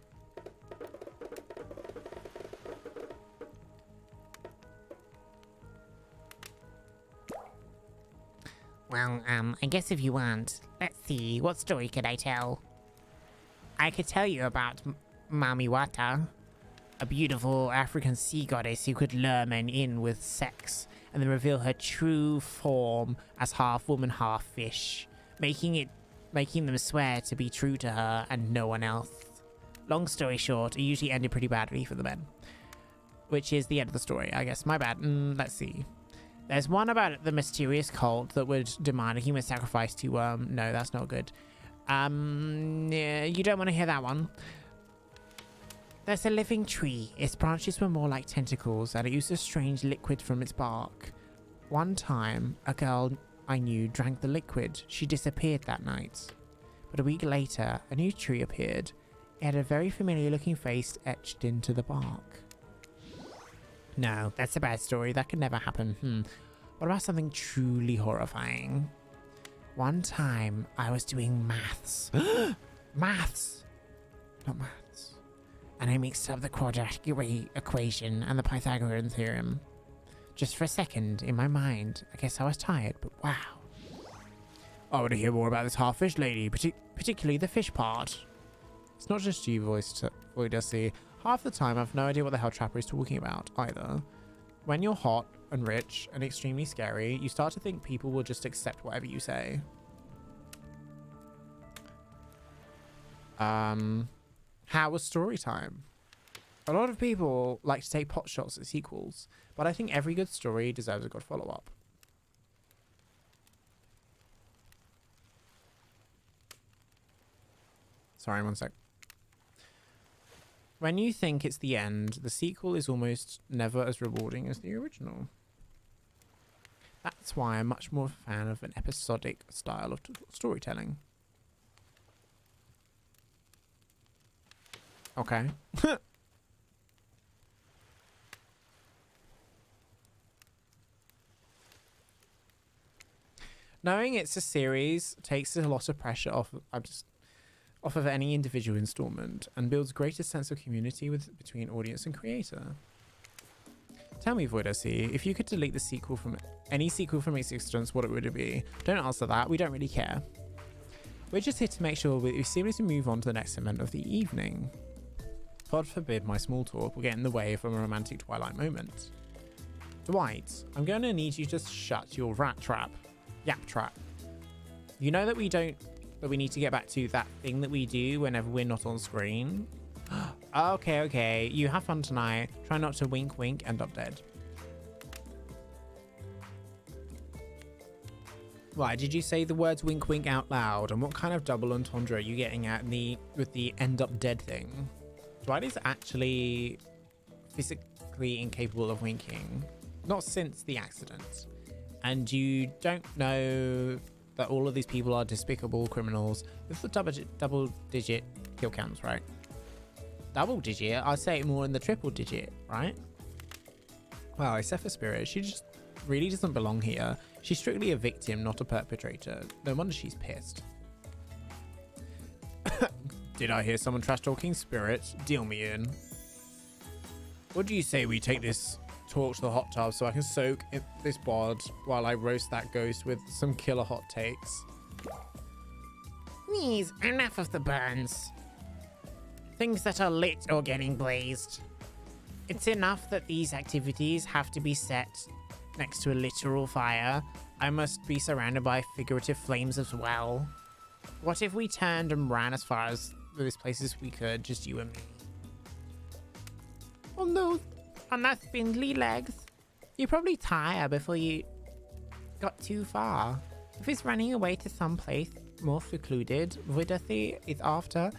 Well, I guess if you want, let's see, what story could I tell? I could tell you about Mamiwata, a beautiful African sea goddess who could lure men in with sex and then reveal her true form as half woman, half fish, making them swear to be true to her and no one else. Long story short, it usually ended pretty badly for the men, which is the end of the story, I guess. My bad. Let's see. There's one about the mysterious cult that would demand a human sacrifice to, no, that's not good. Yeah, you don't want to hear that one. There's a living tree. Its branches were more like tentacles, and it used a strange liquid from its bark. One time, a girl I knew drank the liquid. She disappeared that night. But a week later, a new tree appeared. It had a very familiar looking face etched into the bark. No, that's a bad story. That could never happen. What about something truly horrifying? One time, I was doing maths. Maths! Not maths. And I mixed up the quadratic equation and the Pythagorean theorem. Just for a second, in my mind, I guess I was tired, but wow. I want to hear more about this half-fish lady, particularly the fish part. It's not just you, Voydec. Half the time, I've no idea what the hell Trapper is talking about, either. When you're hot and rich and extremely scary, you start to think people will just accept whatever you say. How was story time? A lot of people like to take pot shots at sequels, but I think every good story deserves a good follow-up. Sorry, one sec. When you think it's the end, the sequel is almost never as rewarding as the original. That's why I'm much more a fan of an episodic style of storytelling. Okay. Knowing it's a series takes a lot of pressure off of any individual installment and builds greater sense of community between audience and creator. Tell me, Voydec, if you could delete the sequel from any sequel from existence, what would it be? Don't answer that. We don't really care. We're just here to make sure we seamlessly move on to the next segment of the evening. God forbid my small talk will get in the way from a romantic Twilight moment. Dwight, I'm going to need you to shut your yap trap. You know that we need to get back to that thing that we do whenever we're not on screen? Okay. You have fun tonight. Try not to wink, end up dead. Why did you say the words wink out loud? And what kind of double entendre are you getting at with the end up dead thing? Dwight is actually physically incapable of winking. Not since the accident. And you don't know that all of these people are despicable criminals with the double digit kill counts, right? Double digit? I'd say more in the triple digit, right? Wow, except for Spirit, she just really doesn't belong here. She's strictly a victim, not a perpetrator. No wonder she's pissed. Did I hear someone trash talking Spirit? Deal me in. What do you say we take this torch to the hot tub so I can soak in this bod while I roast that ghost with some killer hot takes? Please, enough of the burns. Things that are lit or getting blazed. It's enough that these activities have to be set next to a literal fire. I must be surrounded by figurative flames as well. What if we turned and ran as far as this place as we could, just you and me? Oh no, On those spindly legs. You probably tire before you got too far. If it's running away to some place more secluded, Voydec is after,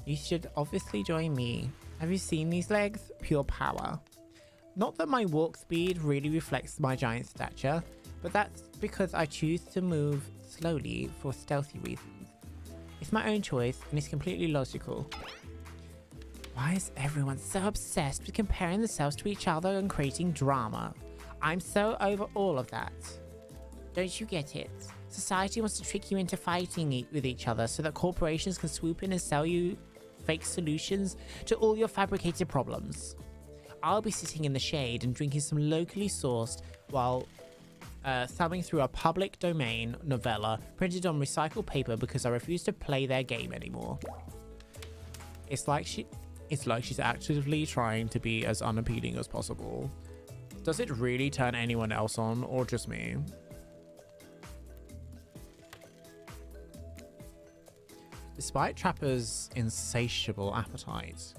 you should obviously join me. Have you seen these legs? Pure power. Not that my walk speed really reflects my giant stature, but that's because I choose to move slowly for stealthy reasons. It's my own choice and it's completely logical. Why is everyone so obsessed with comparing themselves to each other and creating drama? I'm so over all of that. Don't you get it? Society wants to trick you into fighting with each other so that corporations can swoop in and sell you fake solutions to all your fabricated problems. I'll be sitting in the shade and drinking some locally sourced while thumbing through a public domain novella printed on recycled paper because I refuse to play their game anymore. It's like she's actively trying to be as unappealing as possible. Does it really turn anyone else on, or just me? Despite Trapper's insatiable appetite,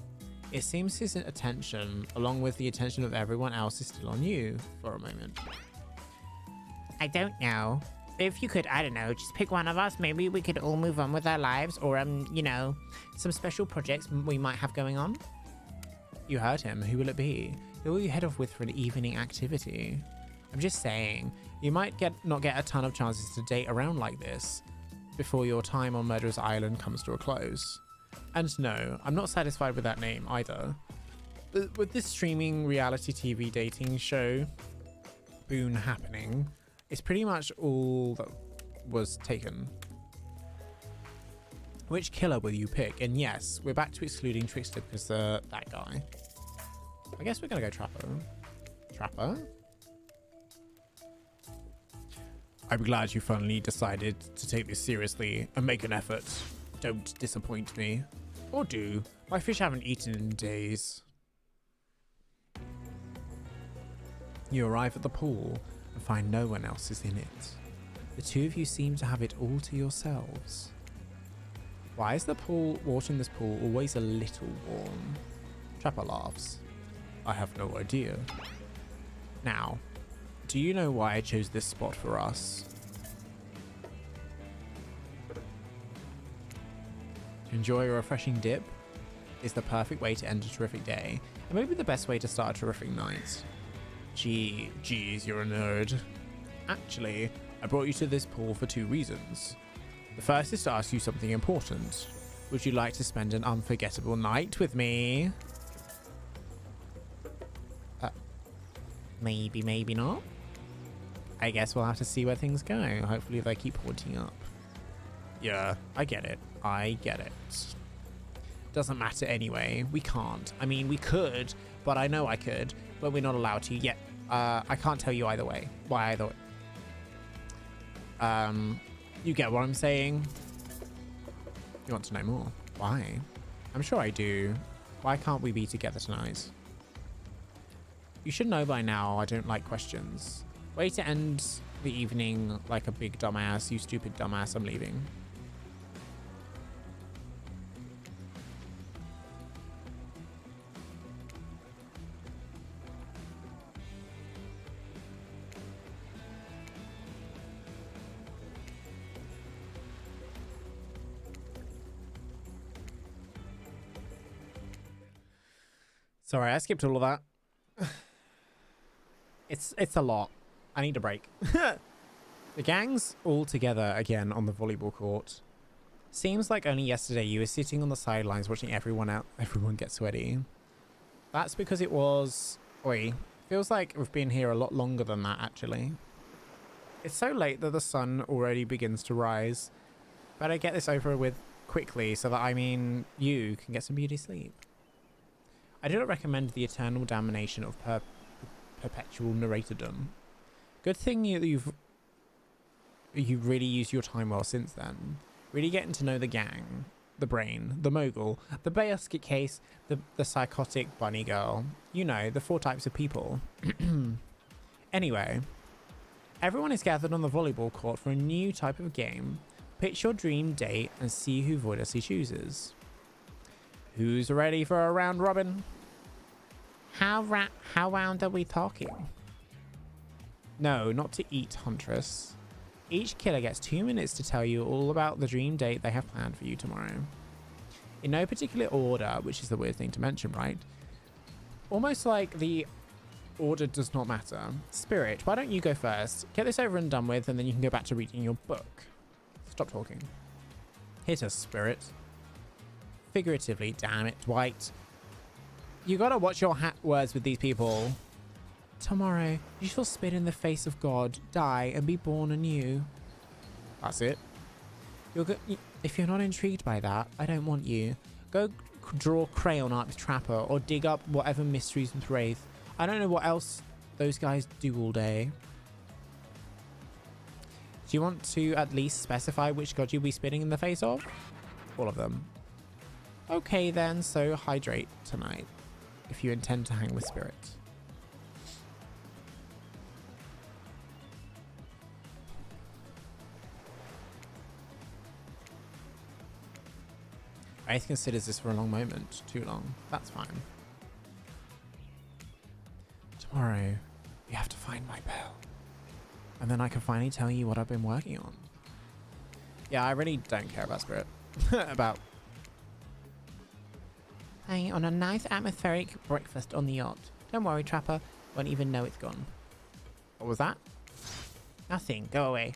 it seems his attention, along with the attention of everyone else, is still on you for a moment. I don't know. If you could, I don't know, just pick one of us. Maybe we could all move on with our lives, or, you know, some special projects we might have going on. You heard him. Who will it be? Who will you head off with for an evening activity? I'm just saying, you might not get a ton of chances to date around like this before your time on Murderous Island comes to a close. And no, I'm not satisfied with that name either. With this streaming reality TV dating show boon happening, it's pretty much all that was taken. Which killer will you pick? And yes, we're back to excluding Trickster because that guy. I guess we're gonna go Trapper. Trapper? I'm glad you finally decided to take this seriously and make an effort. Don't disappoint me. Or do. My fish haven't eaten in days. You arrive at the pool and find no one else is in it. The two of you seem to have it all to yourselves. Why is the water in this pool always a little warm? Trapper laughs. I have no idea. Now, do you know why I chose this spot for us? To enjoy a refreshing dip is the perfect way to end a terrific day, and maybe the best way to start a terrific night. Geez, you're a nerd. Actually, I brought you to this pool for two reasons. The first is to ask you something important. Would you like to spend an unforgettable night with me? Maybe, maybe not. I guess we'll have to see where things go. Hopefully they keep pointing up. Yeah, I get it. I get it. Doesn't matter anyway. We can't. I mean, we could, but I know I could, but we're not allowed to yet. I can't tell you either way. Why either way? You get what I'm saying? You want to know more? Why? I'm sure I do. Why can't we be together tonight? You should know by now I don't like questions. Way to end the evening like a big dumbass. You stupid dumbass, I'm leaving. Sorry, I skipped all of that. It's a lot. I need a break. The gang's all together again on the volleyball court. Seems like only yesterday you were sitting on the sidelines watching everyone get sweaty. That's because it was... Oi. Feels like we've been here a lot longer than that, actually. It's so late that the sun already begins to rise. Better get this over with quickly so that, you can get some beauty sleep. I do not recommend the eternal damnation of perpetual narratordom. Good thing you've really used your time well since then. Really getting to know the gang, the brain, the mogul, the basket case, the psychotic bunny girl. You know, the 4 types of people. Anyway, everyone is gathered on the volleyball court for a new type of game. Pitch your dream date and see who Voydec chooses. Who's ready for a round robin? How round are we talking? No, not to eat, Huntress. Each killer gets 2 minutes to tell you all about the dream date they have planned for you tomorrow. In no particular order, which is the weird thing to mention, right? Almost like the order does not matter. Spirit, why don't you go first? Get this over and done with, and then you can go back to reading your book. Stop talking. Hit us, Spirit. Figuratively, damn it, Dwight. You gotta watch your words with these people. Tomorrow, you shall spit in the face of God, die, and be born anew. That's it. If you're not intrigued by that, I don't want you. Go draw crayon art with Trapper, or dig up whatever mysteries with Wraith. I don't know what else those guys do all day. Do you want to at least specify which god you'll be spitting in the face of? All of them. Okay then, so hydrate tonight, if you intend to hang with Spirit. Wraith considers this for a long moment. Too long. That's fine. Tomorrow, you have to find my bell. And then I can finally tell you what I've been working on. Yeah, I really don't care about Spirit. About... Hanging on a nice atmospheric breakfast on the yacht. Don't worry, Trapper. Won't even know it's gone. What was that? Nothing. Go away.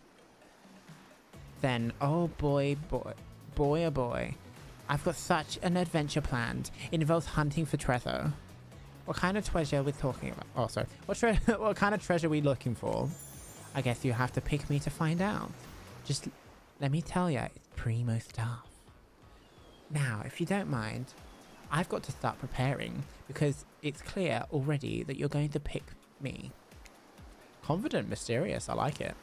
Then, oh boy, oh boy. I've got such an adventure planned. It involves hunting for treasure. What kind of treasure are we talking about? Oh, sorry. What kind of treasure are we looking for? I guess you have to pick me to find out. Just let me tell you, it's primo stuff. Now, if you don't mind, I've got to start preparing because it's clear already that you're going to pick me. Confident, mysterious. I like it.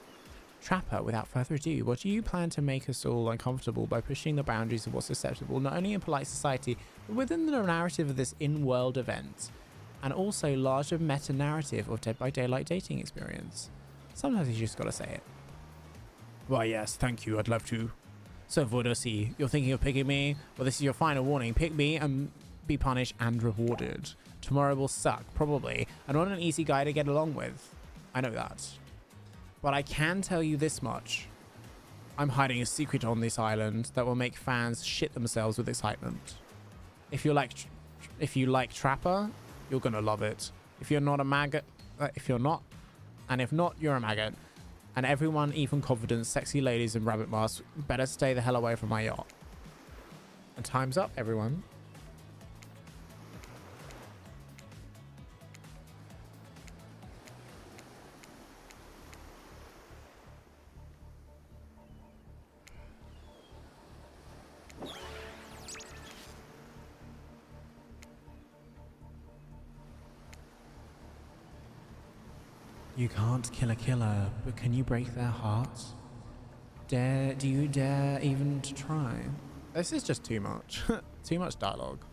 Trapper, without further ado, what do you plan to make us all uncomfortable by pushing the boundaries of what's acceptable, not only in polite society, but within the narrative of this in-world event, and also larger meta-narrative of Dead by Daylight dating experience? Sometimes you just gotta say it. Why, yes, thank you. I'd love to. So, Voydec, you're thinking of picking me? Well, this is your final warning. Pick me and be punished and rewarded. Tomorrow will suck, probably, and not an easy guy to get along with. I know that. But I can tell you this much. I'm hiding a secret on this island that will make fans shit themselves with excitement. If you like Trapper, you're gonna love it. If you're not a maggot, if not, you're a maggot. And everyone, even confident, sexy ladies in rabbit masks, better stay the hell away from my yacht. And time's up, everyone. You can't kill a killer, but can you break their hearts? Do you dare even to try? This is just too much. Too much dialogue.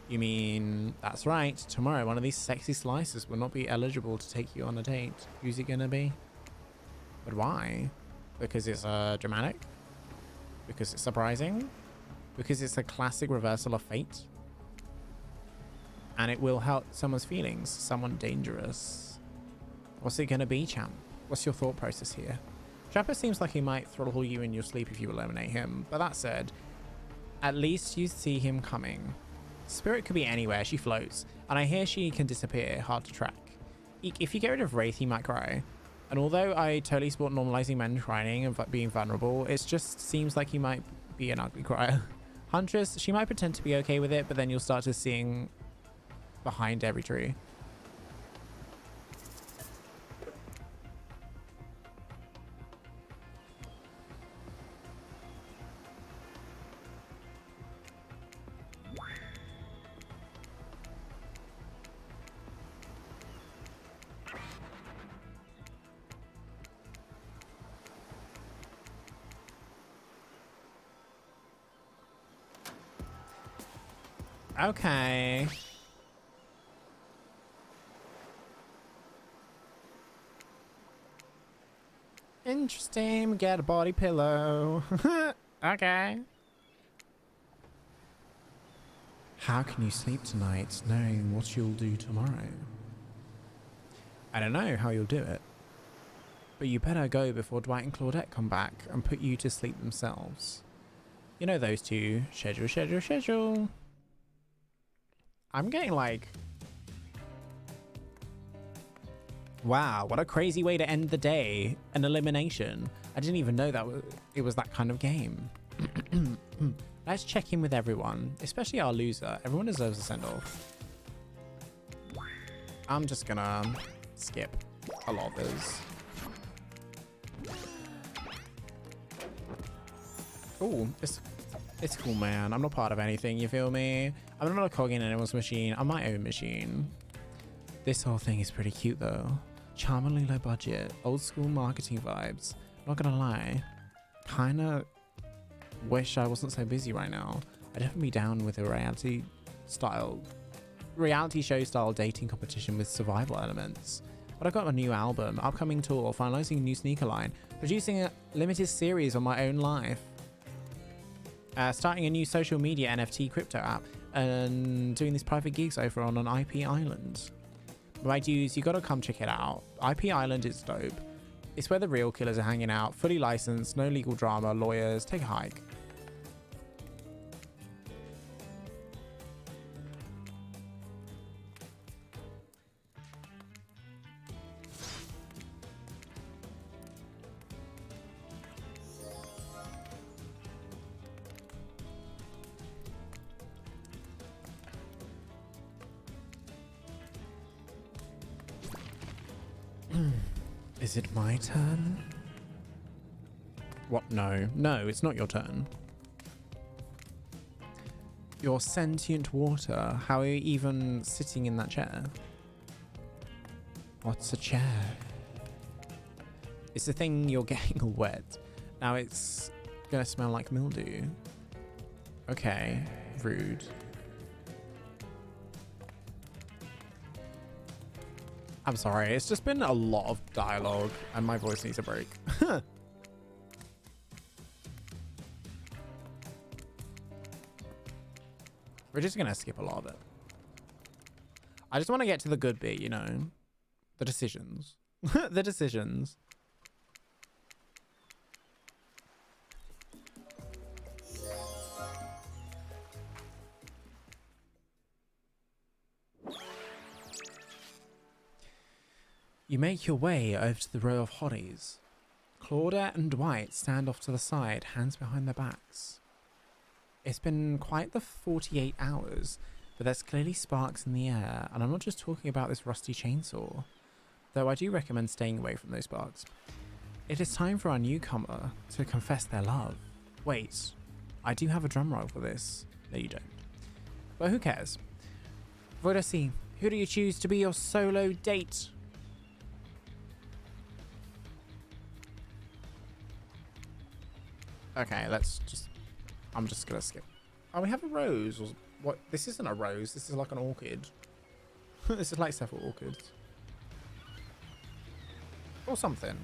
You mean, that's right, tomorrow one of these sexy slices will not be eligible to take you on a date. Who's it gonna be? But why? Because it's dramatic? Because it's surprising? Because it's a classic reversal of fate? And it will hurt someone's feelings, someone dangerous. What's it gonna be, champ? What's your thought process here? Trapper seems like he might throttle you in your sleep if you eliminate him, but that said, at least you see him coming. Spirit could be anywhere, she floats, and I hear she can disappear, hard to track. If you get rid of Wraith, he might cry. And although I totally support normalizing men crying and being vulnerable, it just seems like he might be an ugly crier. Huntress, she might pretend to be okay with it, but then you'll start to seeing behind every tree. Okay. Interesting. Get a body pillow. Okay. How can you sleep tonight knowing what you'll do tomorrow? I don't know how you'll do it. But you better go before Dwight and Claudette come back and put you to sleep themselves. You know those two. Schedule. I'm getting like... Wow, what a crazy way to end the day. An elimination. I didn't even know that it was that kind of game. Let's check in with everyone, especially our loser. Everyone deserves a send-off. I'm just gonna skip a lot of those. Oh, it's cool, man. I'm not part of anything, you feel me? I'm not a cog in anyone's machine. I'm my own machine. This whole thing is pretty cute, though. Charmingly low budget, old school marketing vibes. Not gonna lie. Kinda wish I wasn't so busy right now. I'd definitely be down with a reality show style dating competition with survival elements. But I've got a new album, upcoming tour, finalizing a new sneaker line, producing a limited series on my own life. Starting a new social media NFT crypto app and doing these private gigs over on an IP island. My dudes, you gotta come check it out. IP Island is dope. It's where the real killers are hanging out. Fully licensed, no legal drama, lawyers. Take a hike. Is it my turn? What? No. No, it's not your turn. You're sentient water. How are you even sitting in that chair? What's a chair? It's the thing you're getting all wet. Now it's gonna smell like mildew. Okay. Rude. I'm sorry, it's just been a lot of dialogue and my voice needs a break. We're just gonna skip a lot of it. I just want to get to the good bit, you know? The decisions. The decisions. You make your way over to the row of hotties. Claudette and Dwight stand off to the side, hands behind their backs. It's been quite the 48 hours, but there's clearly sparks in the air, and I'm not just talking about this rusty chainsaw, though I do recommend staying away from those sparks. It is time for our newcomer to confess their love. Wait, I do have a drum roll for this. No, you don't. But who cares? Voydec, who do you choose to be your solo date? Okay, I'm just gonna skip. Oh, we have a rose. Or what? This isn't a rose. This is like an orchid. This is like several orchids. Or something.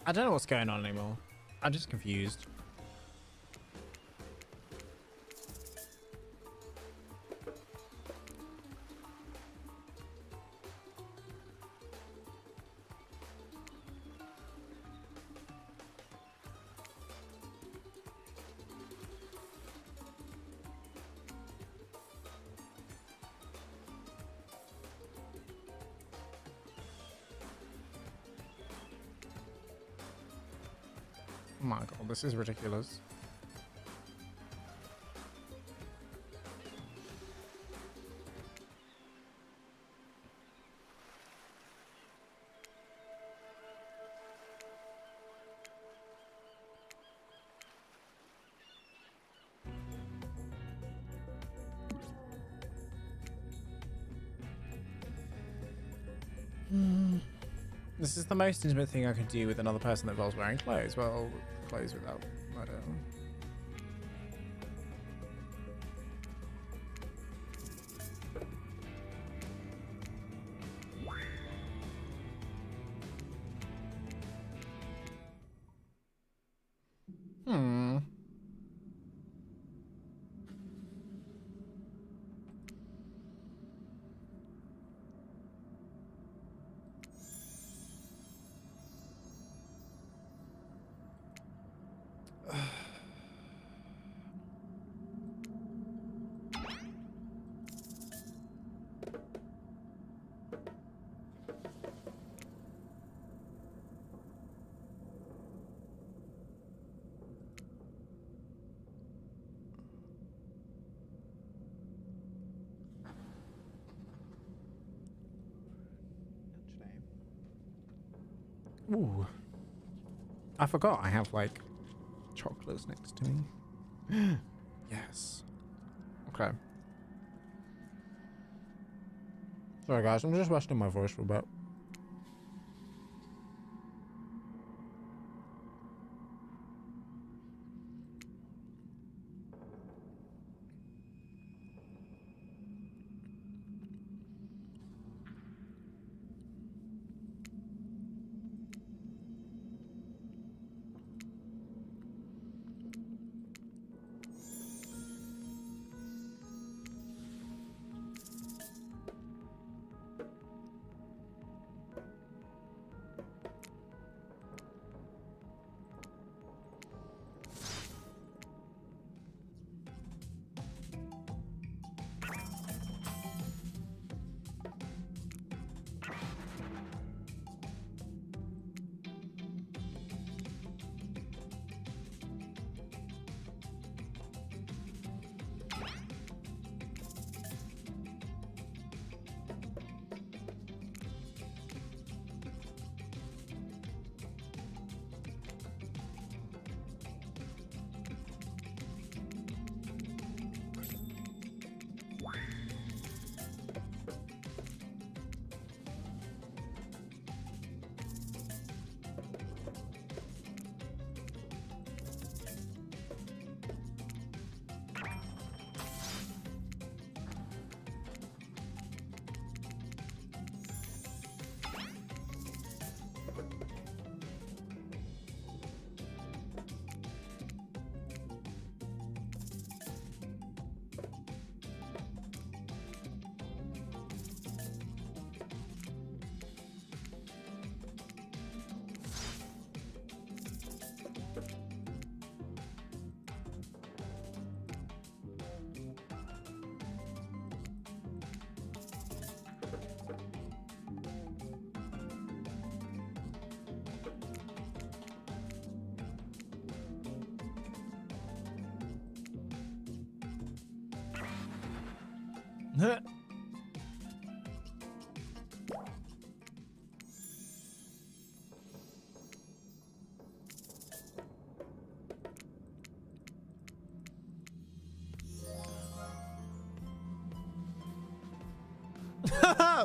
I don't know what's going on anymore. I'm just confused. Oh my god, this is ridiculous. This is the most intimate thing I could do with another person that involves wearing clothes. Well, clothes without, I don't know. Ooh. I forgot I have like chocolates next to me. Yes. Okay. Sorry guys, I'm just resting my voice for a bit.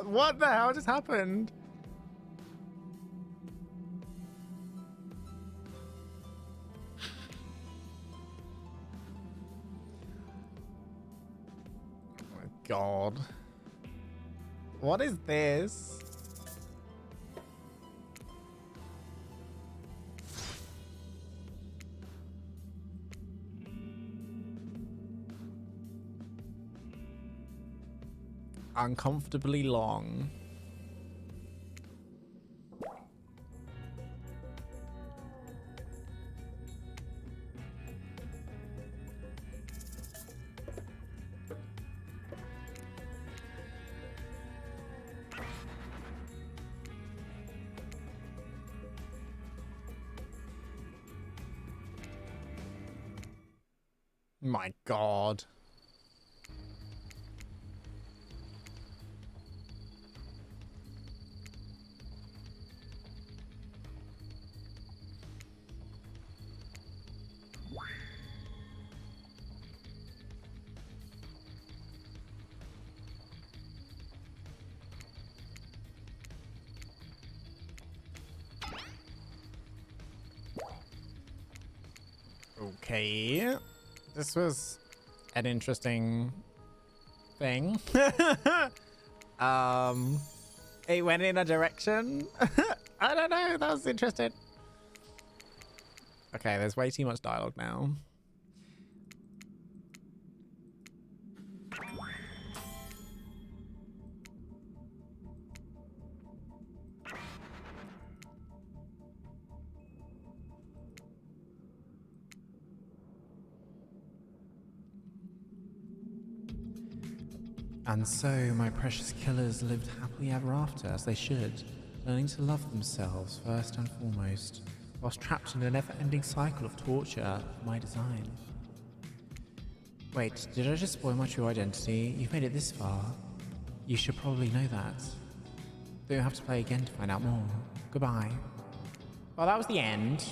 What the hell just happened? Oh my god. What is this? Uncomfortably long. My god. Okay. This was an interesting thing. It went in a direction. I don't know. That was interesting. Okay, there's way too much dialogue now. And so my precious killers lived happily ever after, as they should, learning to love themselves first and foremost, whilst trapped in a never-ending cycle of torture of my design. Wait, did I just spoil my true identity? You've made it this far. You should probably know that. Though you'll have to play again to find out more. Goodbye. Well, that was the end.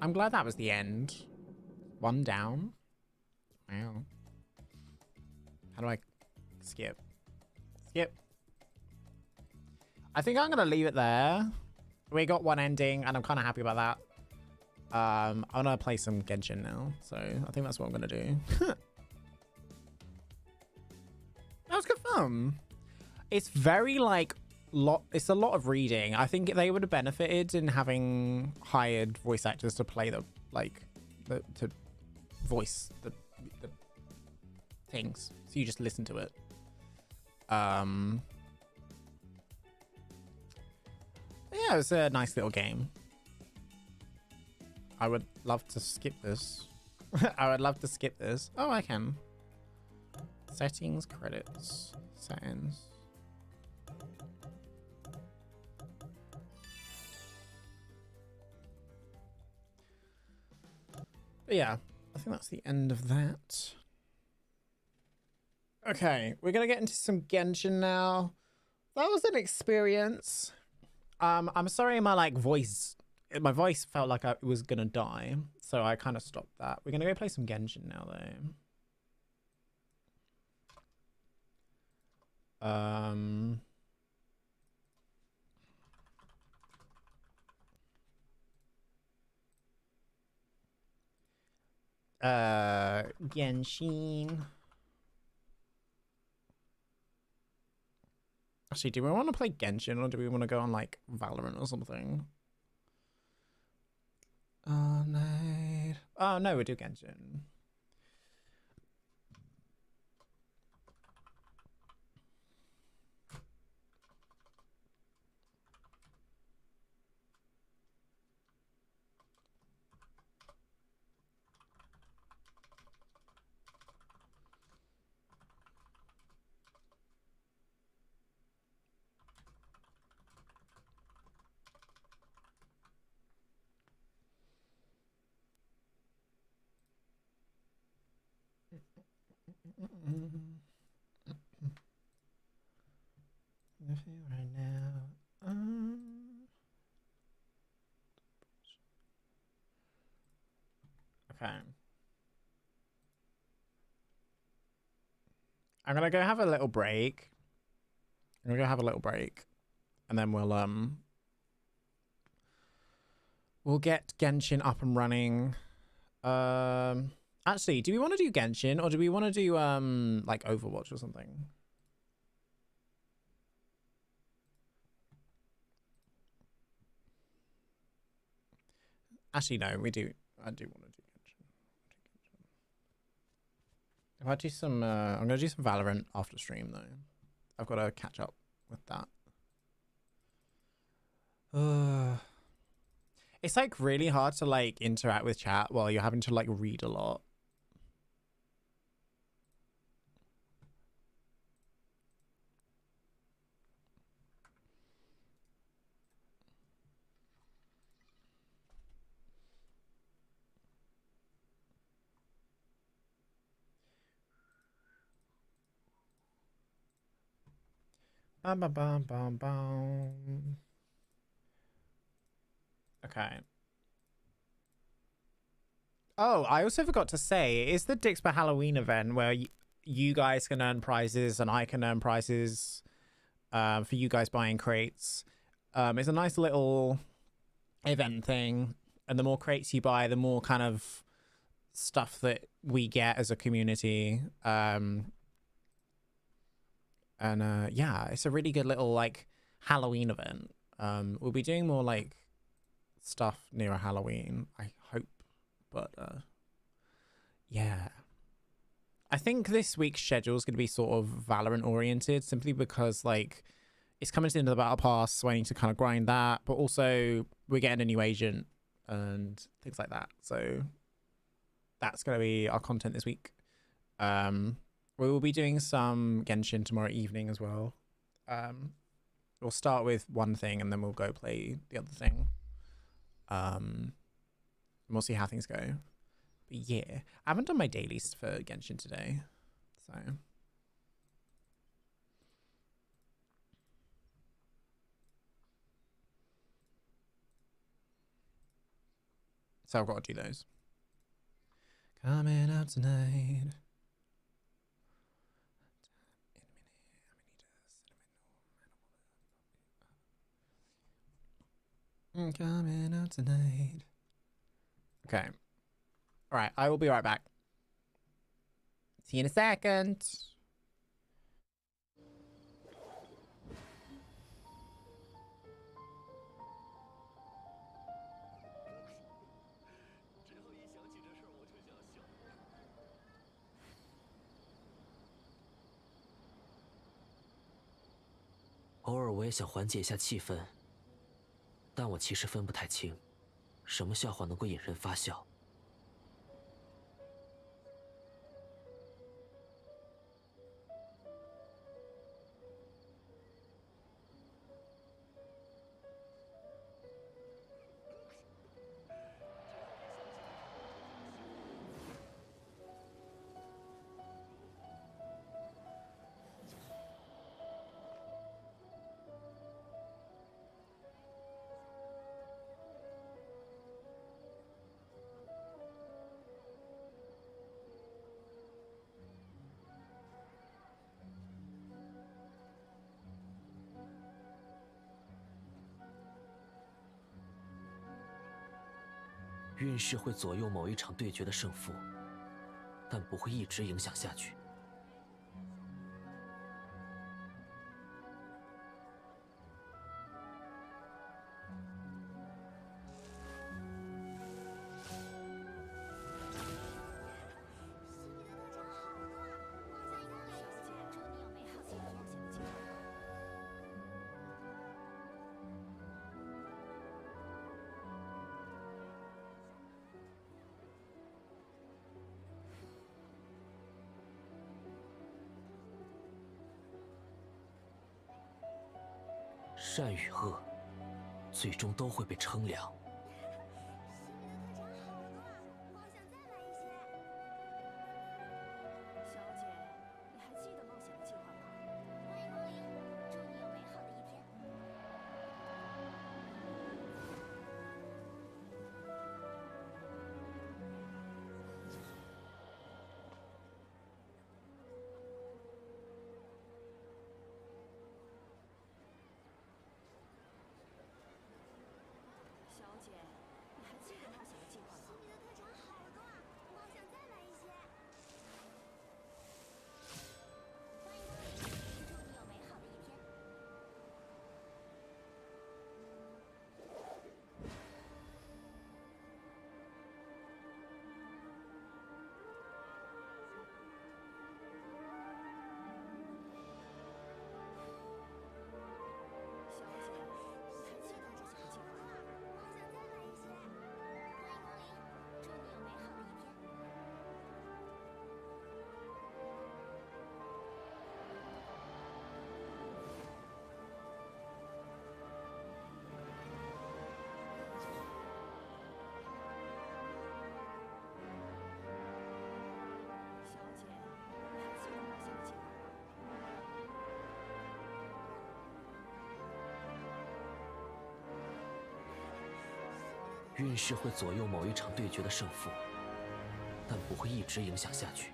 I'm glad that was the end. One down. Wow. How do I skip? Skip. I think I'm gonna leave it there. We got one ending and I'm kind of happy about that. I'm gonna play some Genshin now, so I think that's what I'm gonna do. That was good fun. It's very like it's a lot of reading. I think they would have benefited in having hired voice actors to play to voice the things, so you just listen to it. Yeah, it was a nice little game. I would love to skip this. I would love to skip this. Oh, I can. Settings, credits, settings. But yeah, I think that's the end of that. Okay, we're gonna get into some Genshin now. That was an experience. I'm sorry, my voice felt like it was gonna die, so I kind of stopped that. We're gonna go play some Genshin now, though. Genshin. Actually, do we want to play Genshin or do we want to go on like Valorant or something? Oh no. Oh no, we do Genshin. Right now. Okay. I'm gonna go have a little break. I'm gonna go have a little break, and then we'll get Genshin up and running. Actually, do we want to do Genshin or do we want to do like Overwatch or something? Actually, no, we do. I do want to do Genshin. If I do some, I'm gonna do some Valorant after stream though. I've got to catch up with that. It's like really hard to like interact with chat while you're having to like read a lot. Bum, bum, bum, bum, bum. Okay. Oh, I also forgot to say, it's the Dixper Halloween event where you guys can earn prizes and I can earn prizes for you guys buying crates. It's a nice little event thing. And the more crates you buy, the more kind of stuff that we get as a community. Yeah, it's a really good little like Halloween event. We'll be doing more like stuff near Halloween, I hope. But yeah, I think this week's schedule is going to be sort of Valorant oriented, simply because like it's coming to the end of the battle pass, so I need to kind of grind that. But also we're getting a new agent and things like that, so that's going to be our content this week. We will be doing some Genshin tomorrow evening as well. We'll start with one thing and then we'll go play the other thing. And we'll see how things go. But yeah, I haven't done my dailies for Genshin today, so So I've got to do those. Coming out tonight. Coming out tonight. Okay. All right. I will be right back. See you in a second.偶尔我也想缓解一下气氛，但我其实分不太清，什么笑话能够引人发笑。运势会左右某一场对决的胜负，但不会一直影响下去。善与恶，最终都会被称量。运势会左右某一场对决的胜负，但不会一直影响下去。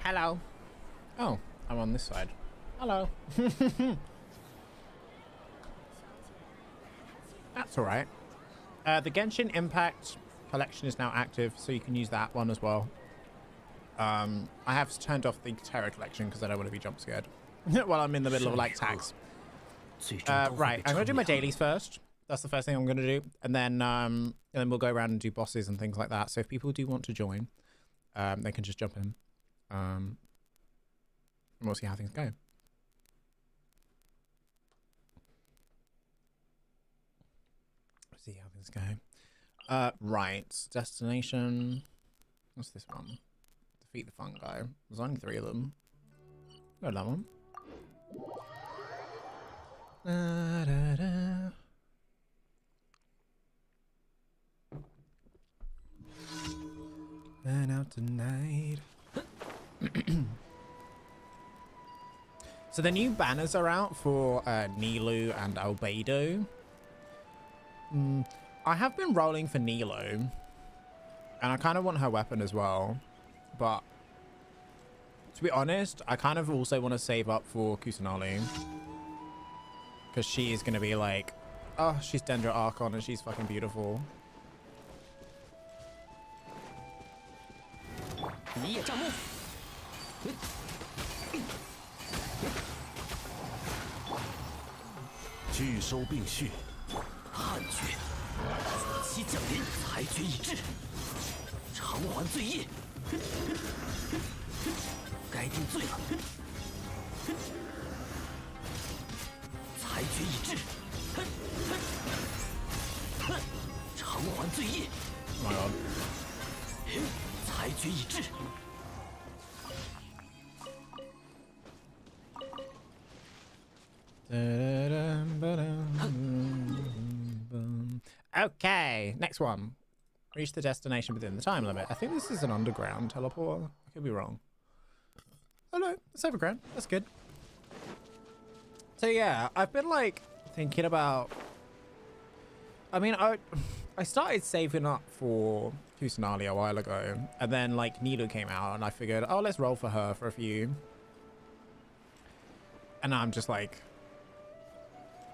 Hello. Oh, I'm on this side. Hello. That's all right. The Genshin Impact collection is now active, so you can use that one as well. I have turned off the Terror collection because I don't want to be jump scared while I'm in the middle of like tags. Right, I'm gonna do my dailies first. That's the first thing I'm gonna do, and then we'll go around and do bosses and things like that. So if people do want to join, they can just jump in. We'll see how things go. See how things go. Right. Destination. What's this one? Defeat the fungi. There's only 3 of them. Go that one. Da, da, da. And out tonight. So the new banners are out for Nilu and Albedo. I have been rolling for Nilu, and I kind of want her weapon as well, but to be honest, I kind of also want to save up for Kusanali, because she is going to be like, oh, she's Dendra Archon and she's fucking beautiful. Oh my god. Okay, next one. Reach the destination within the time limit. I think this is an underground teleport. I could be wrong. Oh no, it's overground. That's good. So yeah, I've been like thinking about... I mean, I started saving up for Kusanali a while ago, and then like Nilu came out and I figured, oh, let's roll for her for a few. And now I'm just like,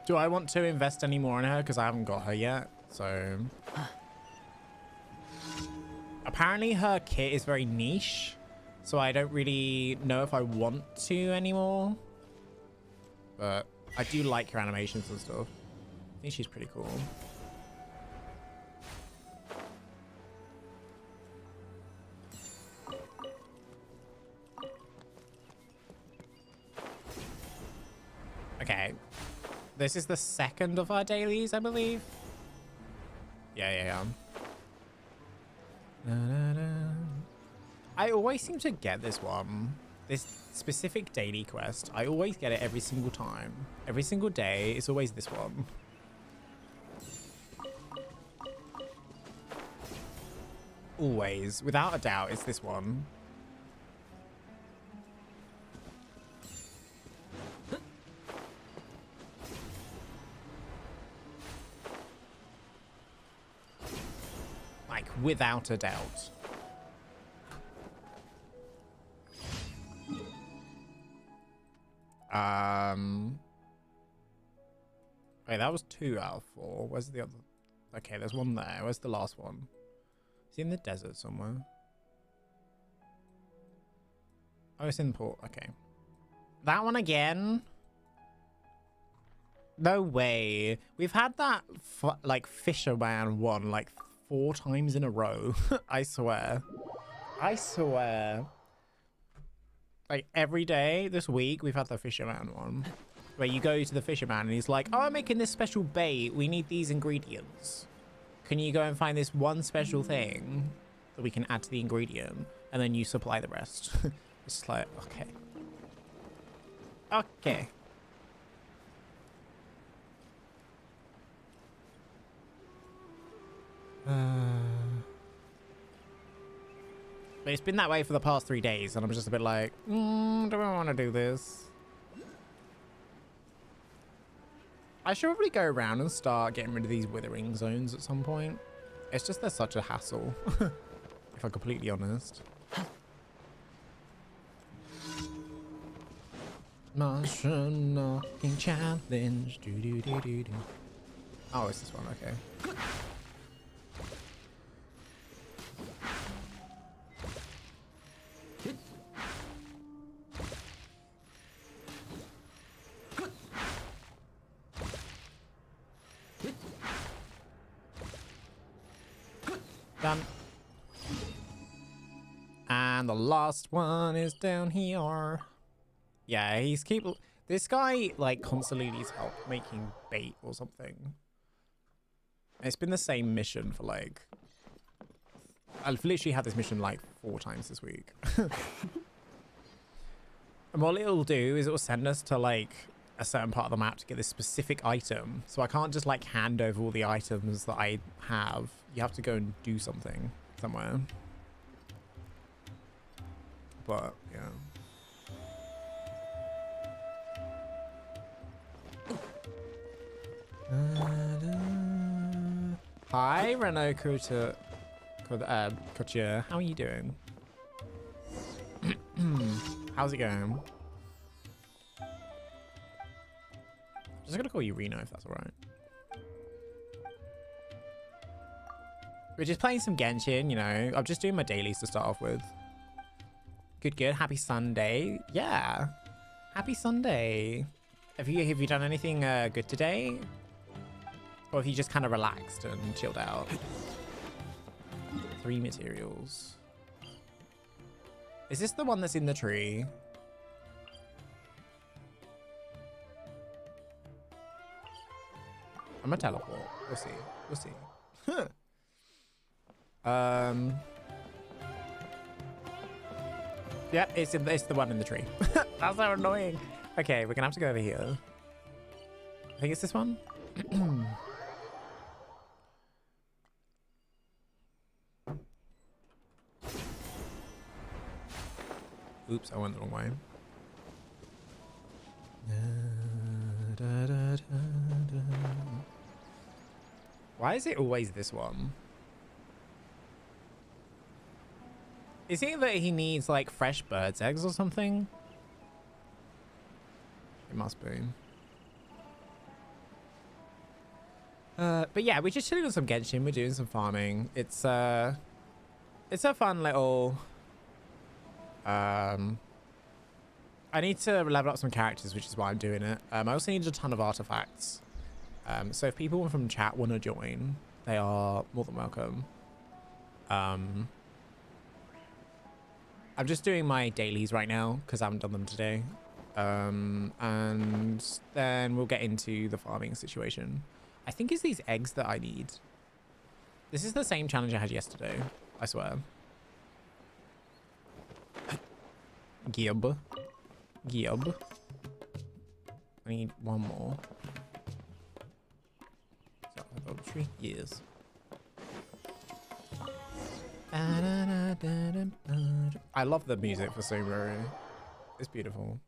do I want to invest any more in her? Because I haven't got her yet. So apparently her kit is very niche, so I don't really know if I want to anymore. But I do like her animations and stuff. I think she's pretty cool. Okay, this is the second of our dailies, I believe. Yeah. I always seem to get this one. This specific daily quest. I always get it every single time. Every single day, it's always this one. Always, without a doubt, it's this one. Like, without a doubt. Wait, that was 2 out of 4. Where's the other? Okay, there's one there. Where's the last one? Is he in the desert somewhere? Oh, it's in the port. Okay. That one again? No way. We've had that, like, Fisherman one, like, 4 times in a row. I swear. I swear. Like, every day this week, we've had the Fisherman one. Where you go to the Fisherman and he's like, oh, I'm making this special bait. We need these ingredients. Can you go and find this one special thing that we can add to the ingredient? And then you supply the rest. It's just like, okay. Okay. But it's been that way for the past 3 days, and I'm just a bit like, do I want to do this? I should probably go around and start getting rid of these withering zones at some point. It's just they're such a hassle, if I'm completely honest. Mushroom knocking challenge. Oh, it's this one. Okay. Done. And the last one is down here. Yeah, this guy like constantly needs help making bait or something. It's been the same mission for like, I've literally had this mission like 4 times this week. And what it'll do is it will send us to like a certain part of the map to get this specific item. So I can't just like hand over all the items that I have. You have to go and do something somewhere. But yeah. Hi, Renault Couture. Couture. How are you doing? How's it going? I'm just gonna call you Reno if that's alright. We're just playing some Genshin, you know. I'm just doing my dailies to start off with. Good, good. Happy Sunday. Yeah. Happy Sunday. Have you done anything good today? Or have you just kind of relaxed and chilled out? 3 materials. Is this the one that's in the tree? I'm gonna teleport. We'll see. We'll see. Yep, it's the one in the tree. That's so annoying. Okay, we're gonna have to go over here. I think it's this one. Oops, I went the wrong way. Why is it always this one? Is it that he needs like fresh bird's eggs or something? It must be. But yeah, we're just chilling on some Genshin. We're doing some farming. It's a fun little. I need to level up some characters, which is why I'm doing it. I also need a ton of artifacts. So if people from chat want to join, they are more than welcome. I'm just doing my dailies right now because I haven't done them today. And then we'll get into the farming situation. I think it's these eggs that I need. This is the same challenge I had yesterday, I swear. Gib. Gib. I need one more. So, tree? Yes. I love the music for Sumeru. It's beautiful.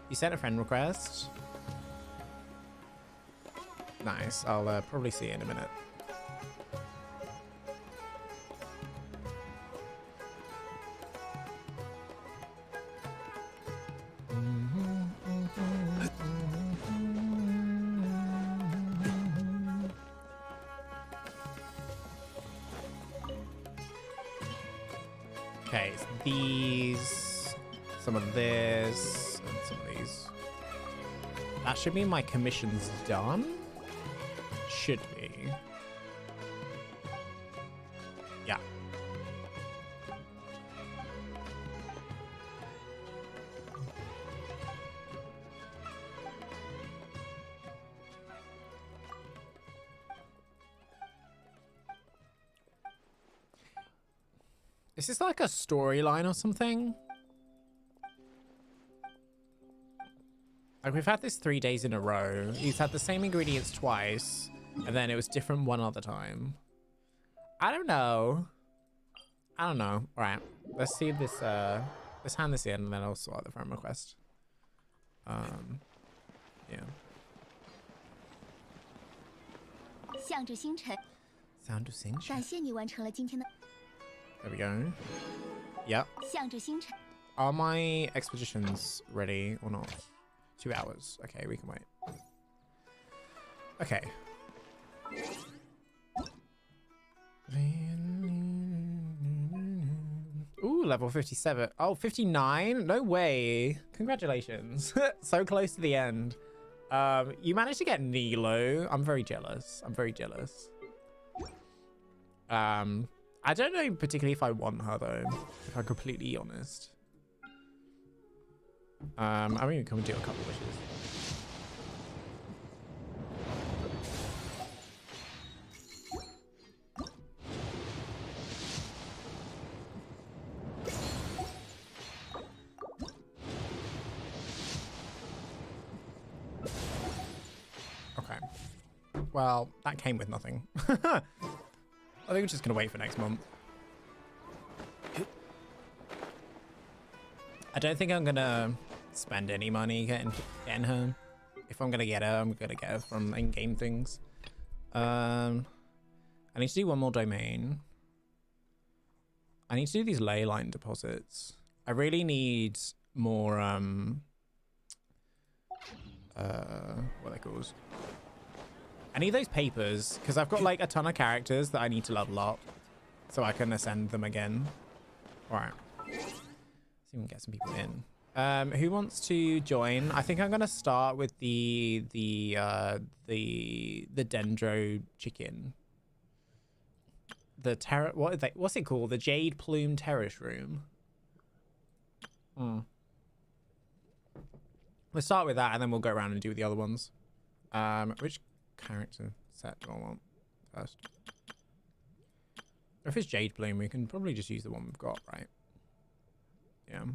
You sent a friend request? Nice. I'll probably see you in a minute. Okay, so these, some of this, and some of these. That should mean my commission's done. Should be. Yeah. Is this like a storyline or something? Like we've had this 3 days in a row. He's had the same ingredients twice. And then it was different one other time. I don't know. I don't know. All right. Let's see if this, let's hand this in and then I'll sort out the friend request. Yeah. 向着星辰， Sound of Sing. 感谢你完成了今天的 There we go. Yep. 向着星辰。 Are my expeditions ready or not? 2 hours. Okay, we can wait. Okay. Ooh, level 57. Oh, 59? No way. Congratulations. So close to the end. You managed to get Nilo. I'm very jealous. I'm very jealous. I don't know particularly if I want her though, if I'm completely honest. I'm gonna come and do a couple wishes. Okay. Well, that came with nothing. I think we're just gonna wait for next month. I don't think I'm gonna spend any money getting her. If I'm gonna get her, I'm gonna get her from in-game things. I need to do one more domain. I need to do these ley line deposits. I really need more what are they called? I need those papers because I've got like a ton of characters that I need to level up so I can ascend them again. All right. See if we can get some people in. Who wants to join? I think I'm gonna start with the dendro chicken. The terror. What's it called? The jade plume terrace room. Let's start with that, and then we'll go around and do the other ones. Which character set do I want first? If it's jade plume, we can probably just use the one we've got, right? Yeah.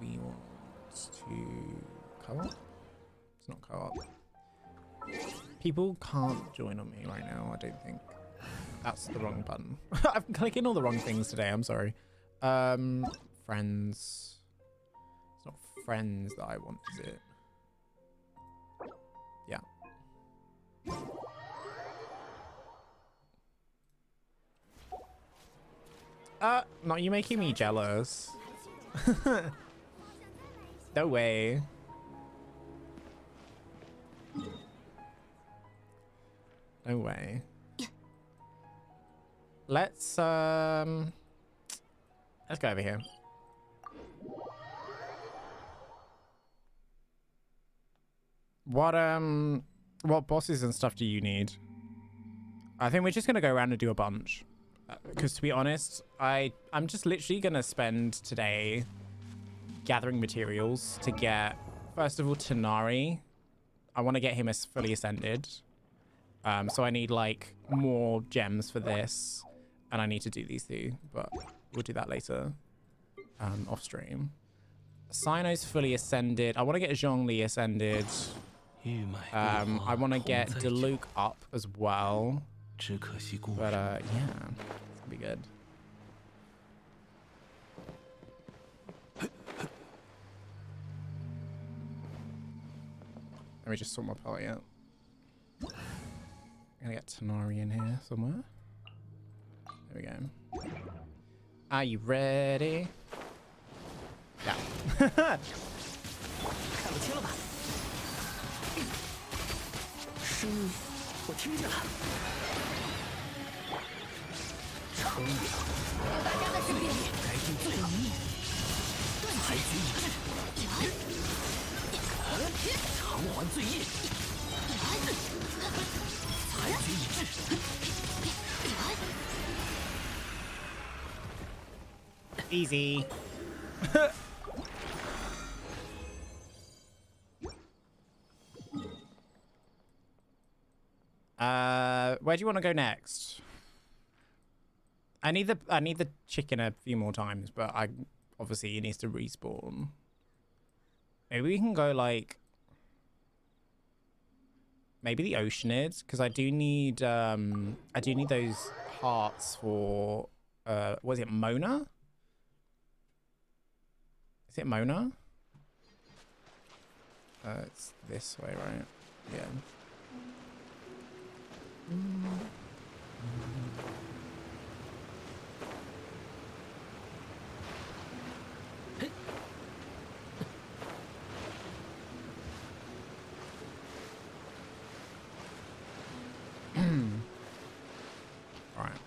We want to co-op? It's not co-op. People can't join on me right now, I don't think. That's the wrong button. I'm clicking all the wrong things today, I'm sorry. Friends. It's not friends that I want, is it? Yeah. No, you're making me jealous. No way. No way. Let's go over here. What bosses and stuff do you need? I think we're just gonna go around and do a bunch. Because to be honest, I'm just literally gonna spend today gathering materials to get, first of all, Tanari. I want to get him as fully ascended. So I need like more gems for this, and I need to do these two, but we'll do that later, off stream. Sino's fully ascended. I want to get Zhongli ascended. I want to get Diluc up as well. But yeah, it's gonna be good. Let me just sort my party out. I'm gonna get Tanari in here somewhere. There we go. Are you ready? Yeah. Easy. Where do you want to go next? I need the chicken a few more times, but obviously he needs to respawn. Maybe we can go like maybe the Oceanid, because I do need those hearts for was it Mona? Is it Mona? It's this way, right? Yeah. Alright.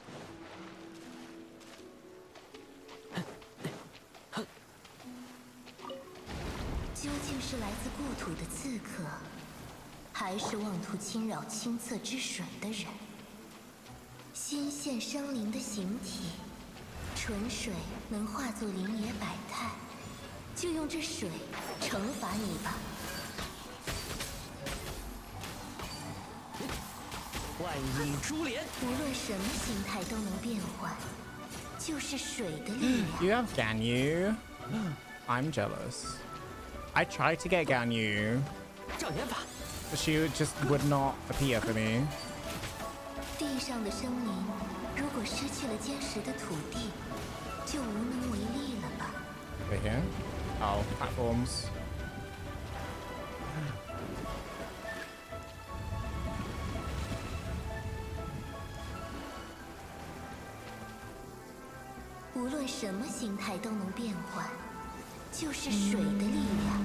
自故土的刺客，还是妄图侵扰清澈之水的人。心现生灵的形体，纯水能化作林野百态，就用这水惩罚你吧。万影珠帘，无论什么形态都能变换，就是水的力量。 You have Ganyu. I'm jealous. I tried to get Ganyu, 障眼法， but she just would not appear for me. 地上的生灵，如果失去了坚实的土地，就无能为力了吧？ Over here. Oh, platforms. 无论什么形态都能变换，就是水的力量。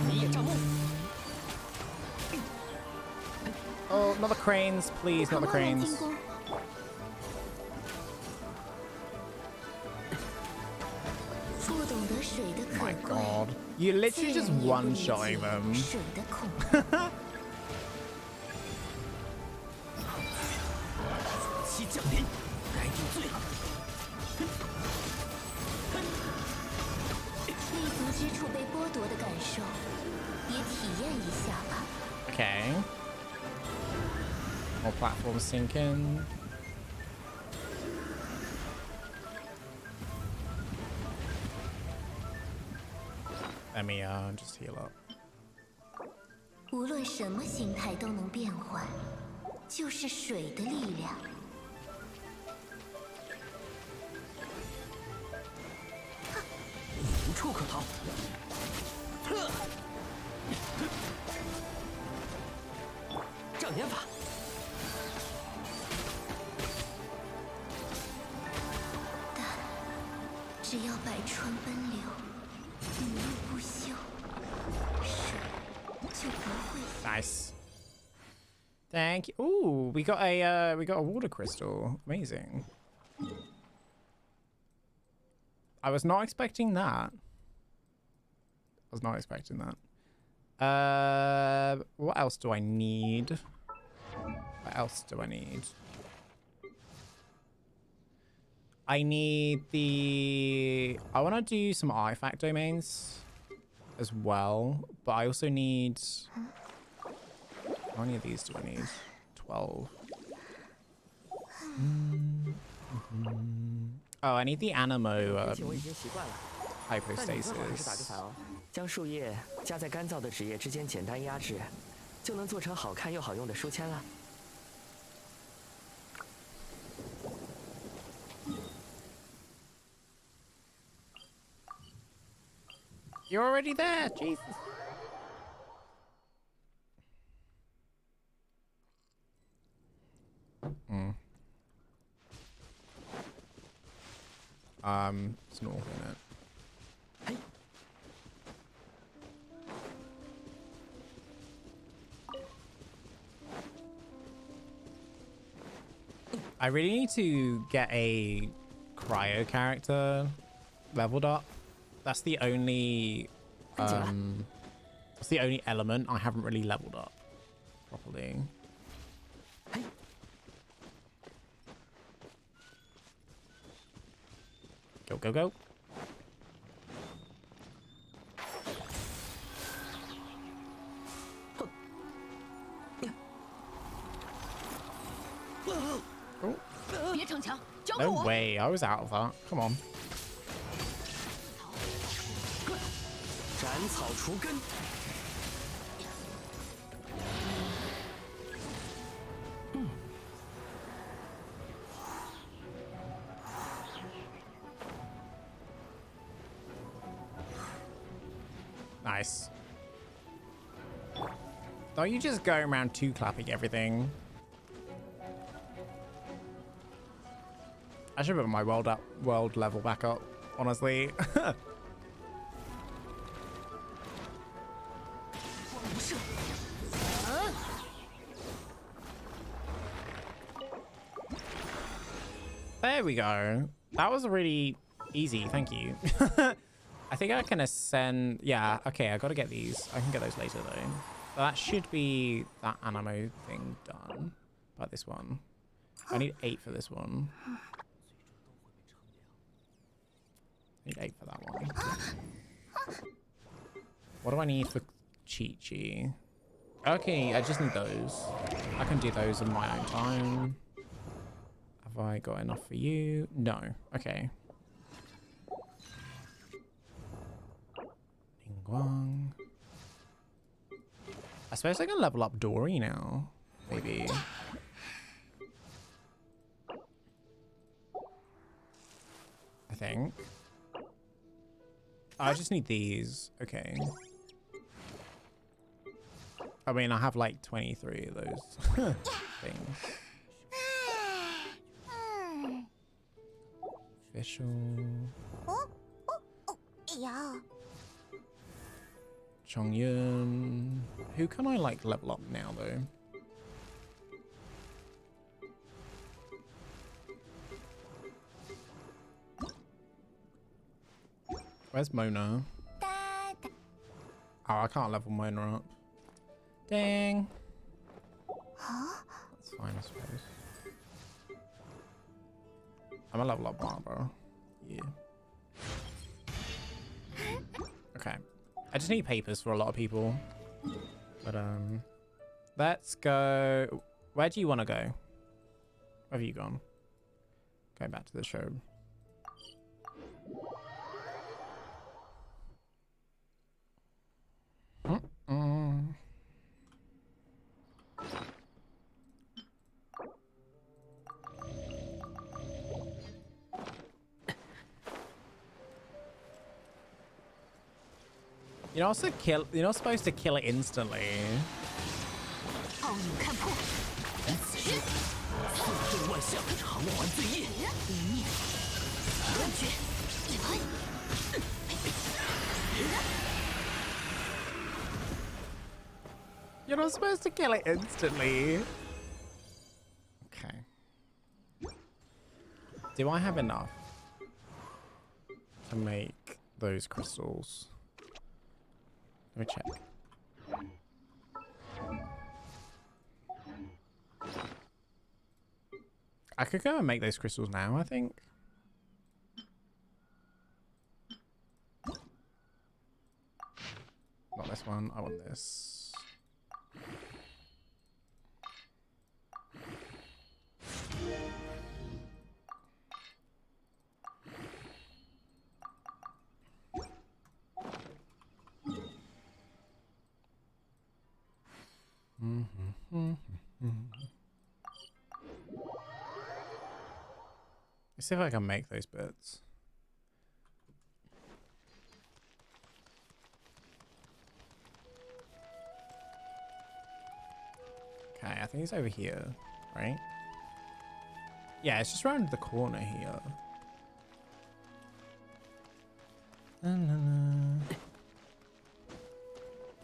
你也障目。 Oh, not the cranes, please, not the 可望人 cranes. 进攻。不懂得水的可 My 贵， God, you 自 literally 然 just 也不 one 理 shotting 解 them. 水的恐怖。其降临，该定罪。立足之处被剥夺的感受，也体验一下吧。 Okay. More platforms sinking. Let me just heal up. 无论什么形态都能变换，就是水的力量。无处可逃。障眼法，但只要百川奔流，雨露不休，水就不会。 Nice. Thank you. Ooh, we got a water crystal. Amazing. I was not expecting that. I was not expecting that. What else do I need? What else do I need? I need the... I want to do some artifact domains as well, but I also need... How many of these do I need? 12. Oh, I need the Animo 且我已经习惯了，但你最好还是打个 hypostasis. 反哦，将树叶夹在干燥的纸页之间简单压制，就能做成好看又好用的书签了。 You're already there, Jesus. It's north, isn't it? I really need to get a cryo character leveled up. That's the only element I haven't really leveled up properly. Go, go, go. Oh. 别逞强，交给 No 我。 way, I was out of that. Come on. 斩草除根。 Nice. Are you just going around two clapping everything? I should put my world level back up, honestly. There we go. That was a really Easy, thank you. I think I can ascend. Yeah, okay, I gotta get these. I can get those later though. So that should be that animo thing done. But this one. I need 8 for this one. I need 8 for that one. What do I need for Chi-Chi? Okay, I just need those. I can do those in my own time. Have I got enough for you? No. Okay. Ningguang. I suppose I can level up Dory now. Maybe. I think. I just need these. Okay. I mean, I have like 23 of those things. Official. Chongyun. Who can I like level up now though? Where's Mona? Oh, I can't level Mona up. Dang. That's fine, I suppose. I'm gonna level up Barbara. Yeah. Okay. I just need papers for a lot of people. But, let's go. Where do you want to go? Where have you gone? Going back to the show. You're not supposed to kill. You're not supposed to kill it instantly. You're not supposed to kill it instantly. Okay. Do I have enough to make those crystals? Let me check. I could go and make those crystals now, I think. Not this one. I want this. Let's see if I can make those bits. Okay, I think it's over here, right? Yeah, it's just around the corner here.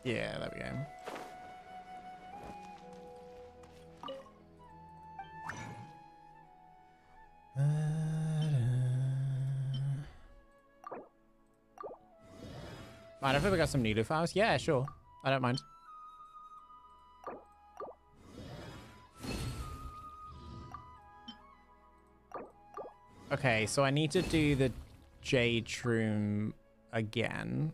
Yeah, there we go. Mind if we got some needle files? Yeah, sure. I don't mind. Okay, so I need to do the Jade Shroom again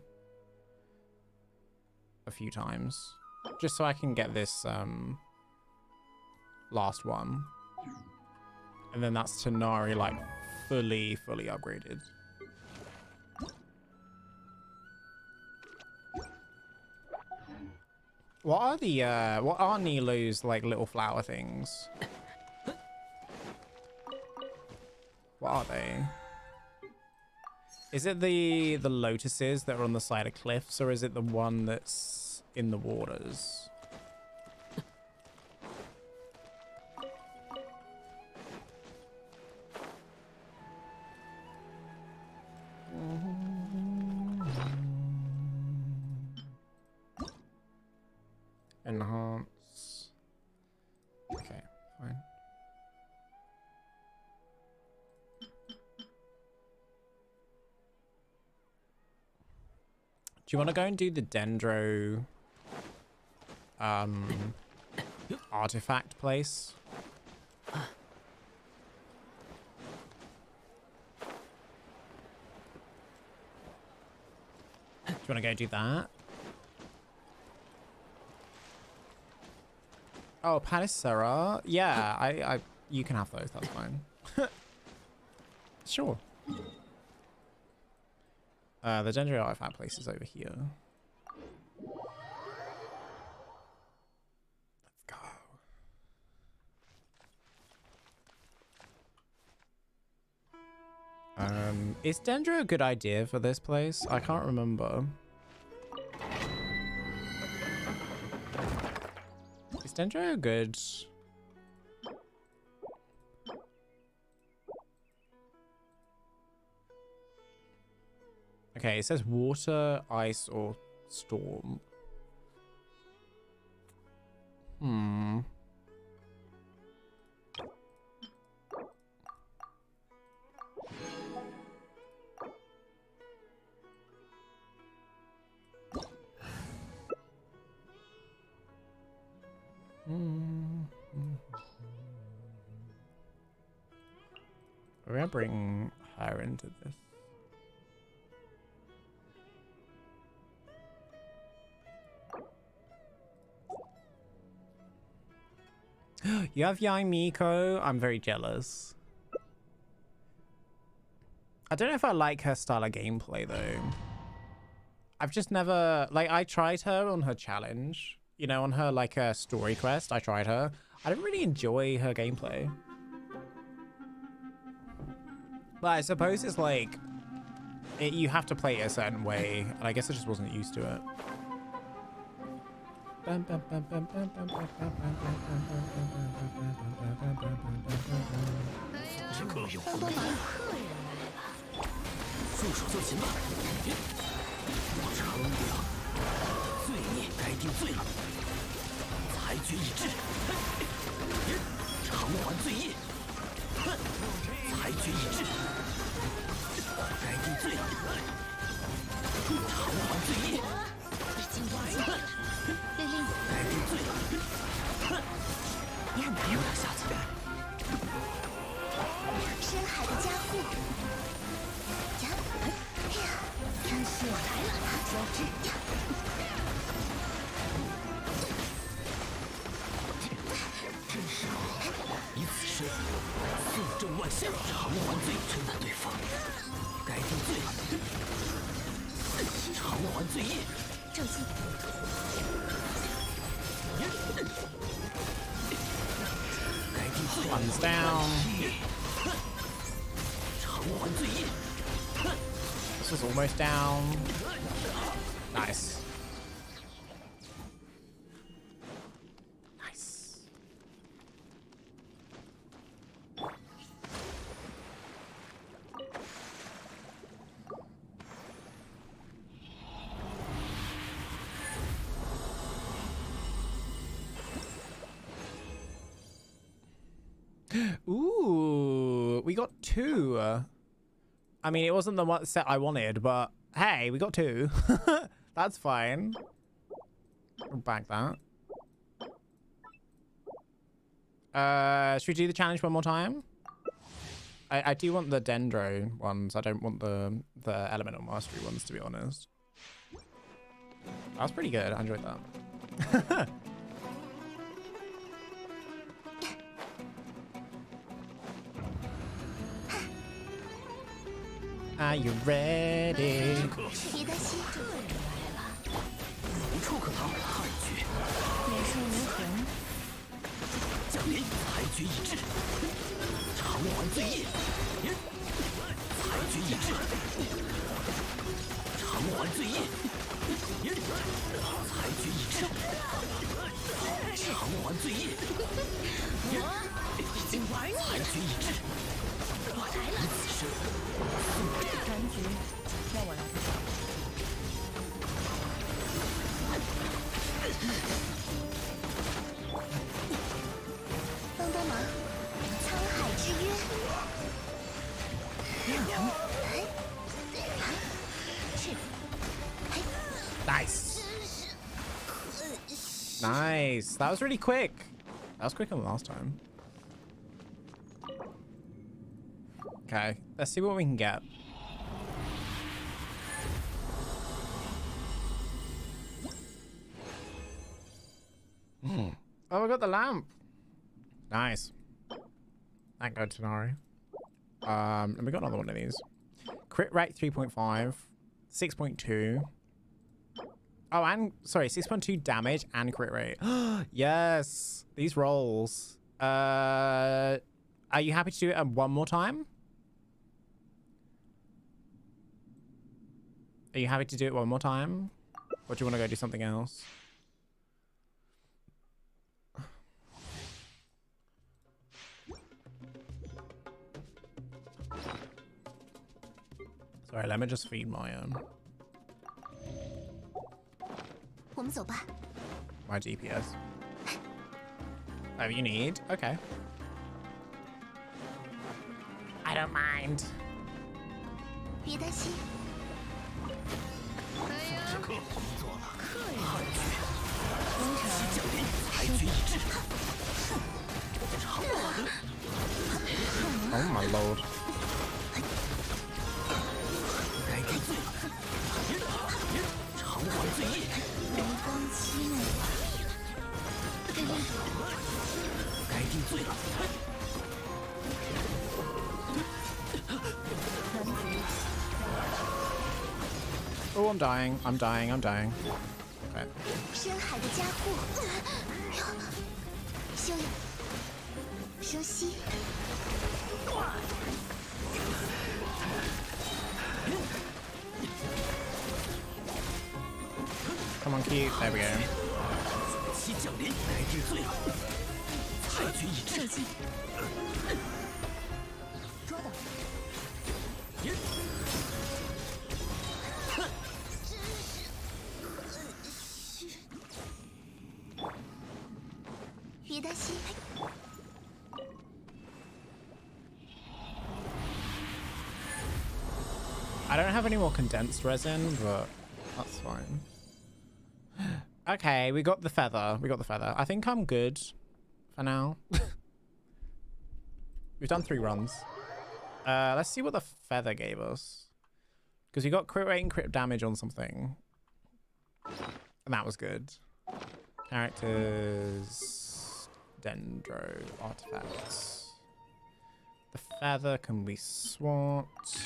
a few times, just so I can get this last one, and then that's Tanari like fully upgraded. What are the what are Nilou's like little flower things? What are they? Is it the lotuses that are on the side of cliffs, or is it the one that's in the waters? Enhance. Okay, fine. you want to go and do the Dendro artifact place? Do you want to go do that? Oh, Panisera? Yeah, I you can have those, that's fine. Sure. The Dendro artifact place is over here. Let's go. Is Dendro a good idea for this place? I can't remember. Is Dendro good? Okay, it says water, ice, or storm. Hmm. We're gonna bring her into this. You have young Miko? I'm very jealous. I don't know if I like her style of gameplay though. I've just never, like, I tried her on her challenge, you know, on her like story quest. I tried her. I didn't really enjoy her gameplay. But I suppose it's like, you have to play it a certain way, and I guess I just wasn't used to it. One's down. This is almost down. Nice. Nice. Ooh, we got two. I mean, it wasn't the one set I wanted, but hey, we got two. That's fine. We'll back that. Should we do the challenge one more time? I do want the Dendro ones. I don't want the Elemental Mastery ones, to be honest. That was pretty good. I enjoyed that. Are you ready? Nice. Nice. That was really quick. That was quicker than last time. Okay, let's see what we can get. Oh, we got the lamp. Nice. Thank God, Tanari. And we got another one of these. Crit rate 3.5, 6.2. Oh, and sorry, 6.2 damage and crit rate. Yes, these rolls. Are you happy to do it one more time? Are you happy to do it one more time? Or do you want to go do something else? Sorry, let me just feed my my DPS. Oh, you need? Okay. I don't mind. 别担心。Oh my lord. Oh, I'm dying. I'm dying. I'm dying. Okay. 深海的加护，修养，收息。 Come on, cute. There we go. 其降临，该定罪了。采取一致。捉到。别担心。 I don't have any more condensed resin, but that's fine. Okay, we got the feather. We got the feather. I think I'm good for now. We've done 3 runs. Let's see what the feather gave us. Because we got crit rate and crit damage on something. And that was good. Characters. Dendro. Artifacts. The feather can be swapped.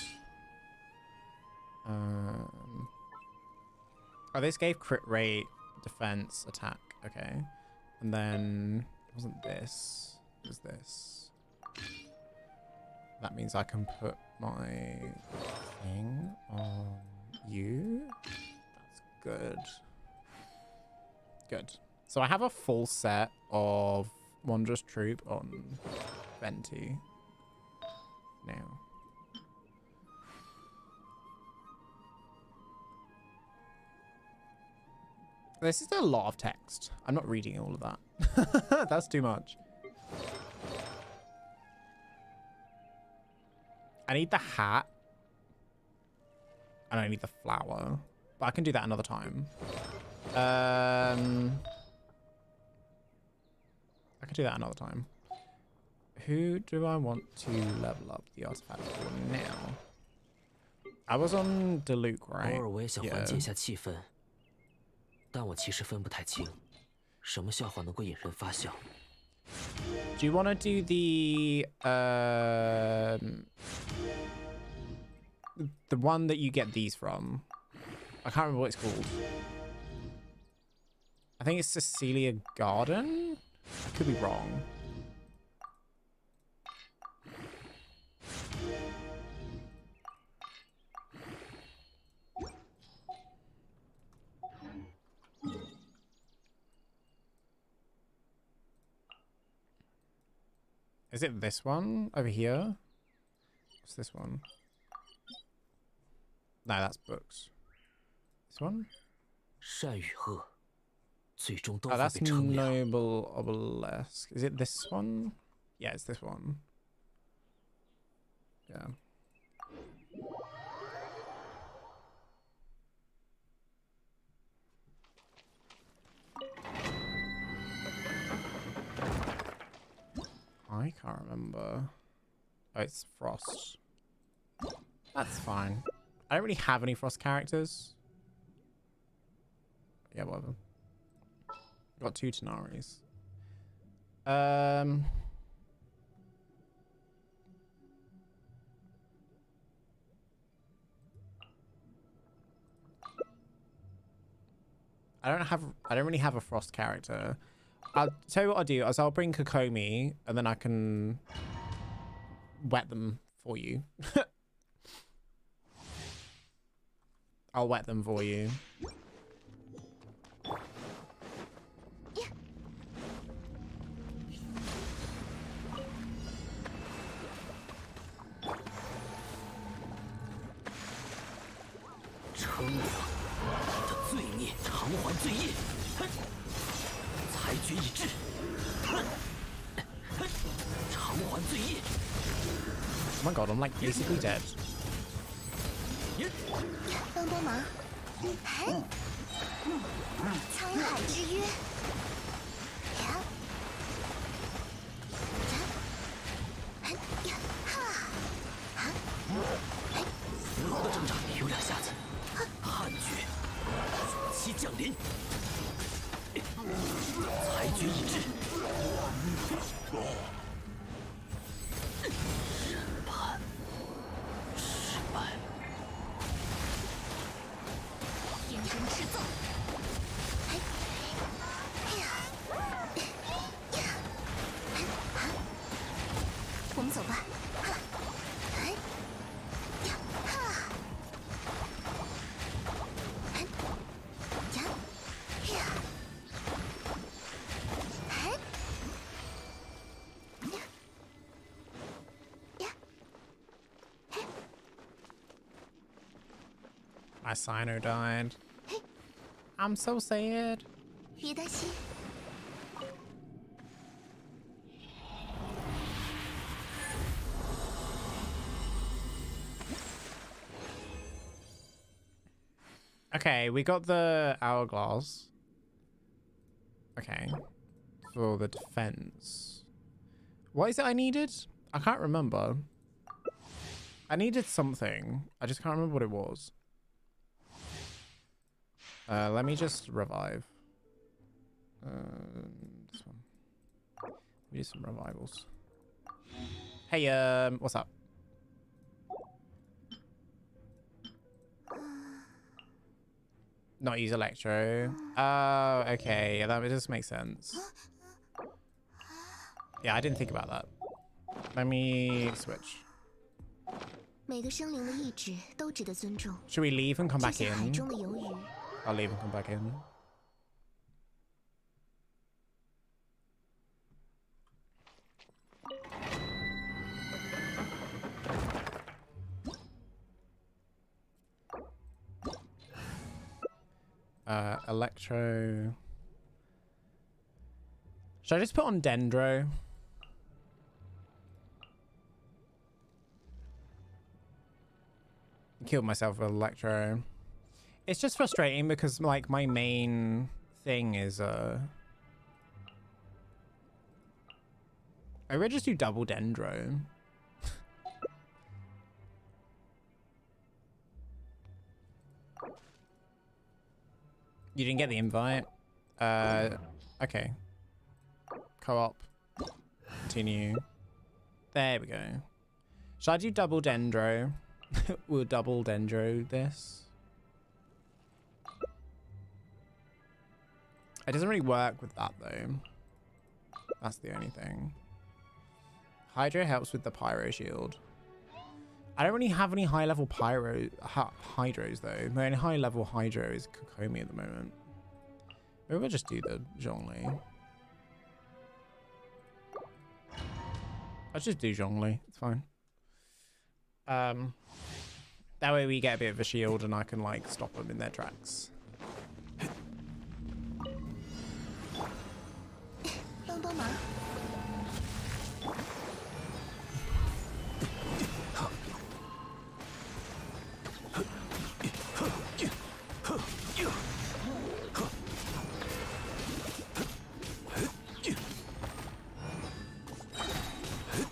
Oh, this gave crit rate, defense, attack. Okay. And then, it wasn't this. It was this. That means I can put my thing on you. That's good. Good. So I have a full set of Wondrous Troop on Venti now. This is a lot of text. I'm not reading all of that. That's too much. I need the hat. And I need the flower. But I can do that another time. I can do that another time. Who do I want to level up the artifact for now? I was on Deluxe, right? 偶尔我也想缓解一下气氛，但我其实分不太清，什么笑话能够引人发笑。 Do you want to do the one that you get these from? I can't remember what it's called. I think it's Cecilia Garden? I could be wrong. Is it this one over here? What's this one? No, that's books. This one? 善与恶，最终都 Oh, 会 that's 被称量。 Noble Obelisk. Is it this one? Yeah, it's this one. Yeah. remember. Oh, it's Frost. That's fine. I don't really have any Frost characters. Yeah, whatever. Got 2 Tenaris. I don't really have a Frost character. I'll tell you what I'll do is I'll bring Kokomi and then I can wet them for you. I'll wet them for you. Oh my god, I'm like basically dead. 帮帮忙！沧海之约，丝毫的挣扎有2下子，汉诀左期降临，裁决一致，审判失败，天人制造。我们走吧。My Sino died. I'm so sad. 别担心。Okay, we got the hourglass. Okay. For the defense. What is it I needed? I can't remember. I needed something. I just can't remember what it was. Let me just revive. This one. We do some revivals. Hey, what's up? Not use Electro. Oh, okay. Yeah, that just makes sense. Yeah, I didn't think about that. Let me switch. 每个生灵的意志都值得尊重。 Should we leave and come 就 back 像海 in? 中的游鱼。 I'll leave and come back in. Electro. Should I just put on Dendro? Killed myself with Electro. It's just frustrating because like my main thing is I would just do double Dendro. You didn't get the invite? Okay. Co-op. Continue. There we go. Should I do double Dendro? We'll double Dendro this. It doesn't really work with that though. That's the only thing. Hydro helps with the Pyro Shield. I don't really have any high level Hydros though. My only high level Hydro is Kokomi at the moment. Maybe we'll just do the Zhongli. I'll just do Zhongli. It's fine. That way we get a bit of a shield and I can like stop them in their tracks. 帮帮忙！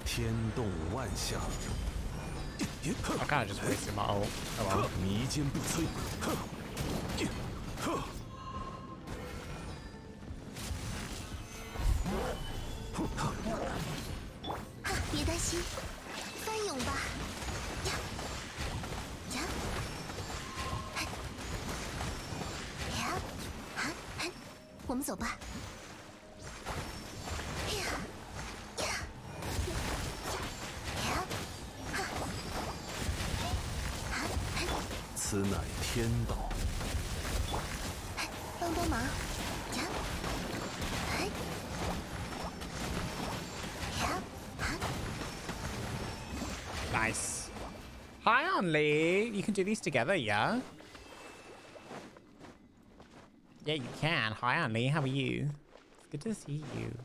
天下。 I kind of just wasted my ult. Oh well. 迷坚不摧。别担心，翻涌吧。呀呀，嘿呀啊嘿，我们走吧。呀呀呀哈啊嘿，此乃天道。嘿，帮帮忙。呀，嘿。 Nice. Hi, Anli. You can do these together, yeah? Yeah, you can. Hi, Anli. How are you? It's good to see you.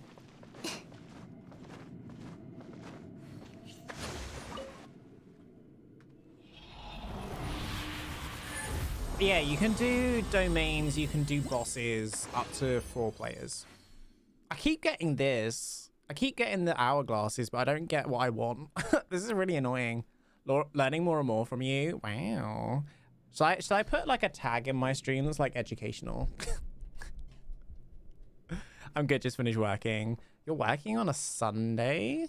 Yeah, you can do domains, you can do bosses up to 4 players. I keep getting this. I keep getting the hourglasses, but I don't get what I want. This is really annoying. Learning more and more from you. Wow. Should I put like a tag in my stream that's like educational? I'm good. Just finished working. You're working on a Sunday?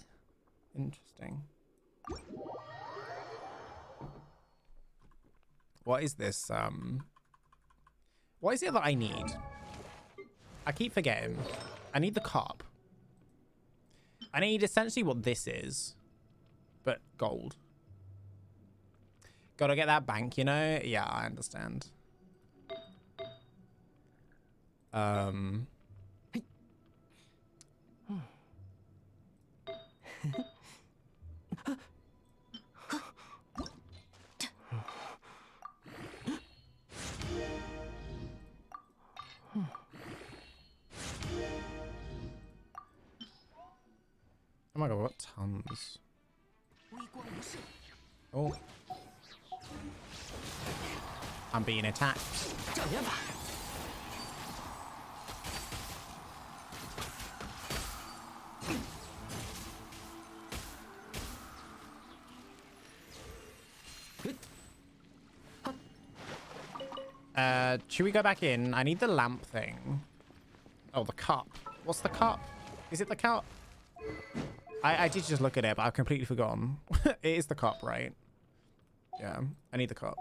Interesting. What is this? What is it that I need? I keep forgetting. I need the cup. I need essentially what this is, but gold. Gotta get that bank, you know? Yeah, I understand. Oh my god, what tons? Oh. I'm being attacked. Should we go back in? I need the lamp thing. Oh, the cup. What's the cup? Is it the cup? I did just look at it, but I've completely forgotten. It is the cup, right? Yeah, I need the cup.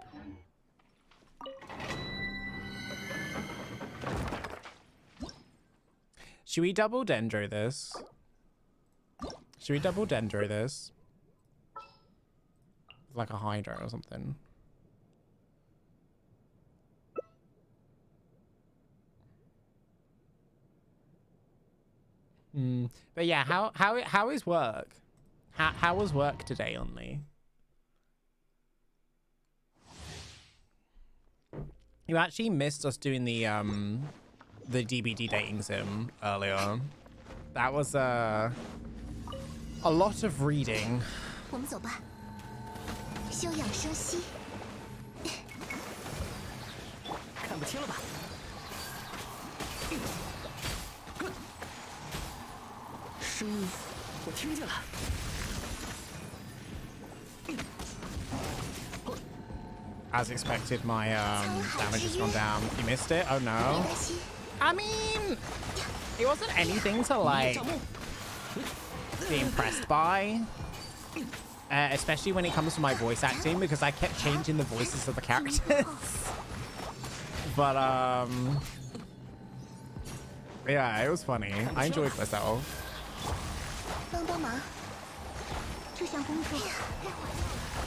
Should we double dendro this? Should we double dendro this? Like a hydro or something. But yeah, how is work? How was work today, only? You actually missed us doing the DBD dating sim earlier. That was a lot of reading. 我们走吧，休养生息。看不清了吧？声音，我听见了。 As expected, my damage has gone down. You missed it? Oh no. I mean, it wasn't anything to like be impressed by. Especially when it comes to my voice acting, because I kept changing the voices of the characters. But yeah, it was funny. I enjoyed myself. 帮帮忙，这项工作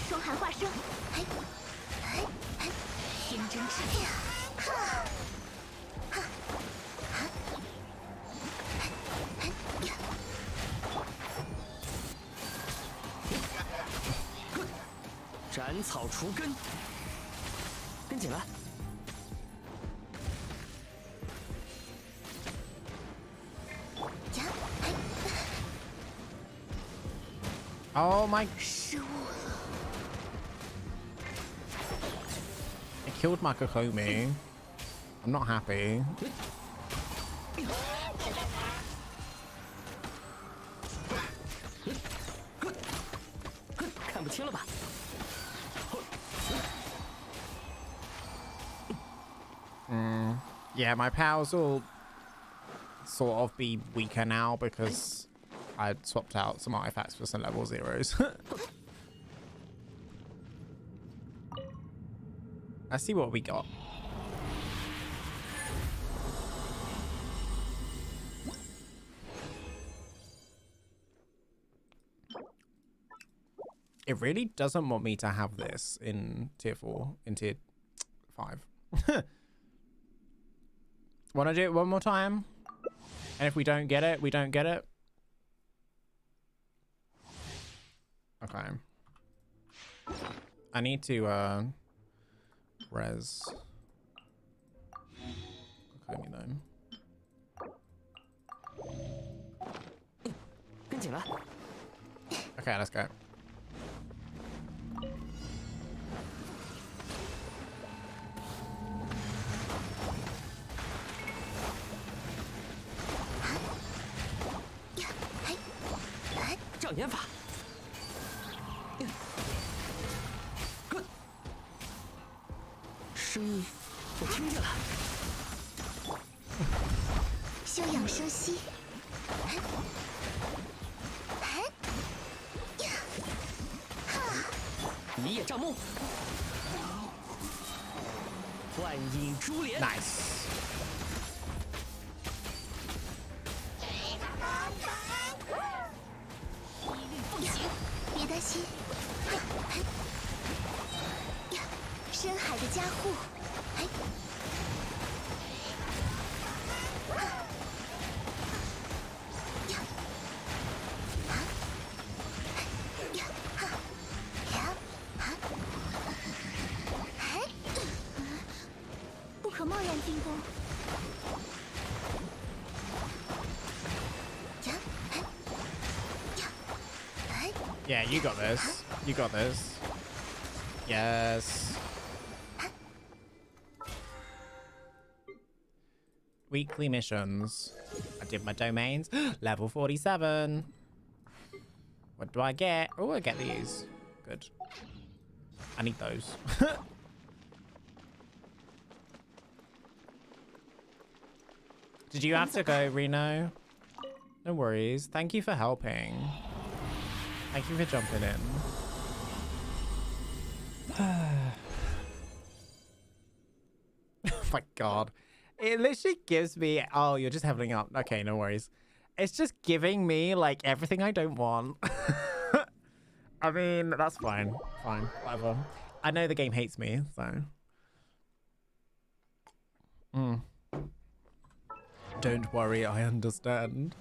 双寒化生，哎哎哎，天真之力，哈哈哈，哎哎呀，斩草除根，跟紧来。 Oh my! It killed my Kokomi. I'm not happy. Yeah, my powers will sort of be weaker now because I swapped out some artifacts for some level zeros. Let's see what we got. It really doesn't want me to have this in tier 4, in tier 5. Want to do it one more time? And if we don't get it, we don't get it. Okay. I need to res. Okay, me then. 跟紧了。 Okay, let's go. Huh? 障眼法。声音，我听见了。休养生息。一叶障目，幻影珠帘。 Nice. 别担心。深海的加护。不可贸然进攻。 Yeah, you got this. You got this. Yes. Weekly missions. I did my domains. Level 47. What do I get? Oh, I get these. Good. I need those. Did you have to go, Reno? No worries. Thank you for helping. Thank you for jumping in. Oh my god. It literally gives me... Oh, you're just leveling up. Okay, no worries. It's just giving me, like, everything I don't want. I mean, that's fine. Fine. Whatever. I know the game hates me, so... Don't worry, I understand.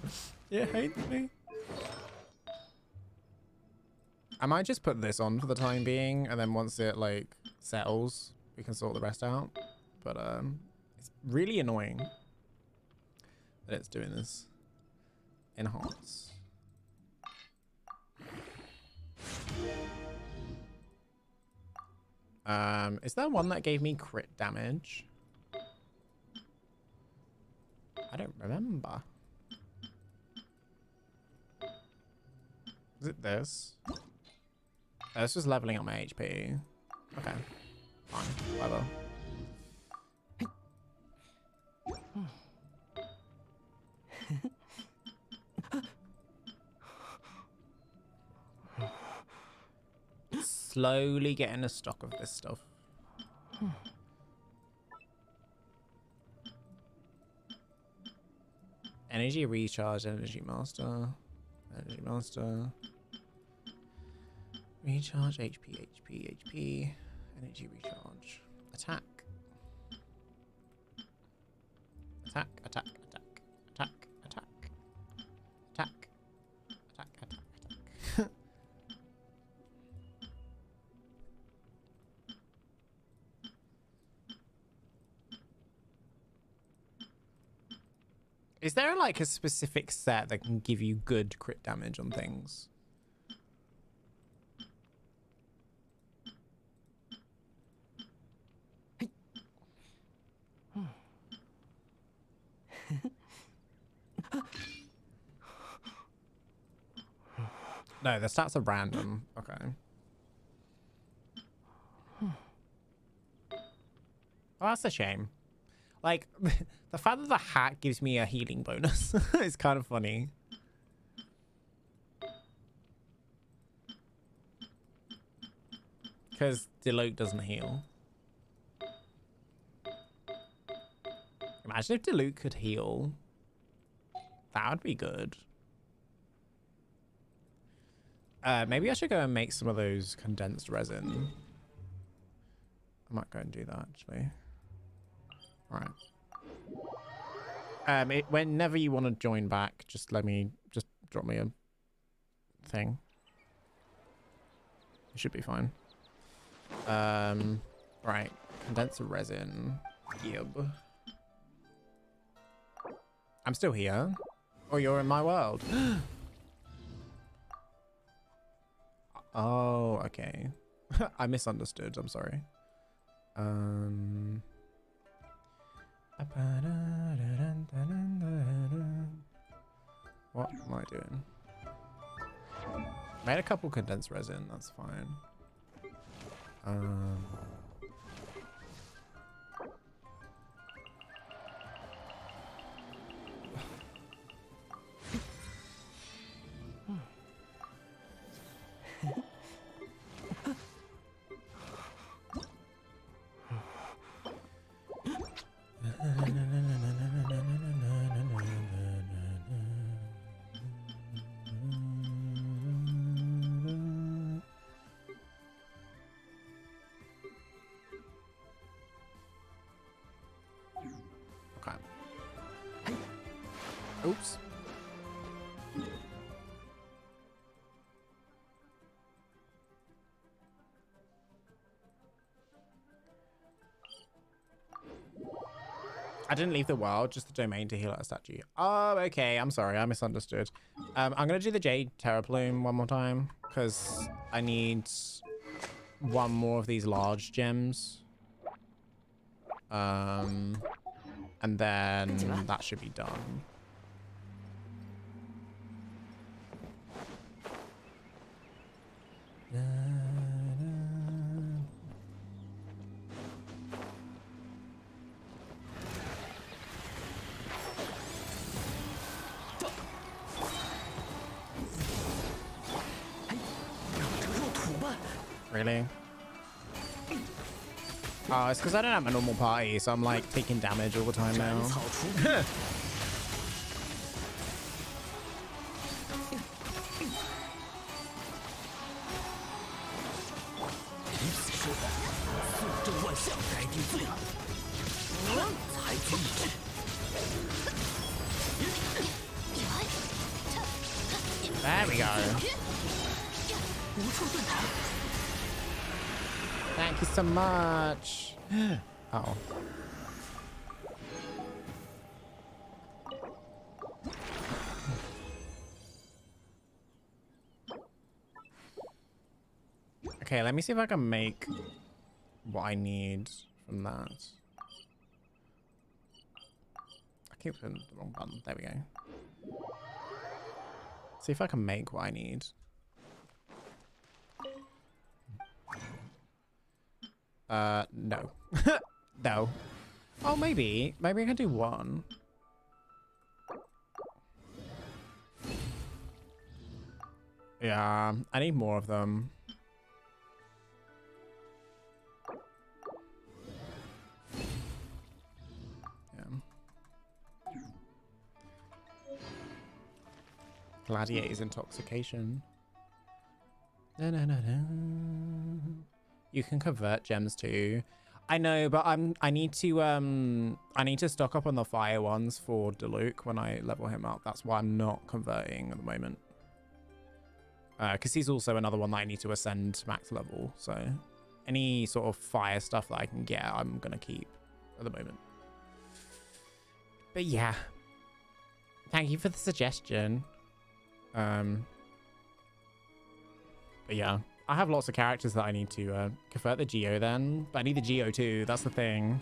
It hates me. I might just put this on for the time being, and then once it, like, settles, we can sort the rest out. But, it's really annoying that it's doing this. Enhance. Is there one that gave me crit damage? I don't remember. Is it this? Oh, this was leveling up my HP. Okay. Fine. Whatever. Slowly getting a stock of this stuff. Energy recharge, energy master. Energy master. Recharge, HP, HP, HP. Energy recharge. Attack. Attack, attack, attack. Attack, attack. Attack. Attack, attack, attack. Is there like a specific set that can give you good crit damage on things? No, the stats are random. Okay. Oh, that's a shame. Like, the fact that the hat gives me a healing bonus is kind of funny. Because Diluc doesn't heal. Imagine if Diluc could heal. That would be good. Maybe I should go and make some of those condensed resin. I might go and do that, actually. Alright. Whenever you want to join back, just drop me a thing. It should be fine. Right. Condensed resin. Gib. I'm still here. Oh, you're in my world. Oh, okay. I misunderstood. I'm sorry. What am I doing? Made a couple condensed resin. That's fine. Okay. Oops. I didn't leave the world, just the domain to heal at a statue. Oh, okay. I'm sorry. I misunderstood. I'm going to do the Jade Terraplume one more time because I need one more of these large gems. And then that should be done. Really? Oh, it's because I don't have a normal party, so I'm like taking damage all the time now. There we go. Thank you so much. Uh-oh. Okay, let me see if I can make what I need from that. I keep putting the wrong button. There we go. See if I can make what I need. No. No. Oh, maybe I can do one. Yeah, I need more of them. Yeah. Gladiator's intoxication. No, no, no, no. You can convert gems too. I know, but I need to stock up on the fire ones for Diluc when I level him up. That's why I'm not converting at the moment. Because he's also another one that I need to ascend max level. So any sort of fire stuff that I can get, I'm gonna keep at the moment. But yeah, thank you for the suggestion. But yeah. I have lots of characters that I need to convert the Geo then, but I need the Geo too. That's the thing.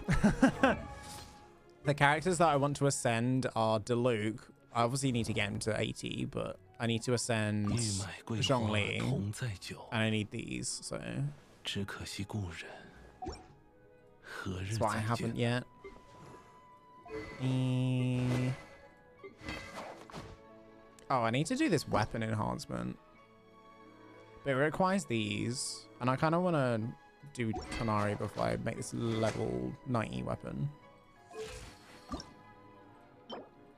The characters that I want to ascend are Diluc. I obviously need to get him to 80, but I need to ascend Zhongli, and I need these, so that's why I haven't yet. Oh, I need to do this weapon enhancement. But it requires these. And I kind of want to do Tonari before I make this level 90 weapon.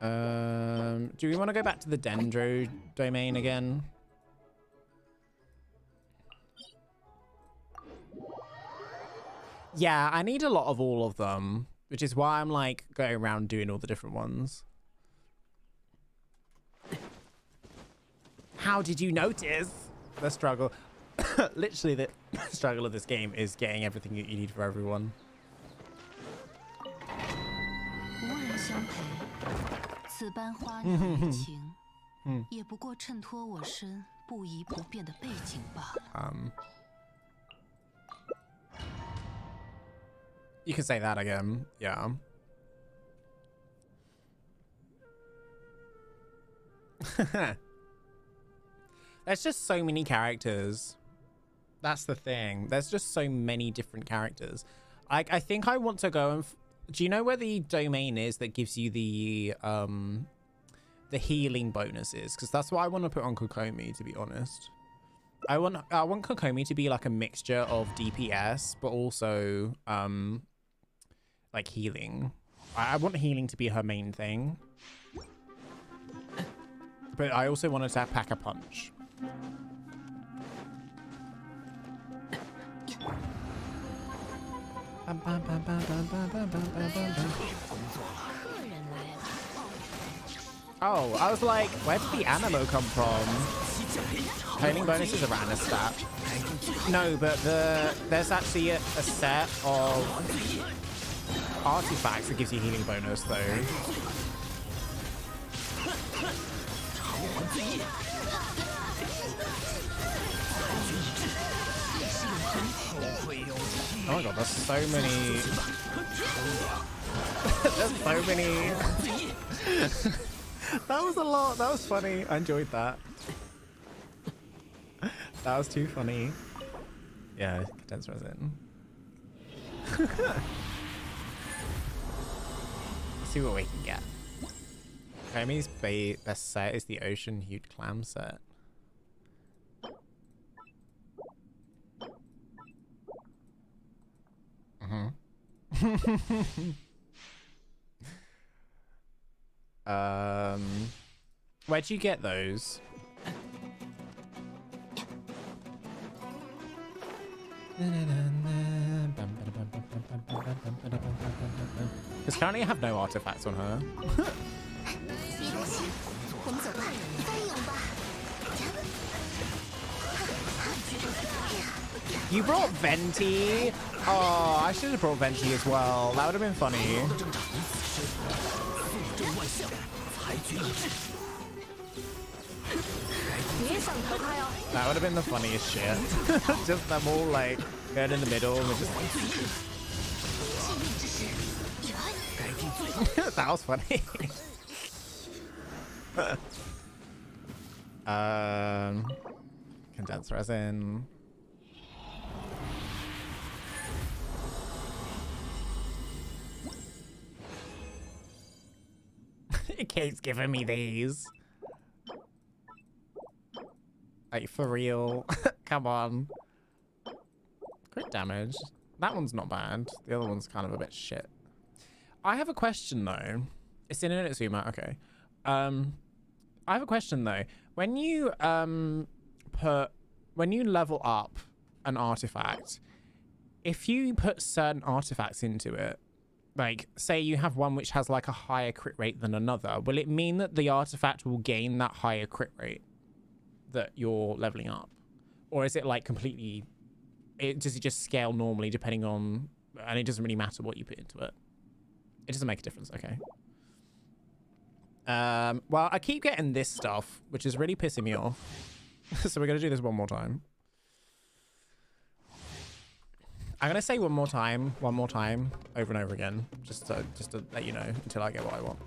Do we want to go back to the Dendro domain again? Yeah, I need a lot of all of them, which is why I'm like going around doing all the different ones. How did you notice? The struggle. Literally, the struggle of this game is getting everything that you need for everyone. 无人相陪，此般花鸟雨情，也不过衬托我身不移不变的背景罢了。You can say that again. Yeah. There's just so many characters. That's the thing. There's just so many different characters. I think I want to go and... Do you know where the domain is that gives you the healing bonuses? Because that's what I want to put on Kokomi, to be honest. I want Kokomi to be like a mixture of DPS, but also like healing. I want healing to be her main thing. But I also wanted to pack a punch. Oh, I was like, where did the ammo come from? Healing bonus is a random stat. No, but there's actually a set of artifacts that gives you healing bonus though. Oh my god, there's so many. There's so many. That was a lot. That was funny. I enjoyed that. That was too funny. Yeah, condensed resin. Let's see what we can get. Komi's best set is the ocean hued clam set. Where'd you get those? Because currently I have no artifacts on her. You brought Venti? Oh, I should have brought Venti as well. That would have been funny. That would have been the funniest shit. Just them all like going in the middle and just that was funny. Condensed resin. It keeps giving me these. Like, for real. Come on. Crit damage. That one's not bad. The other one's kind of a bit shit. I have a question, though. It's in Inazuma. Okay. I have a question, though. When you, when you level up an artifact, if you put certain artifacts into it, like, say you have one which has, like, a higher crit rate than another, will it mean that the artifact will gain that higher crit rate that you're leveling up? Or is it, like, completely... does it just scale normally depending on... And it doesn't really matter what you put into it? It doesn't make a difference, okay. Well, I keep getting this stuff, which is really pissing me off. So we're going to do this one more time. I'm gonna say one more time, over and over again, just to let you know until I get what I want.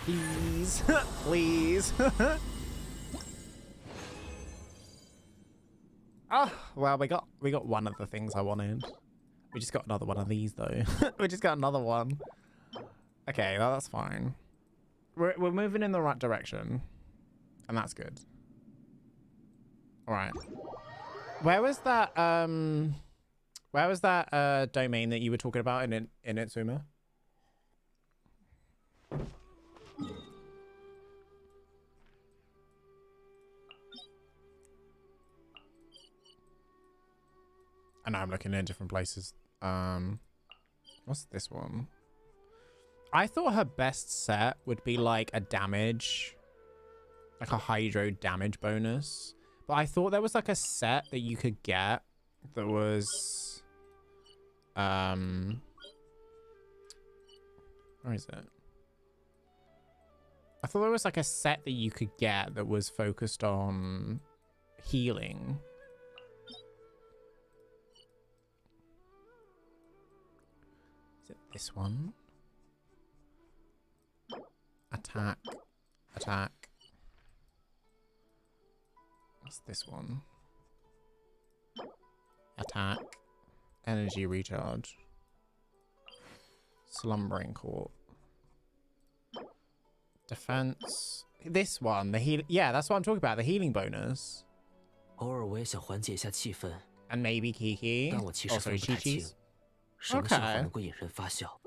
Please, please. Oh, well, we got one of the things I wanted. We just got another one of these though. We just got another one. Okay, well, that's fine. We're moving in the right direction, and that's good. All right. Where was that domain that you were talking about in Itsuma? I know I'm looking in different places. What's this one? I thought her best set would be like a damage, like a hydro damage bonus. But I thought there was like a set that you could get that was, where is it? I thought there was like a set that you could get that was focused on healing. Is it this one? Attack. Attack. What's this one? Attack. Energy recharge. Slumbering court. Defense. This one, the heal. Yeah, that's what I'm talking about. The healing bonus. 偶尔我也想缓解一下气氛， And maybe Kiki. 但我其实 Also 分不太清 Chi-Chi's. 什么笑话 Okay. 能够引人发笑。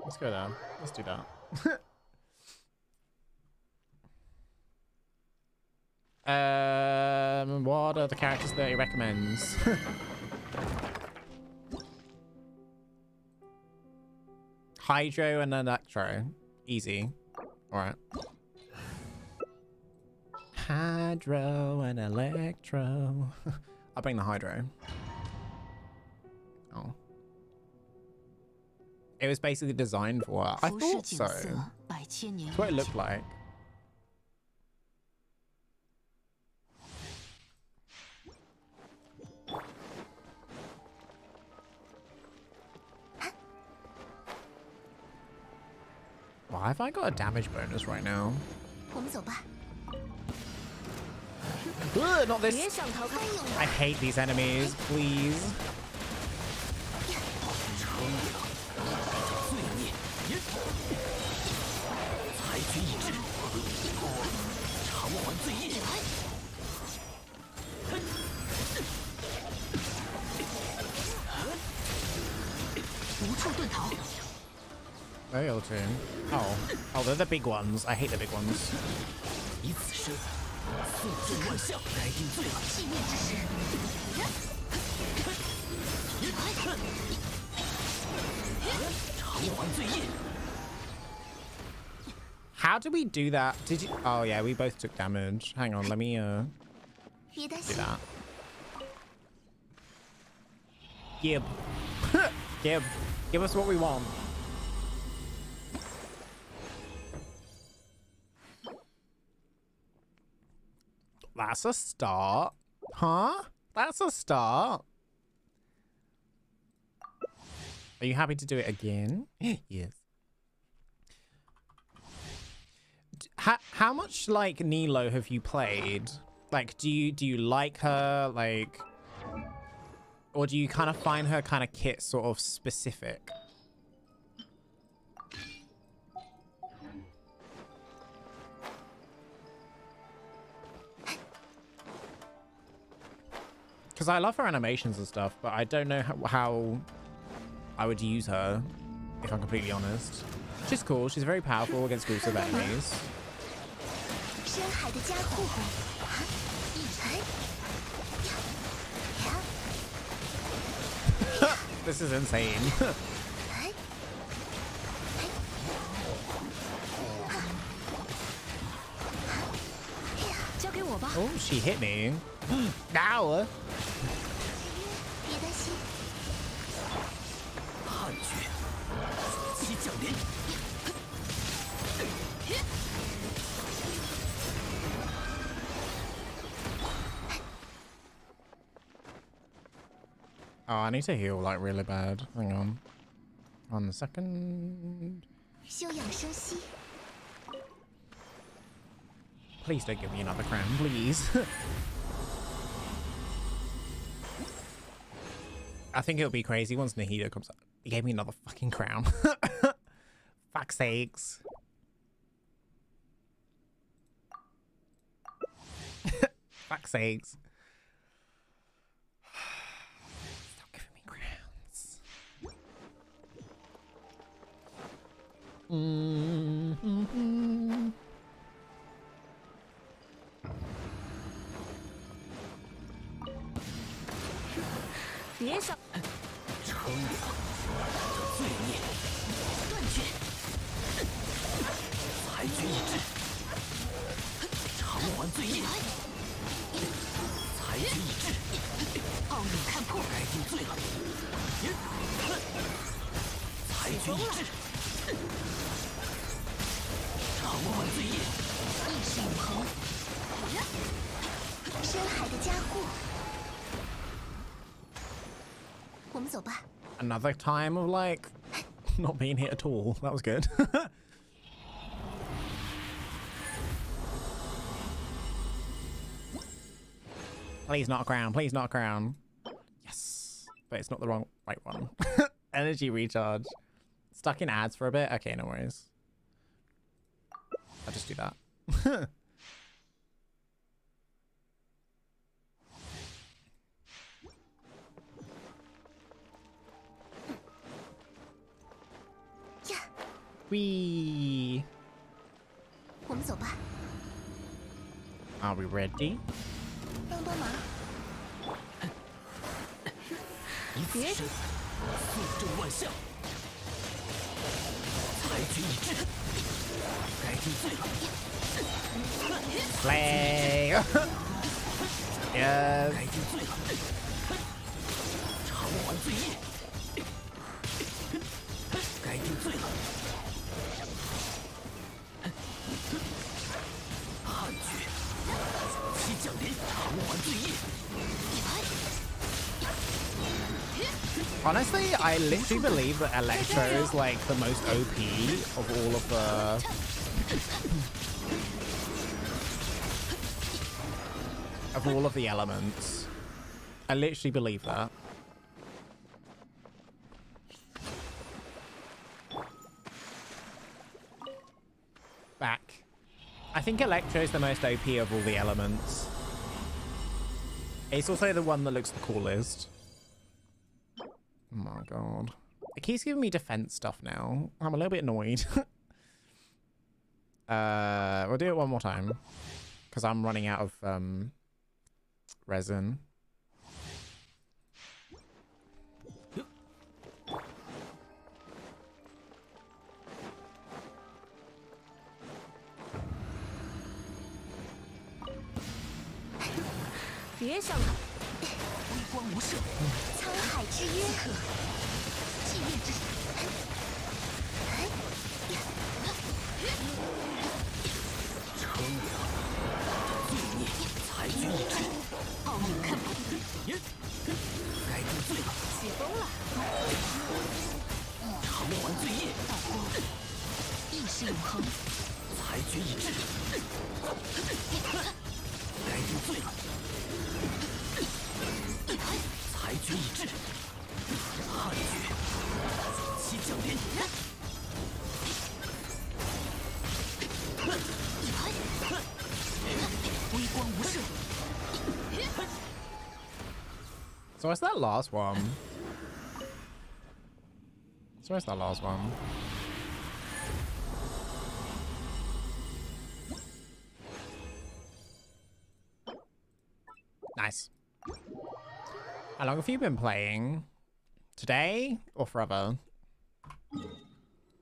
Let's go there. Let's do that. What are the characters that he recommends? Hydro and Electro. Easy. Alright. Hydro and Electro. I'll bring the Hydro. Oh. It was basically designed for her. I thought so. That's what it looked like. Why have I got a damage bonus right now? Ugh, not this. I hate these enemies, please. Very old tune. Oh, they're the big ones. I hate the big ones. How do we do that? Did you? Oh yeah, we both took damage. Hang on, let me do that. Give us what we want. That's a start. Huh? That's a start. Are you happy to do it again? Yes. How much like Nilo have you played? Like, do you like her? Like, or do you kind of find her kind of kit sort of specific? Because I love her animations and stuff, but I don't know how I would use her, if I'm completely honest. She's cool. She's very powerful against groups of enemies. This is insane. Oh, she hit me. Now. Oh, I need to heal like really bad. Hang on. 1 second. 休养生息。 Please don't give me another crown, please. I think it'll be crazy once Nahida comes up. He gave me another fucking crown. Fuck's sakes. Fuck's sakes. Stop giving me crowns. Mm-hmm. 别想称量的罪孽，断绝，裁决一致，偿还罪业，裁决一致，奥勇看破，该定罪了，裁决一致，偿还罪业，意识永恒，深海的加护。 我们走吧。 Another time of like not being hit at all. That was good. Please not a crown. Please not a crown. Yes. But it's not the right one. Energy recharge. Stuck in ads for a bit. Okay, no worries. I'll just do that. Wee. 我们走吧。 Are we ready? 帮帮忙。以此身肃正万象，裁决一致，该定罪了。 Play. Yes. 该定罪了，偿还罪业，该定罪了。 判决，其降临，偿还罪业。 Honestly, I literally believe that Electro is like the most OP of all of the elements. I literally believe that. Back. I think Electro is the most OP of all the elements. It's also the one that looks the coolest. Oh my god. It keeps giving me defense stuff now. I'm a little bit annoyed. We'll do it one more time. Because I'm running out of resin. Yes. 微光无射，沧海之约，纪念之神。称量的罪孽，裁决一致。奥勇看破，该定罪了，起风了。偿还罪业，道光，意识永恒。裁决一致。该定罪了。 裁决一致，判决，其降临。微光无射。So what's that last one? So where's that last one? Nice. How long have you been playing? Today or forever?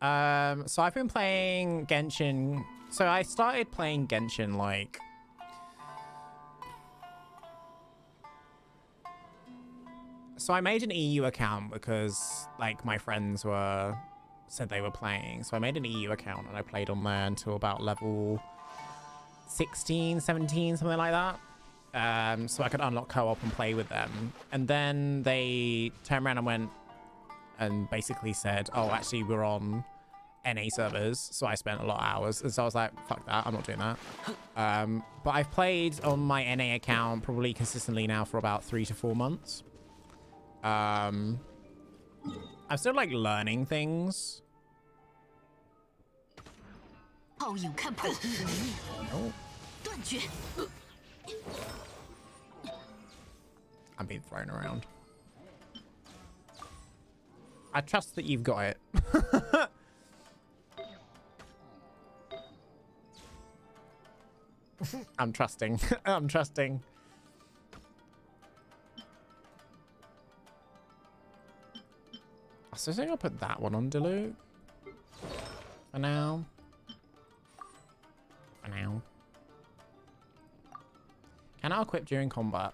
So I've been playing Genshin. So I started playing Genshin like so I made an EU account because like my friends said they were playing. So I made an EU account and I played on there until about level 16, 17, something like that. so I could unlock co-op and play with them. And then they turned around and went and basically said, oh, actually, we're on NA servers. So I spent a lot of hours. And so I was like, fuck that. I'm not doing that. But I've played on my NA account probably consistently now for about 3 to 4 months. I'm still like learning things. Oh. I'm being thrown around. I trust that you've got it. I'm trusting. I'm trusting. So I think I'll put that one on Dilute. For now. For now. Can I equip during combat?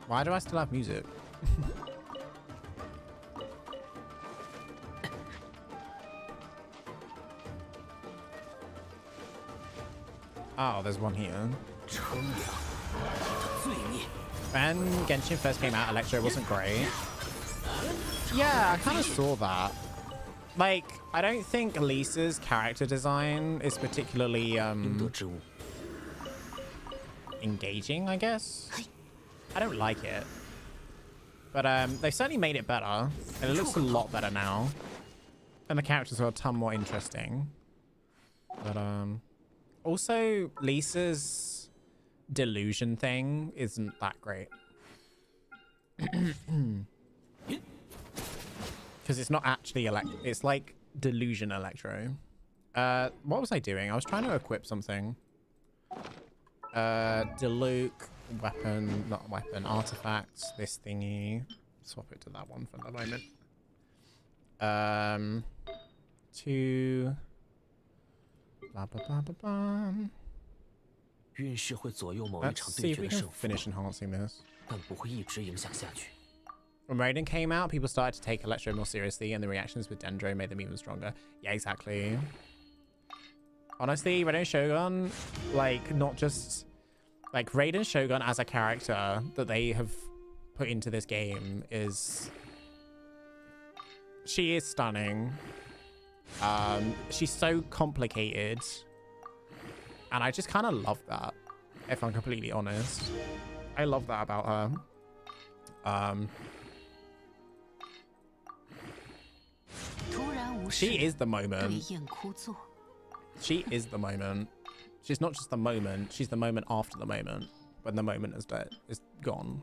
Why do I still have music? Oh, there's one here. When Genshin first came out, Electro wasn't great. Yeah, I kind of saw that. Like, I don't think Lisa's character design is particularly engaging, I guess. I don't like it. But they certainly made it better. And it looks a lot better now. And the characters are a ton more interesting. But also Lisa's delusion thing isn't that great. Because it's not actually it's like delusion Electro. What was I doing? I was trying to equip something. Diluc, weapon, not weapon, artifacts, this thingy. Swap it to that one for the moment. To blah blah blah blah blah. Let's see if we can finish enhancing this. When Raiden came out, people started to take Electro more seriously, and the reactions with Dendro made them even stronger. Yeah, exactly. Honestly, Raiden Shogun, like, not just... Like, Raiden Shogun as a character that they have put into this game is... She is stunning. She's so complicated. And I just kind of love that, if I'm completely honest. I love that about her. She is the moment. She is the moment. She's not just the moment, she's the moment after the moment. When the moment is dead, is gone.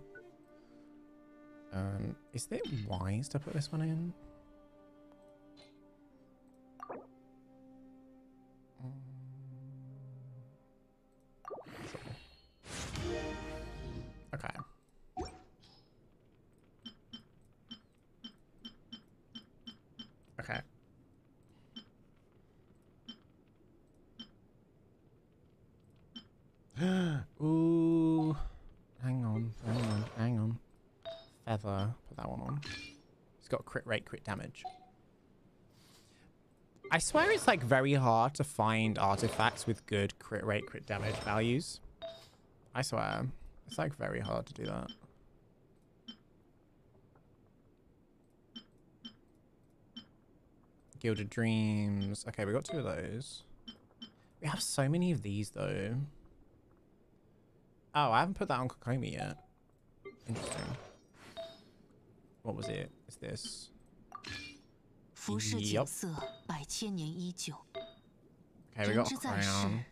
Is it wise to put this one in? Sure. Okay. Okay. Ooh. Hang on. Feather. Put that one on. It's got crit rate, crit damage. I swear it's like very hard to find artifacts with good crit rate, crit damage values. I swear. It's like very hard to do that. Gilded Dreams. Okay, we got 2 of those. We have so many of these though. Oh, I haven't put that on Kokomi yet. Interesting. What was it? Is this? Yep. Okay, we got Crown.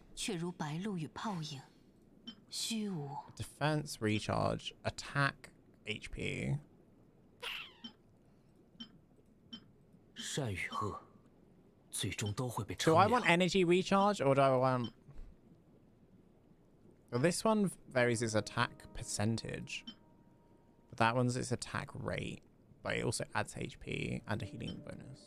Defense, recharge, attack, HP. Do I want energy recharge or do I want... Well, this one varies its attack percentage. But that one's its attack rate. But it also adds HP and a healing bonus.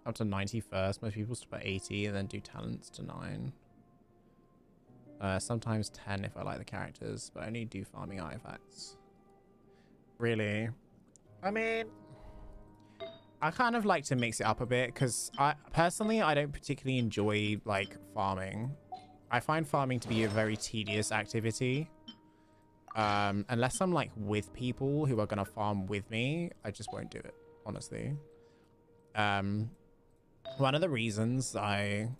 Up to 90 first. Most people stop at 80 and then do talents to 9. Sometimes 10 if I like the characters, but I only do farming artifacts. really. I mean, I kind of like to mix it up a bit because I don't particularly enjoy like farming. I find farming to be a very tedious activity. Unless I'm like with people who are gonna farm with me, I just won't do it, honestly. One of the reasons I'm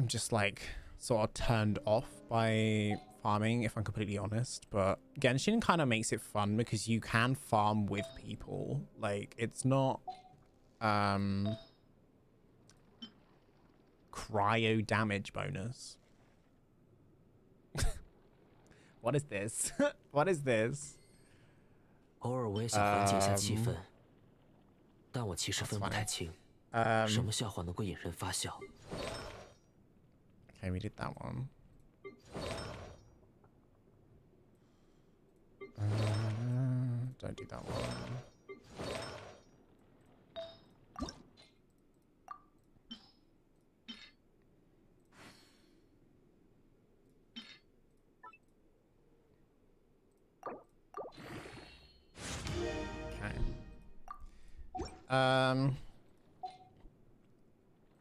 just like sort of turned off by farming, if I'm completely honest, but Genshin kind of makes it fun because you can farm with people. Like, it's not cryo damage bonus. What is this? What is this? 偶尔我也想缓解一下气氛，但我其实分不太清，什么笑话能够引人发笑。 Okay, we did that one. Don't do that one. Okay.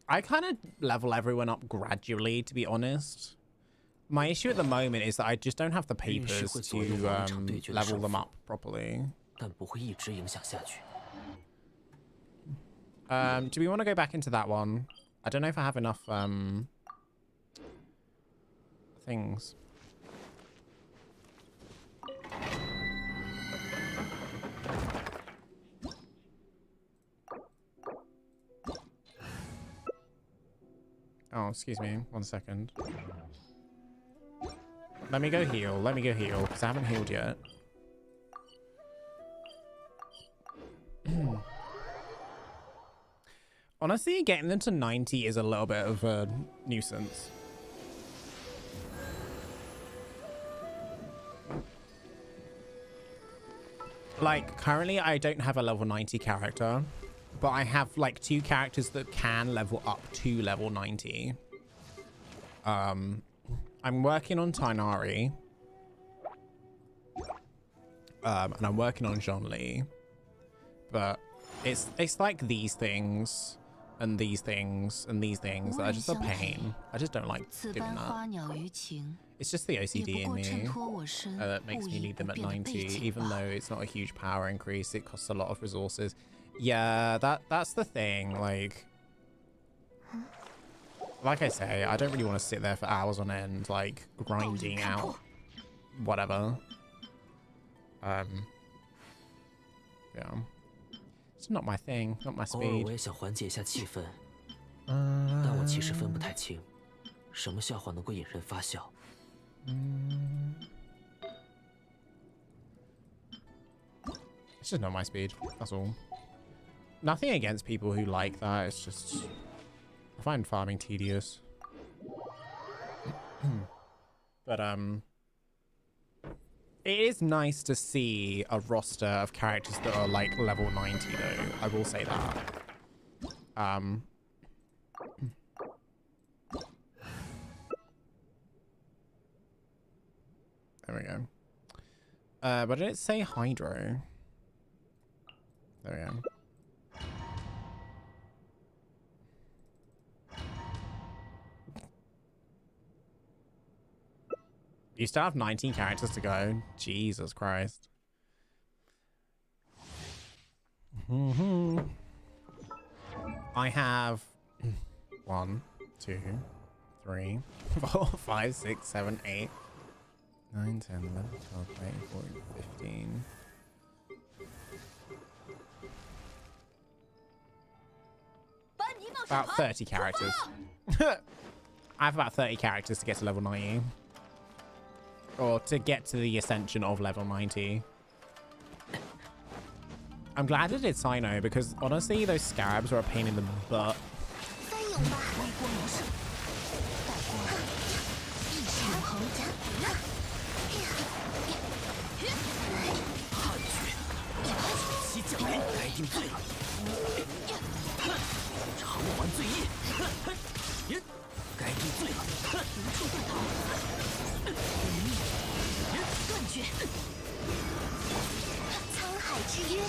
I kind of level everyone up gradually, to be honest. My issue at the moment is that I just don't have the papers to level them up properly. Do we want to go back into that one? I don't know if I have enough things. Oh, excuse me. 1 second. Let me go heal. Let me go heal, because I haven't healed yet. Honestly, getting them to 90 is a little bit of a nuisance. Like, currently I don't have a level 90 character. But I have like 2 characters that can level up to level 90. I'm working on Tainari. And I'm working on Zhongli. But it's like these things and these things and these things that are just a pain. I just don't like doing that. It's just the OCD in me that makes me need them at 90, even though it's not a huge power increase. It costs a lot of resources. Yeah, that's the thing. Like I say, I don't really want to sit there for hours on end, like grinding out whatever. Yeah, it's not my thing, not my speed. It's just not my speed, that's all. Nothing against people who like that, it's just I find farming tedious. But it is nice to see a roster of characters that are like level 90 though, I will say that. There we go. But did it say Hydro? There we go. You still have 19 characters to go. Jesus Christ. I have 1, 2, 3, 4, 5, 6, 7, 8, 9, 10, 11, 12, 13, 14, 15. About 30 characters. I have about 30 characters to get to level 90. Or to get to the ascension of level 90. I'm glad it did Sino because honestly those scarabs are a pain in the butt. 绝，沧海之约。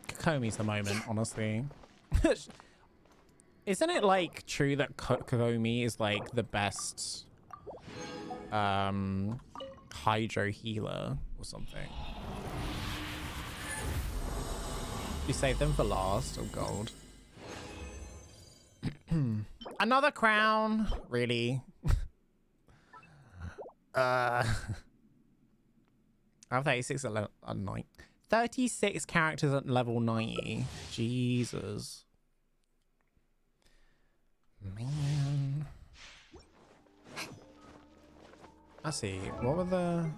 Kokomi's the moment, honestly. Isn't it like true that Kokomi is like the best hydro healer or something? You save them for last. Oh god. Another crown? Really? I have 36 at level 9. 36 characters at level 90. Jesus. Man. I see. What were the...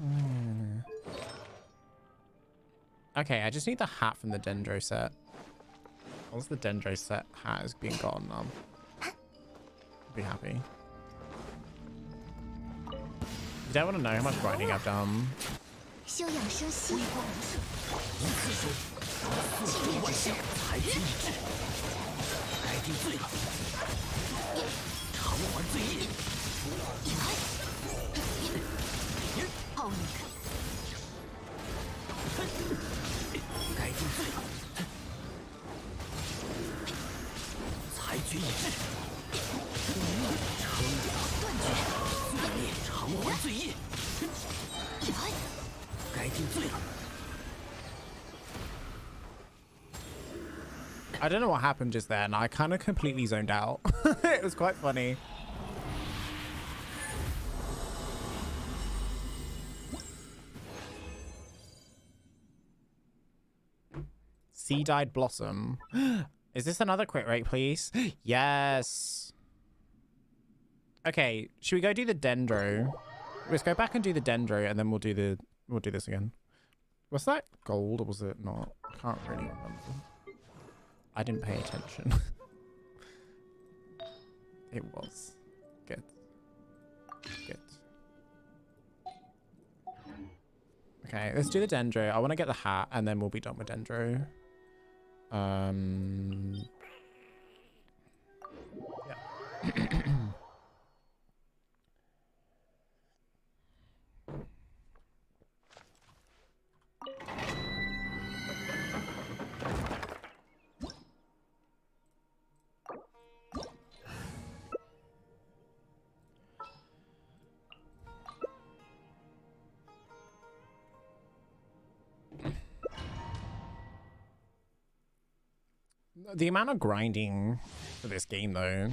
Okay, I just need the hat from the Dendro set. Once the Dendro set hat has been gone, I'll be happy. You don't want to know how much grinding I've done. 休养生息，气灭之势，裁决一致，该定罪了，偿还罪业。奥尼克，该定罪了，裁决一致，称量断绝，罪孽偿还罪业。该定罪了。 I don't know what happened just then. I kind of completely zoned out. It was quite funny. Sea-dyed blossom. Is this another quit rate, please? Yes. Okay, should we go do the dendro? Let's go back and do the dendro, and then we'll do this again. Was that gold or was it not? I can't really remember. I didn't pay attention. It was. Good. Good. Okay, let's do the dendro. I want to get the hat and then we'll be done with dendro. Yeah. The amount of grinding for this game, though,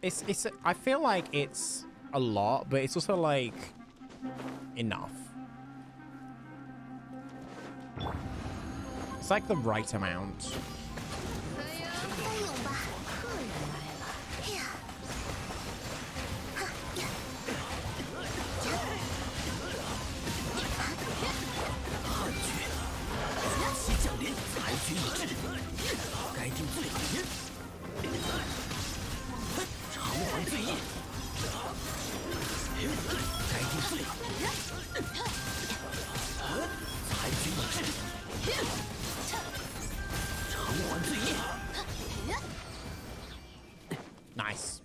it's I feel like it's a lot, but it's also like enough. It's like the right amount. 该有吧？客人来了。哎呀！西降临，裁决一致，该定罪了，偿还罪业，该定罪了，裁决一致，偿还罪业。Nice.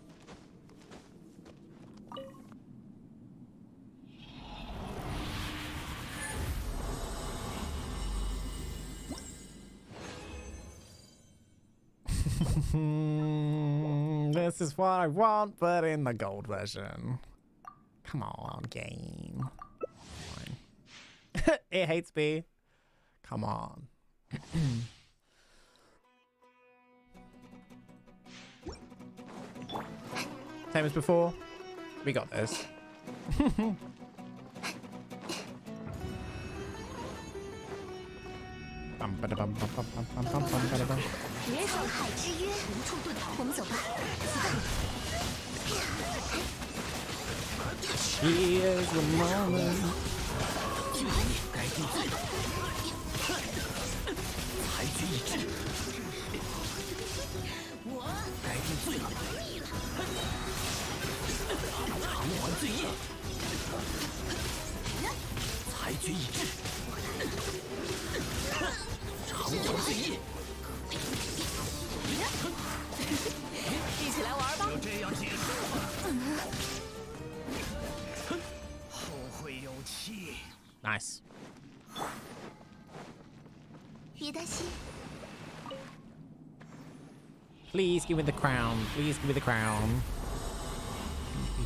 This is what I want, but in the gold version. Come on, game. Fine. It hates me. Come on. Same as before. We got this. 沧海之约，无处遁逃。我们走吧。Here's the moment. 该定罪了，裁决一致，该定罪了，偿还罪业，裁决一致，偿还罪业。Nice. 别担心， Please give me the crown. Please give me the crown.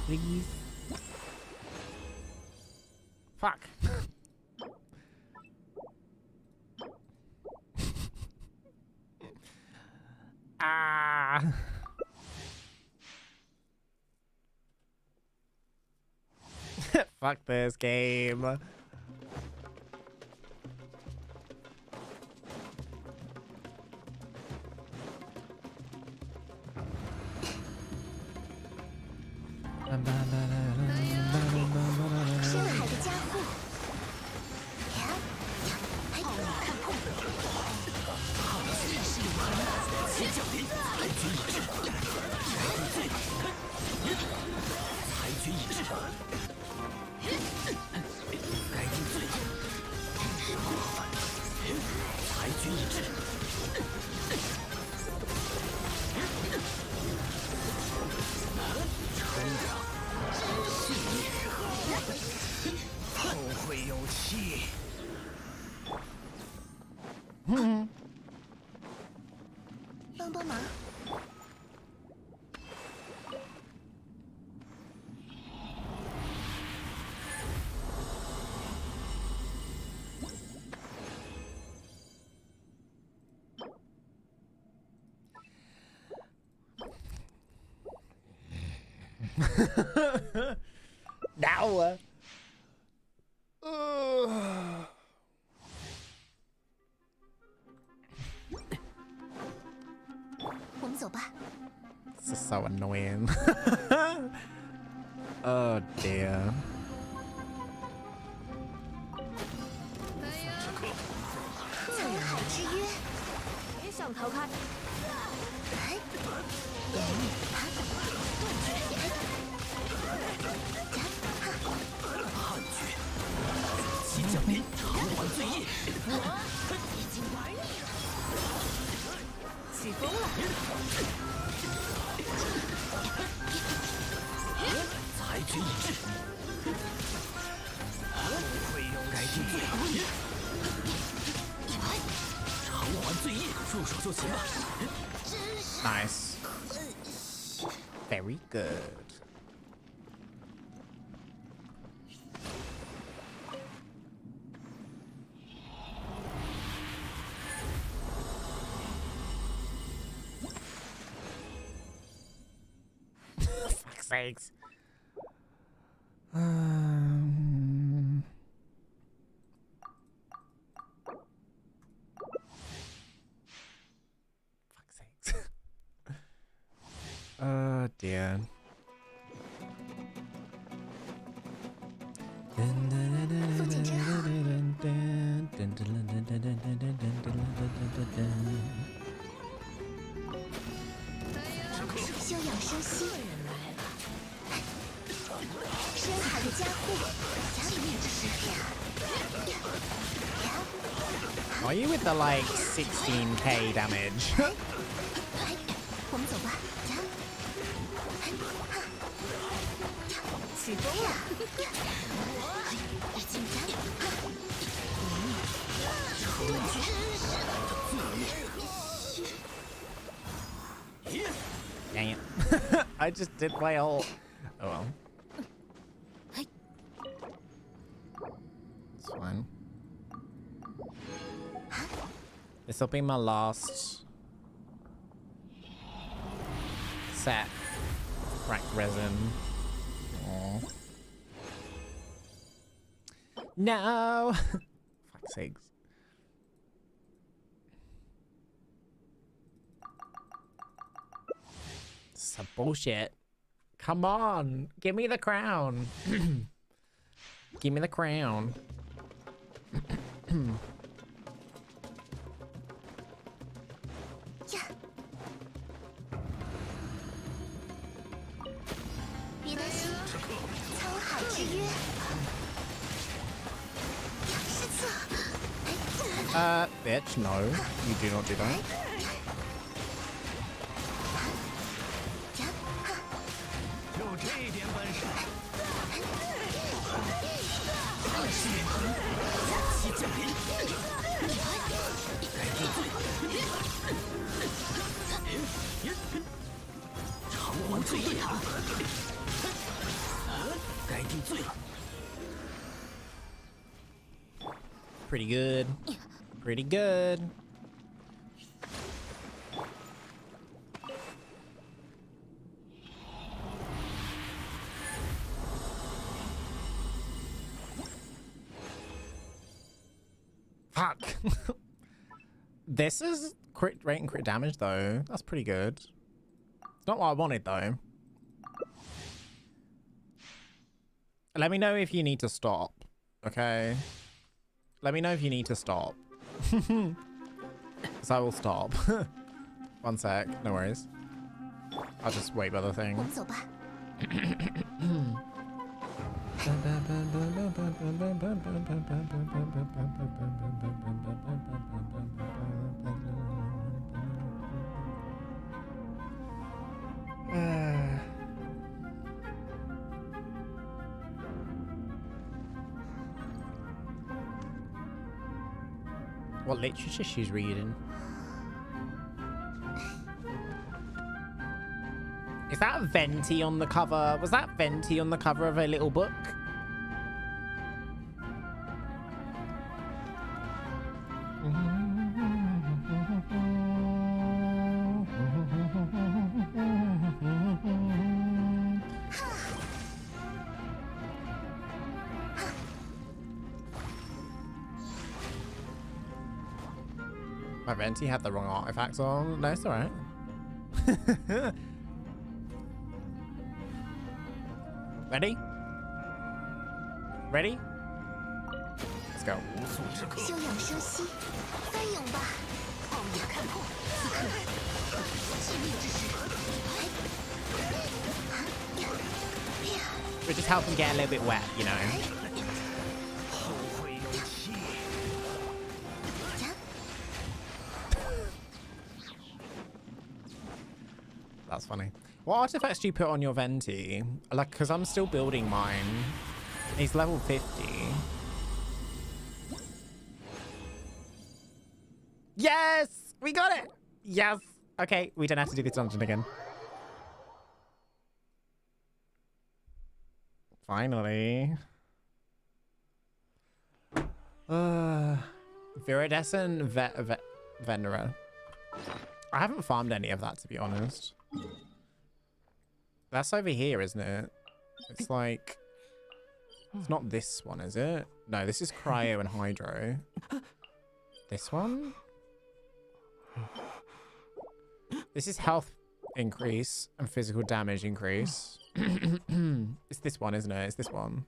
Please. Fuck. Ah. Fuck this game.帮帮忙。No. 我们走吧。 This is so annoying. Oh dear. 沧海之约，别想逃开！即降临，偿还罪业。已经玩腻了，起风了！裁决已至，该定罪，偿还罪业，束手就擒吧。 Nice. Very good. Fuck's sakes. Fuck's sakes. Oh dear. Dun, 休养生息。深海的加护，Are you with the like 16k damage? 我们走吧。起风了！已经Dang it. I just did my whole... Oh well. It's fine. This will be my last set. Cracked resin. Aww. No! Fuck's sakes. Some bullshit. Come on, give me the crown. Give me the crown. Yeah. 别担心，沧海之约。是这。 Bitch, no. You do not do that. 就这点本事， pretty good. Pretty good. Fuck. This is crit rate and crit damage though. That's pretty good. It's not what I wanted though. Let me know if you need to stop. Okay. Let me know if you need to stop. So I will stop. 1 sec. No worries. I'll just wait by the thing. What literature she's reading? Is that Venti on the cover? Was that Venti on the cover of a little book? My Venti had the wrong artifacts on. No, it's alright. Ready? Ready? Let's go. We just help them get a little bit wet, you know. That's funny. What artifacts do you put on your Venti? Like, because I'm still building mine. He's level 50. Yes! We got it! Yes! Okay, we don't have to do this dungeon again. Finally. Viridescent Venera. I haven't farmed any of that, to be honest. That's over here, isn't it? It's like... It's not this one, is it? No, this is Cryo and Hydro. This one? This is health increase and physical damage increase. It's this one, isn't it? It's this one.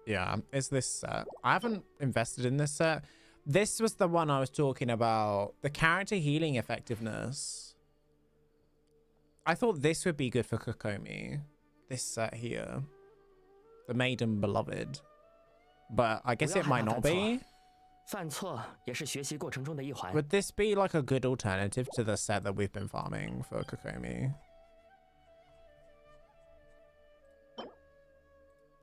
Yeah, it's this set. I haven't invested in this set. This was the one I was talking about. The character healing effectiveness. I thought this would be good for Kokomi. This set here. The Maiden Beloved. But I guess it might not be. Would this be like a good alternative to the set that we've been farming for Kokomi?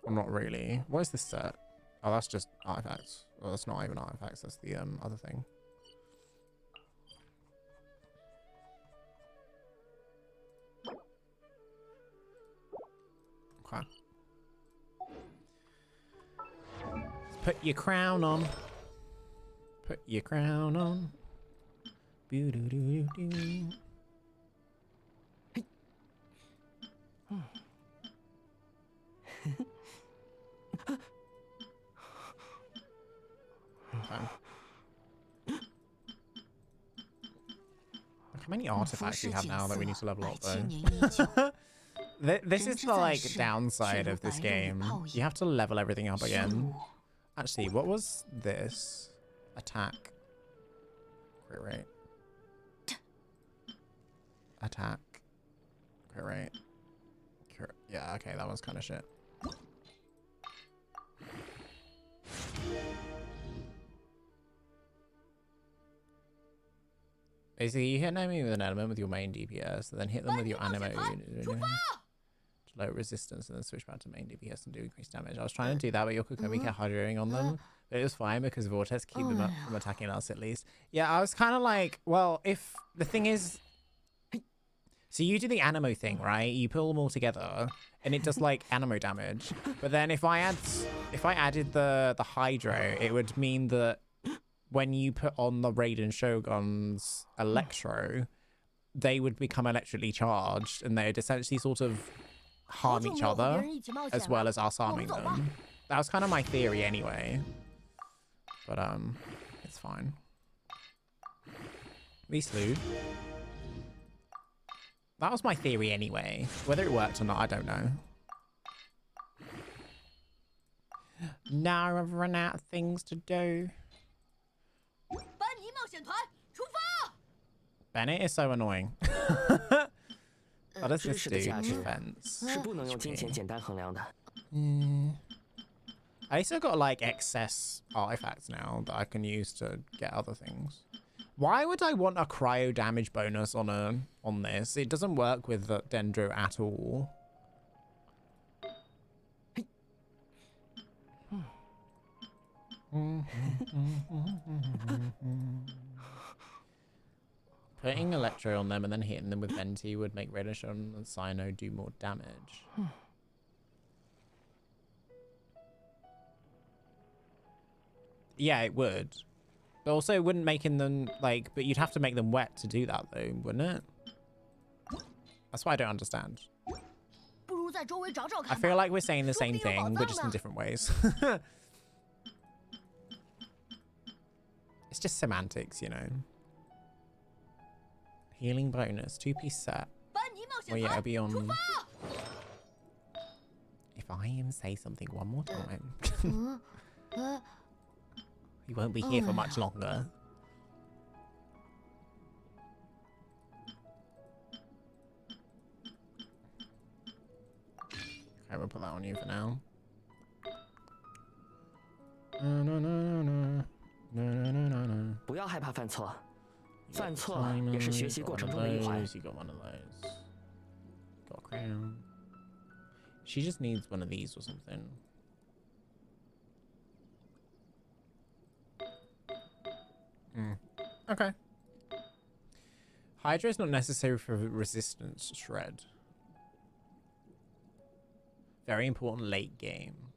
Or not really. What is this set? Oh, that's just artifacts. Well, that's not even artifacts. That's the other thing. Okay. Let's put your crown on. Put your crown on. Boo-doo-doo-doo-doo. How many artifacts do you have now that we need to level up though? This is the like downside of this game. You have to level everything up again. Actually, what was this? Attack. Crit rate. Attack. Crit rate. Yeah, okay, that one's kind of shit. Basically, you hit an enemy with an element with your main DPS, and then hit them with your animo to low resistance, and then switch back to main DPS and do increased damage. I was trying to do that, but your Kokomi kept hydroing on them. But it was fine because Vortex keep them up from attacking us at least. Yeah, I was kind of like, well, if the thing is, So you do the Anemo thing, right? You pull them all together, and it does like Anemo damage. But then if I added the Hydro, it would mean that when you put on the Raiden Shogun's Electro, they would become electrically charged, and they'd essentially sort of harm each other as well as us harming them. That was kind of my theory anyway. But it's fine. We slew. That was my theory anyway. Whether it worked or not, I don't know. Now I've run out of things to do. Bennett is so annoying. What does this do? Defense. I also got like excess artifacts now that I can use to get other things. Why would I want a cryo damage bonus on this? It doesn't work with the Dendro at all. Putting Electro on them and then hitting them with Venti would make Redishon and Cyno do more damage. Yeah, it would. But also it wouldn't making them like, but you'd have to make them wet to do that though, wouldn't it? That's what I don't understand. I feel like we're saying the same thing, but just in different ways. It's just semantics, you know. Healing bonus, 2-piece set. Well, yeah, it'll be on. If I even say something one more time, you won't be here for much longer. Okay, we'll put that on you for now. No, no, no, no, no, no, no, no, no. 不要害怕犯错，犯错也是学习过程中的一环。 You got one of those. Got a crown. She just needs one of these or something. Okay. Hydra is not necessary for resistance shred. Very important late game.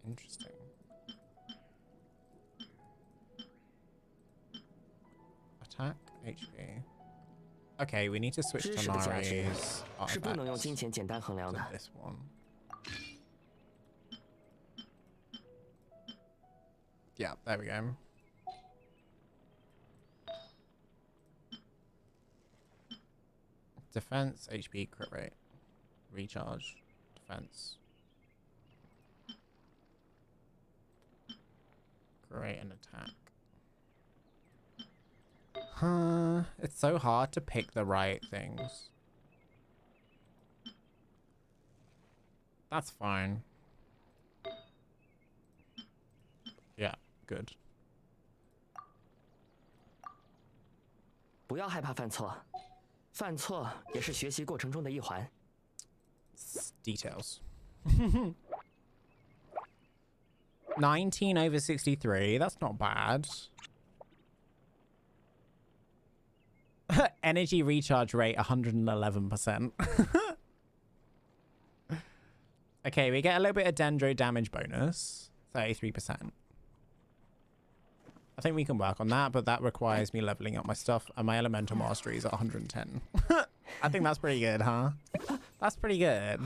Interesting. Attack, HP. Okay, we need to switch to Nari's artifacts. This one. Yeah, there we go. Defense, HP, crit rate, recharge, defense. Crit rate and attack. Huh, it's so hard to pick the right things. That's fine. Yeah, good. 不要害怕犯错，犯错也是学习过程中的一环。Details. 19 over 63. That's not bad. Energy recharge rate 111%. Okay, we get a little bit of Dendro damage bonus. 33%. I think we can work on that, but that requires me leveling up my stuff, and my elemental mastery is at 110. I think that's pretty good, huh? That's pretty good.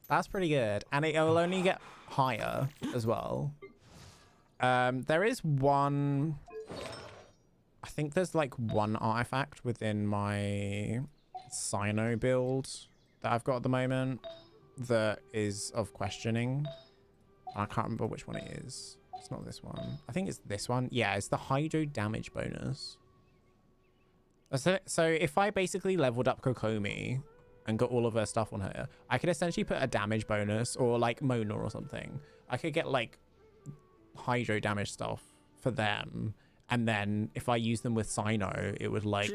That's pretty good. And it will only get higher as well. There is one... I think there's like one artifact within my Cyno build that I've got at the moment that is of questioning. I can't remember which one it is. It's not this one. I think it's this one. Yeah, it's the Hydro damage bonus. So if I basically leveled up Kokomi and got all of her stuff on her, I could essentially put a damage bonus, or like Mona or something. I could get like Hydro damage stuff for them, and then if I use them with Cyno, it would like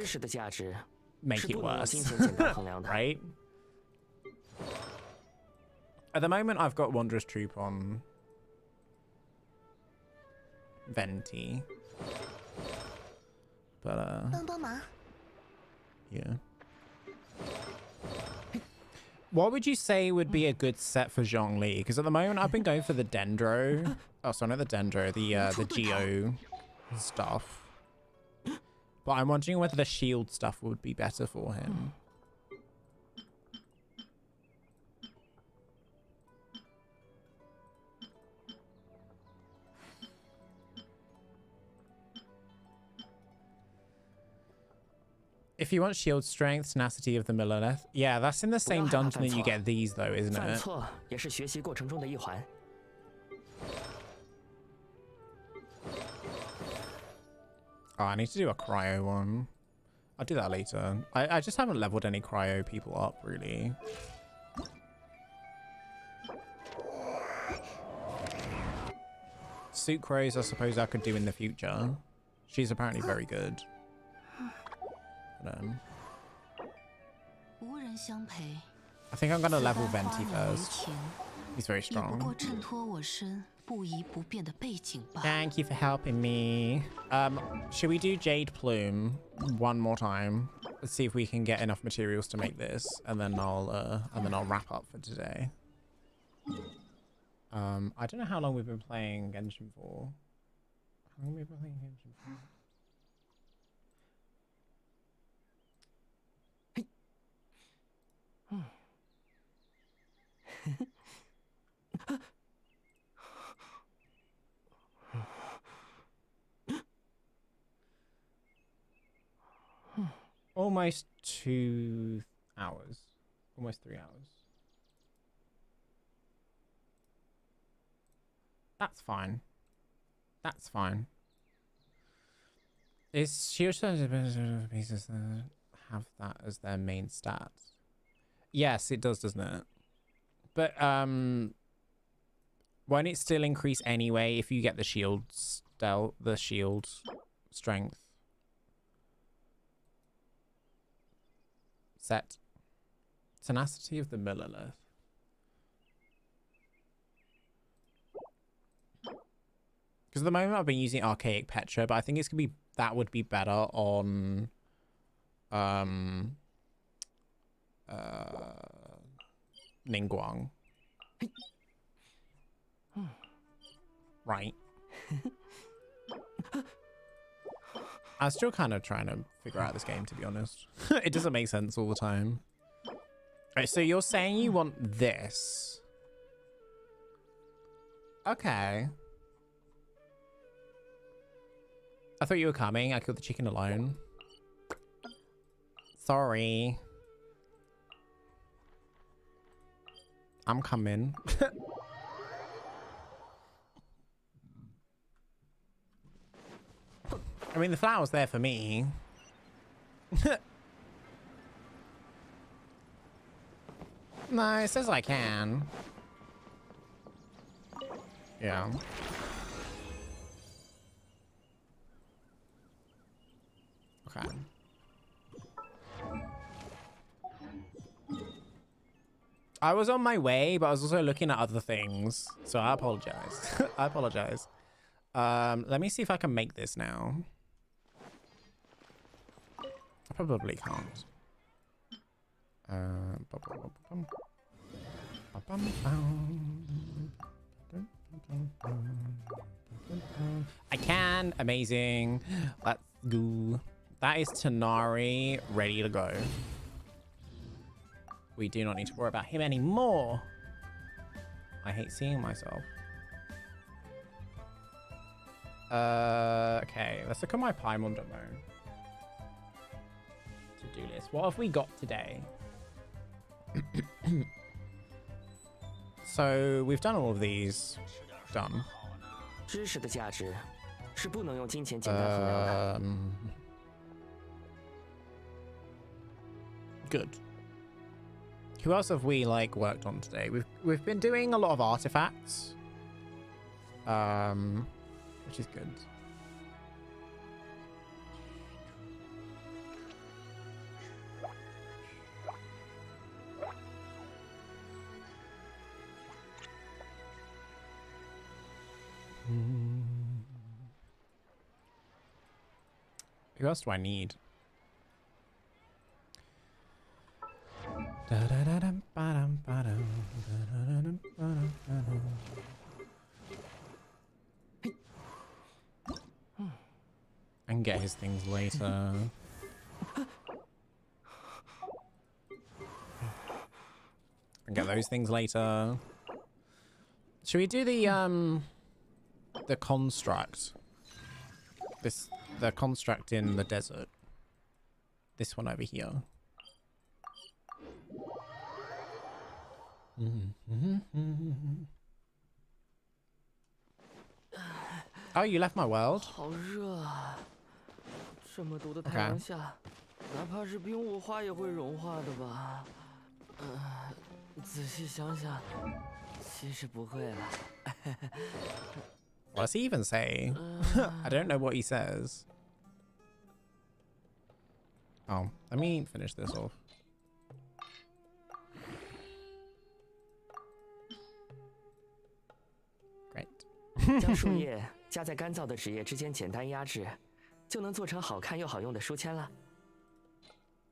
make it worse. Right? At the moment, I've got Wanderer's Troop on Venti. But Yeah. What would you say would be a good set for Zhongli? Because at the moment I've been going for the Dendro. Oh, sorry, not the Dendro. The Geo stuff. But I'm wondering whether the shield stuff would be better for him. If you want shield strength, tenacity of the Millilith. Yeah, that's in the same dungeon that you get these though, isn't it? 犯错也是学习过程中的一环。 Oh, I need to do a cryo one. I'll do that later. I just haven't leveled any cryo people up, really. Sucrose, I suppose I could do in the future. She's apparently very good. But, I think I'm going to level Venti first. He's very strong. Thank you for helping me. Should we do Jade Plume one more time? Let's see if we can get enough materials to make this, and then I'll wrap up for today. I don't know how long we've been playing Genshin for. How long have we been playing Genshin for? Almost 2 hours. Almost 3 hours. That's fine. That's fine. Is shield pieces that have that as their main stats? Yes, it does, doesn't it? But won't it still increase anyway if you get the shield strength set? Tenacity of the Millilith. Because at the moment I've been using Archaic Petra, but I think it's gonna be that would be better on Ningguang. Right. I'm still kind of trying to figure out this game, to be honest. It doesn't make sense all the time. Right, so you're saying you want this. Okay. I thought you were coming. I killed the chicken alone. Sorry. I'm coming. I mean, the flower's there for me. No, it says I can. Yeah. Okay. I was on my way, but I was also looking at other things. So I apologize. I apologize. Let me see if I can make this now. I probably can't. I can. Amazing. Let's go. That is Tanari ready to go. We do not need to worry about him anymore. I hate seeing myself. Okay, let's look at my Paimon demo. To-do list. What have we got today? So we've done all of these. Done. 知识的价值是不能用金钱简单衡量的。Good. Who else have we worked on today? We've been doing a lot of artifacts. Which is good. Who else do I need? I can get his things later. And get those things later. Should we do the construct? The construct in the desert. This one over here. Oh, you left my world? 好热啊！这么毒的太阳下，哪怕是冰雾花也会融化的吧？仔细想想，其实不会了。What does he even say? I don't know what he says. Oh, let me finish this off. Great. 将树叶夹在干燥的纸页之间，简单压制，就能做成好看又好用的书签了。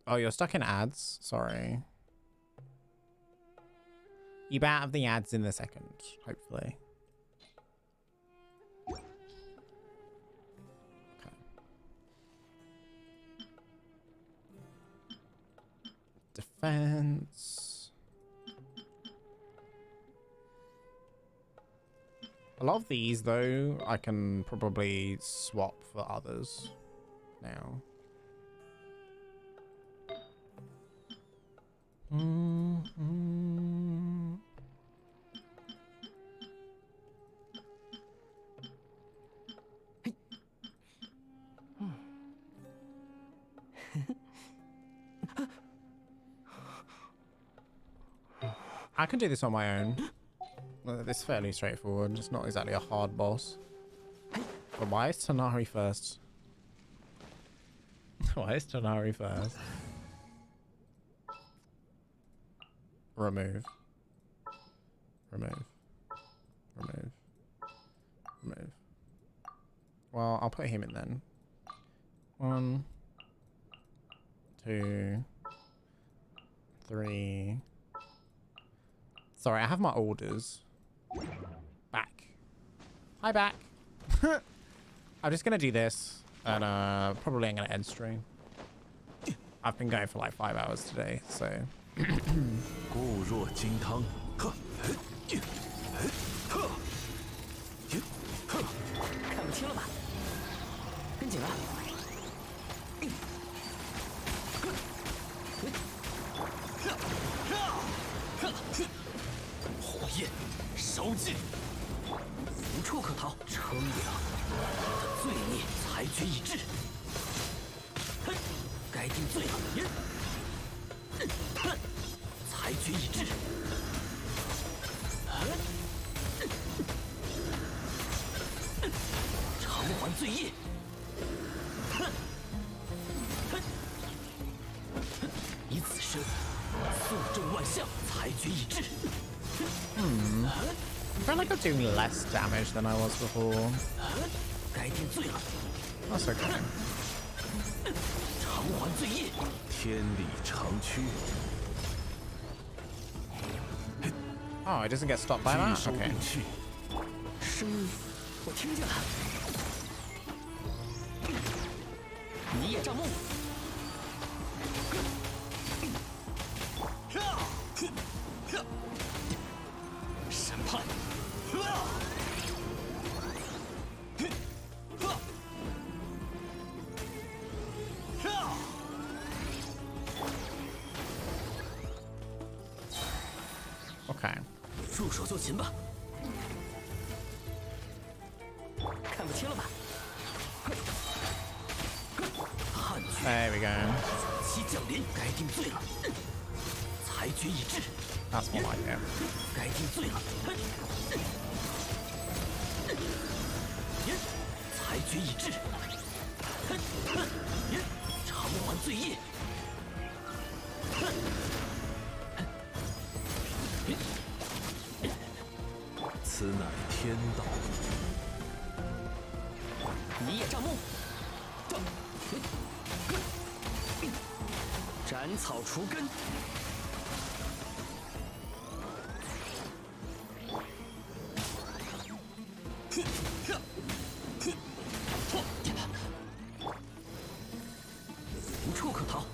Oh, you're stuck in ads. Sorry. You be out of the ads in a second, hopefully. Okay. Defense. A lot of these, though, I can probably swap for others now. I can do this on my own. This is fairly straightforward. It's not exactly a hard boss. But why is Tanari first? Why is Tanari first? Remove. Remove. Remove. Remove. Well, I'll put him in then. 1, 2, 3. Sorry, I have my orders. Back. Hi, back. I'm just gonna do this, and probably I'm gonna end stream. I've been going for like 5 hours today, so. 固若金汤。看不清了吧？跟紧了。火焰烧尽，无处可逃。称量我的罪孽，裁决一致。该定罪了。裁决一致。偿还罪业。以此身肃正万象，裁决一致。I feel like I'm doing less damage than I was before. 该定罪了。 That's okay. 偿还罪业，天理长驱。 Oh, it doesn't get stopped by 拒 that? 收 Okay. 并去，声音，我听见了。你也账目。审判。Okay. 束手就擒吧。看不清了吧？ There we go. 其降临，该定罪了。裁决一致， That's more like it. 该定罪了。裁决一致，偿还罪业。此乃天道。你也账目。斩草除根。无处可逃。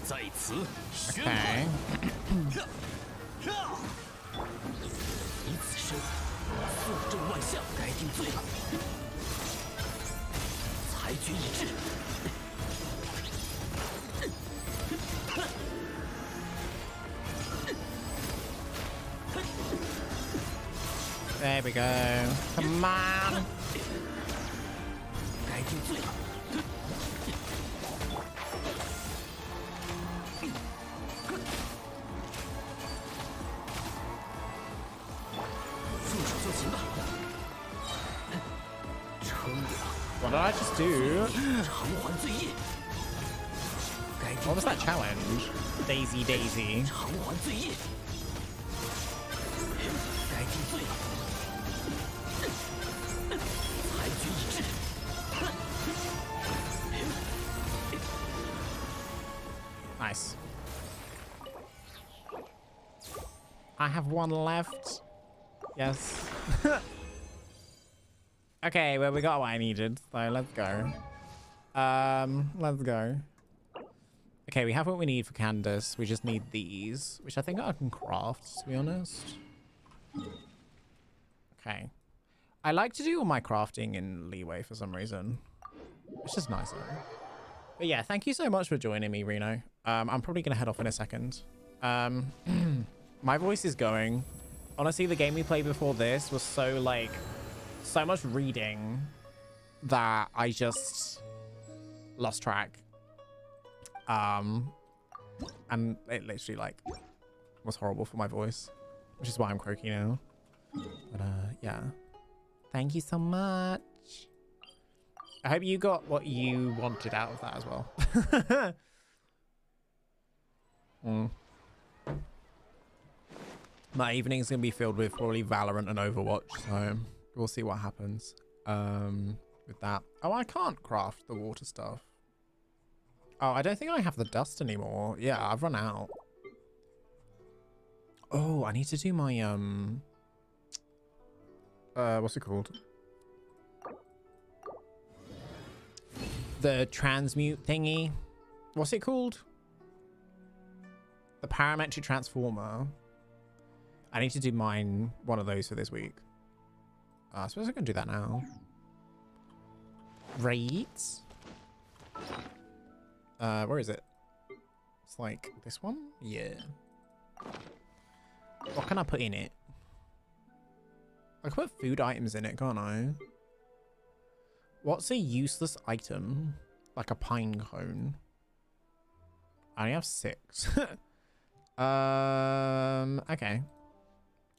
在此宣判， Okay. 以此身肃正万象，该定罪了。裁决已至。 There we go. Come on. 该定罪了。住手就行吧。称量。 What did I just do? 偿还罪业。该定 What was that challenge? Daisy Daisy. 偿还罪业。该定罪了。裁决已至。 Nice. I have one left. Yes. Okay, well, we got what I needed, so let's go. Let's go. Okay, we have what we need for Candace. We just need these, which I think I can craft, to be honest. Okay. I like to do all my crafting in Leeway for some reason. It's just nicer. But yeah, thank you so much for joining me, Reno. I'm probably going to head off in a second. My voice is going. Honestly, the game we played before this was so, like, so much reading that I just lost track. And it literally, like, was horrible for my voice, which is why I'm croaky now. But, yeah. Thank you so much. I hope you got what you wanted out of that as well. My evening's gonna be filled with probably Valorant and Overwatch, so we'll see what happens with that. Oh, I can't craft the water stuff. Oh, I don't think I have the dust anymore. Yeah, I've run out. Oh, I need to do my what's it called? The transmute thingy. What's it called? The parametric transformer. I need to do one of those for this week. I suppose I can do that now. Right. Where is it? It's like this one? Yeah. What can I put in it? I can put food items in it, can't I? What's a useless item? Like a pine cone. I only have 6. Okay.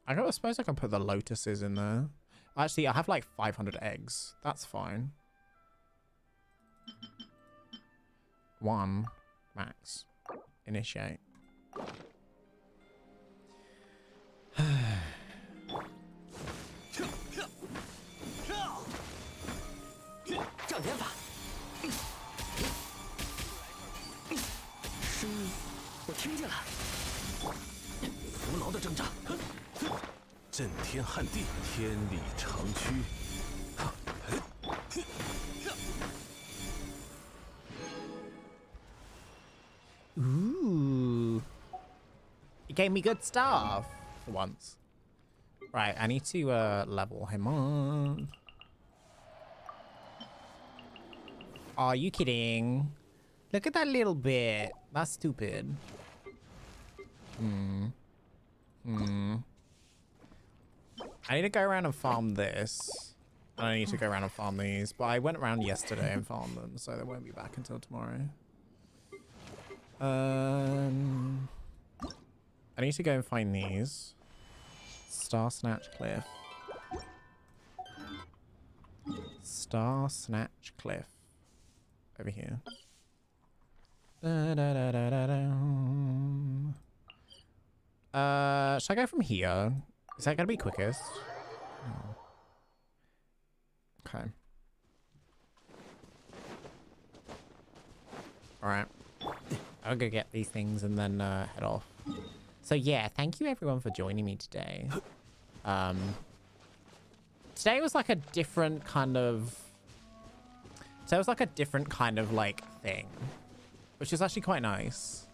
I suppose I can put the lotuses in there. Actually, I have like 500 eggs. That's fine. 1 max. Initiate. 障眼法，声音我听见了，徒劳的挣扎，震天撼地，天理长驱。Ooh. He gave me good stuff for once. Right, I need to level him up. Are you kidding? Look at that little bit. That's stupid. I need to go around and farm this. And I need to go around and farm these. But I went around yesterday and farmed them, so they won't be back until tomorrow. I need to go and find these. Star Snatch Cliff. Star Snatch Cliff. Over here. Should I go from here? Is that gonna be quickest? Oh. Okay. Alright. I'll go get these things and then head off. So yeah, thank you everyone for joining me today. Today was like a different kind of... Today was like a different kind of like thing, which is actually quite nice.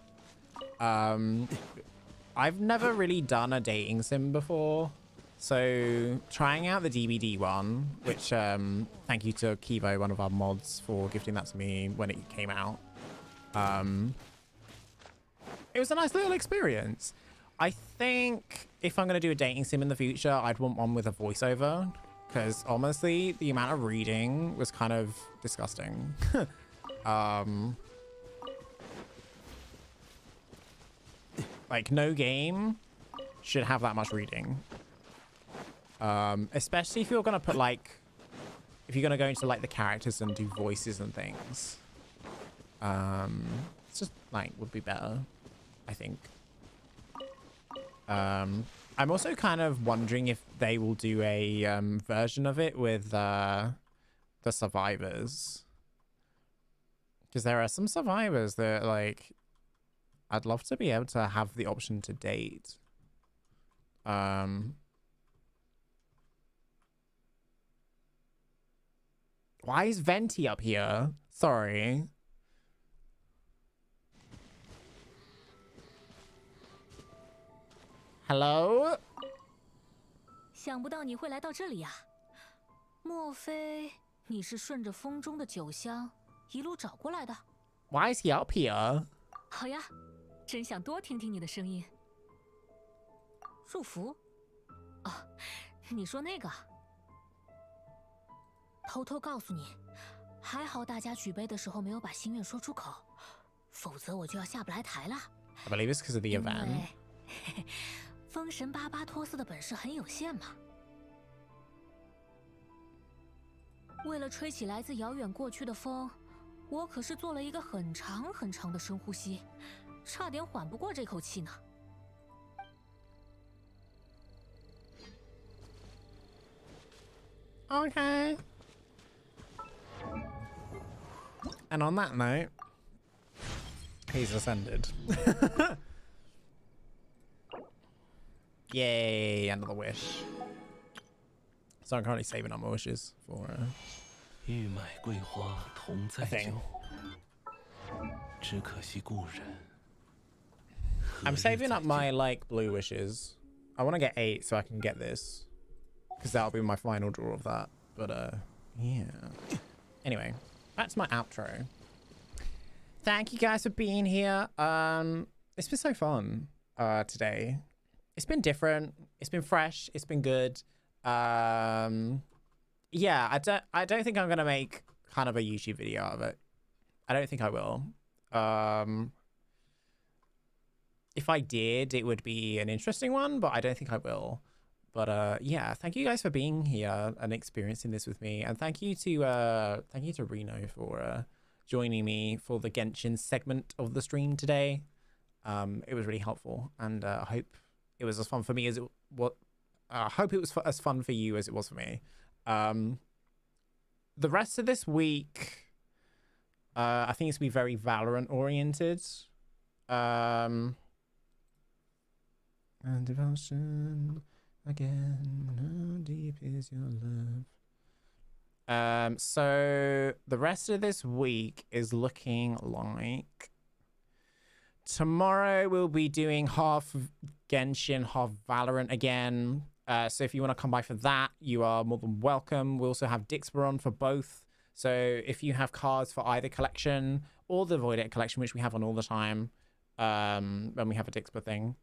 I've never really done a dating sim before. So trying out the DBD one, which thank you to Kivo, one of our mods, for gifting that to me when it came out. It was a nice little experience. I think if I'm going to do a dating sim in the future, I'd want one with a voiceover, because honestly, the amount of reading was kind of disgusting. Like, no game should have that much reading. Especially if you're going to put, like, if you're going to go into, like, the characters and do voices and things. It's just, like, would be better, I think. I'm also kind of wondering if they will do a version of it with the survivors. Because there are some survivors that, like, I'd love to be able to have the option to date. Why is Venti up here? Sorry. Hello? 想不到你会来到这里呀、莫非你是顺着风中的酒香一路找过来的？ Why is he up here? 好呀，真想多听听你的声音。祝福？哦，你说那个？偷偷告诉你，还好大家举杯的时候没有把心愿说出口，否则我就要下不来台了。I believe it's because of the event. 因为风神巴巴托斯的本事很有限嘛。为了吹起来自遥远过去的风，我可是做了一个很长很长的深呼吸，差点缓不过这口气呢。Okay. And on that note, he's ascended. Yay, another wish. So I'm currently saving up my wishes for a thing. I'm saving up my, like, blue wishes. I want to get 8 so I can get this. Because that'll be my final draw of that. But, yeah. Anyway, that's my outro. Thank you guys for being here. It's been so fun today. It's been different. It's been fresh. It's been good. Yeah, I don't think I'm gonna make kind of a YouTube video out of it. I don't think I will. If I did, it would be an interesting one, but I don't think I will. But yeah, thank you guys for being here and experiencing this with me, and thank you to Reno for joining me for the Genshin segment of the stream today. It was really helpful, and I hope it was as fun for me as it was. I hope it was as fun for you as it was for me. The rest of this week, I think it's gonna be very Valorant oriented. And devotion again. How deep is your love? So the rest of this week is looking like tomorrow we'll be doing half Genshin, half Valorant again. So if you want to come by for that, you are more than welcome. We also have Dixper on for both. So if you have cards for either collection or the Voydec collection, which we have on all the time, when we have a Dixper thing,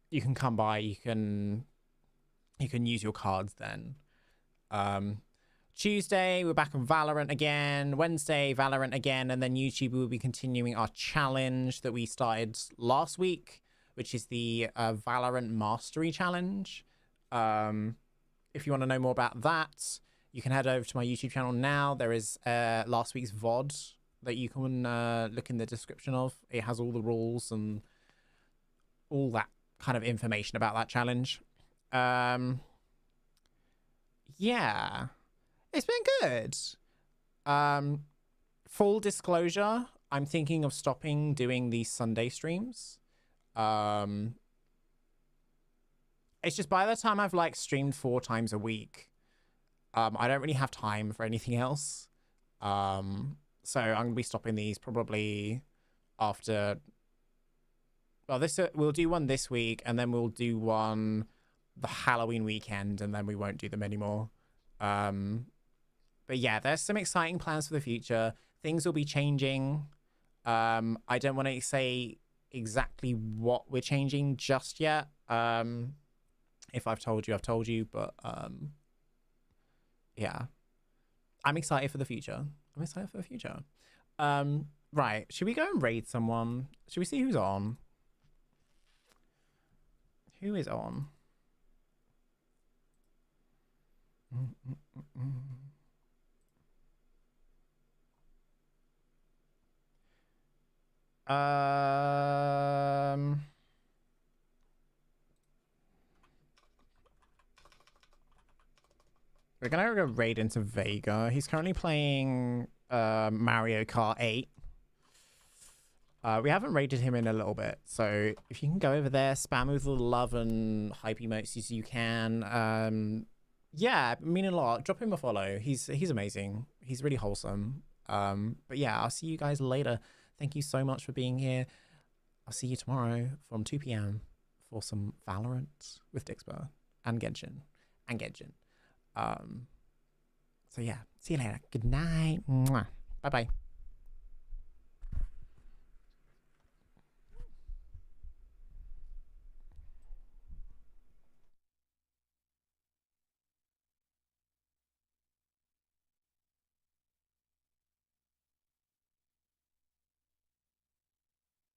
you can come by. You can use your cards then. Tuesday, we're back on Valorant again. Wednesday, Valorant again. And then YouTube will be continuing our challenge that we started last week, which is the Valorant Mastery Challenge. If you want to know more about that, you can head over to my YouTube channel now. There is last week's VOD that you can look in the description of. It has all the rules and all that kind of information about that challenge. Yeah, it's been good. Full disclosure, I'm thinking of stopping doing these Sunday streams. It's just by the time I've like streamed 4 times a week, I don't really have time for anything else. So I'm gonna be stopping these probably after. Well, we'll do one this week, and then we'll do one the Halloween weekend, and then we won't do them anymore. But yeah, there's some exciting plans for the future. Things will be changing. I don't want to say exactly what we're changing just yet. If I've told you, I've told you. But yeah, I'm excited for the future. I'm excited for the future. Right, should we go and raid someone? Should we see who's on? Who is on? We're gonna go raid into Vega. He's currently playing Mario Kart 8. We haven't raided him in a little bit, so if you can go over there, spam with all the love and hype emotes as you can. Yeah, mean a lot. Drop him a follow. He's amazing. He's really wholesome. But yeah, I'll see you guys later. Thank you so much for being here. I'll see you tomorrow from 2 p.m. for some Valorant with Dixper and Genshin. So yeah, see you later. Good night. Bye bye.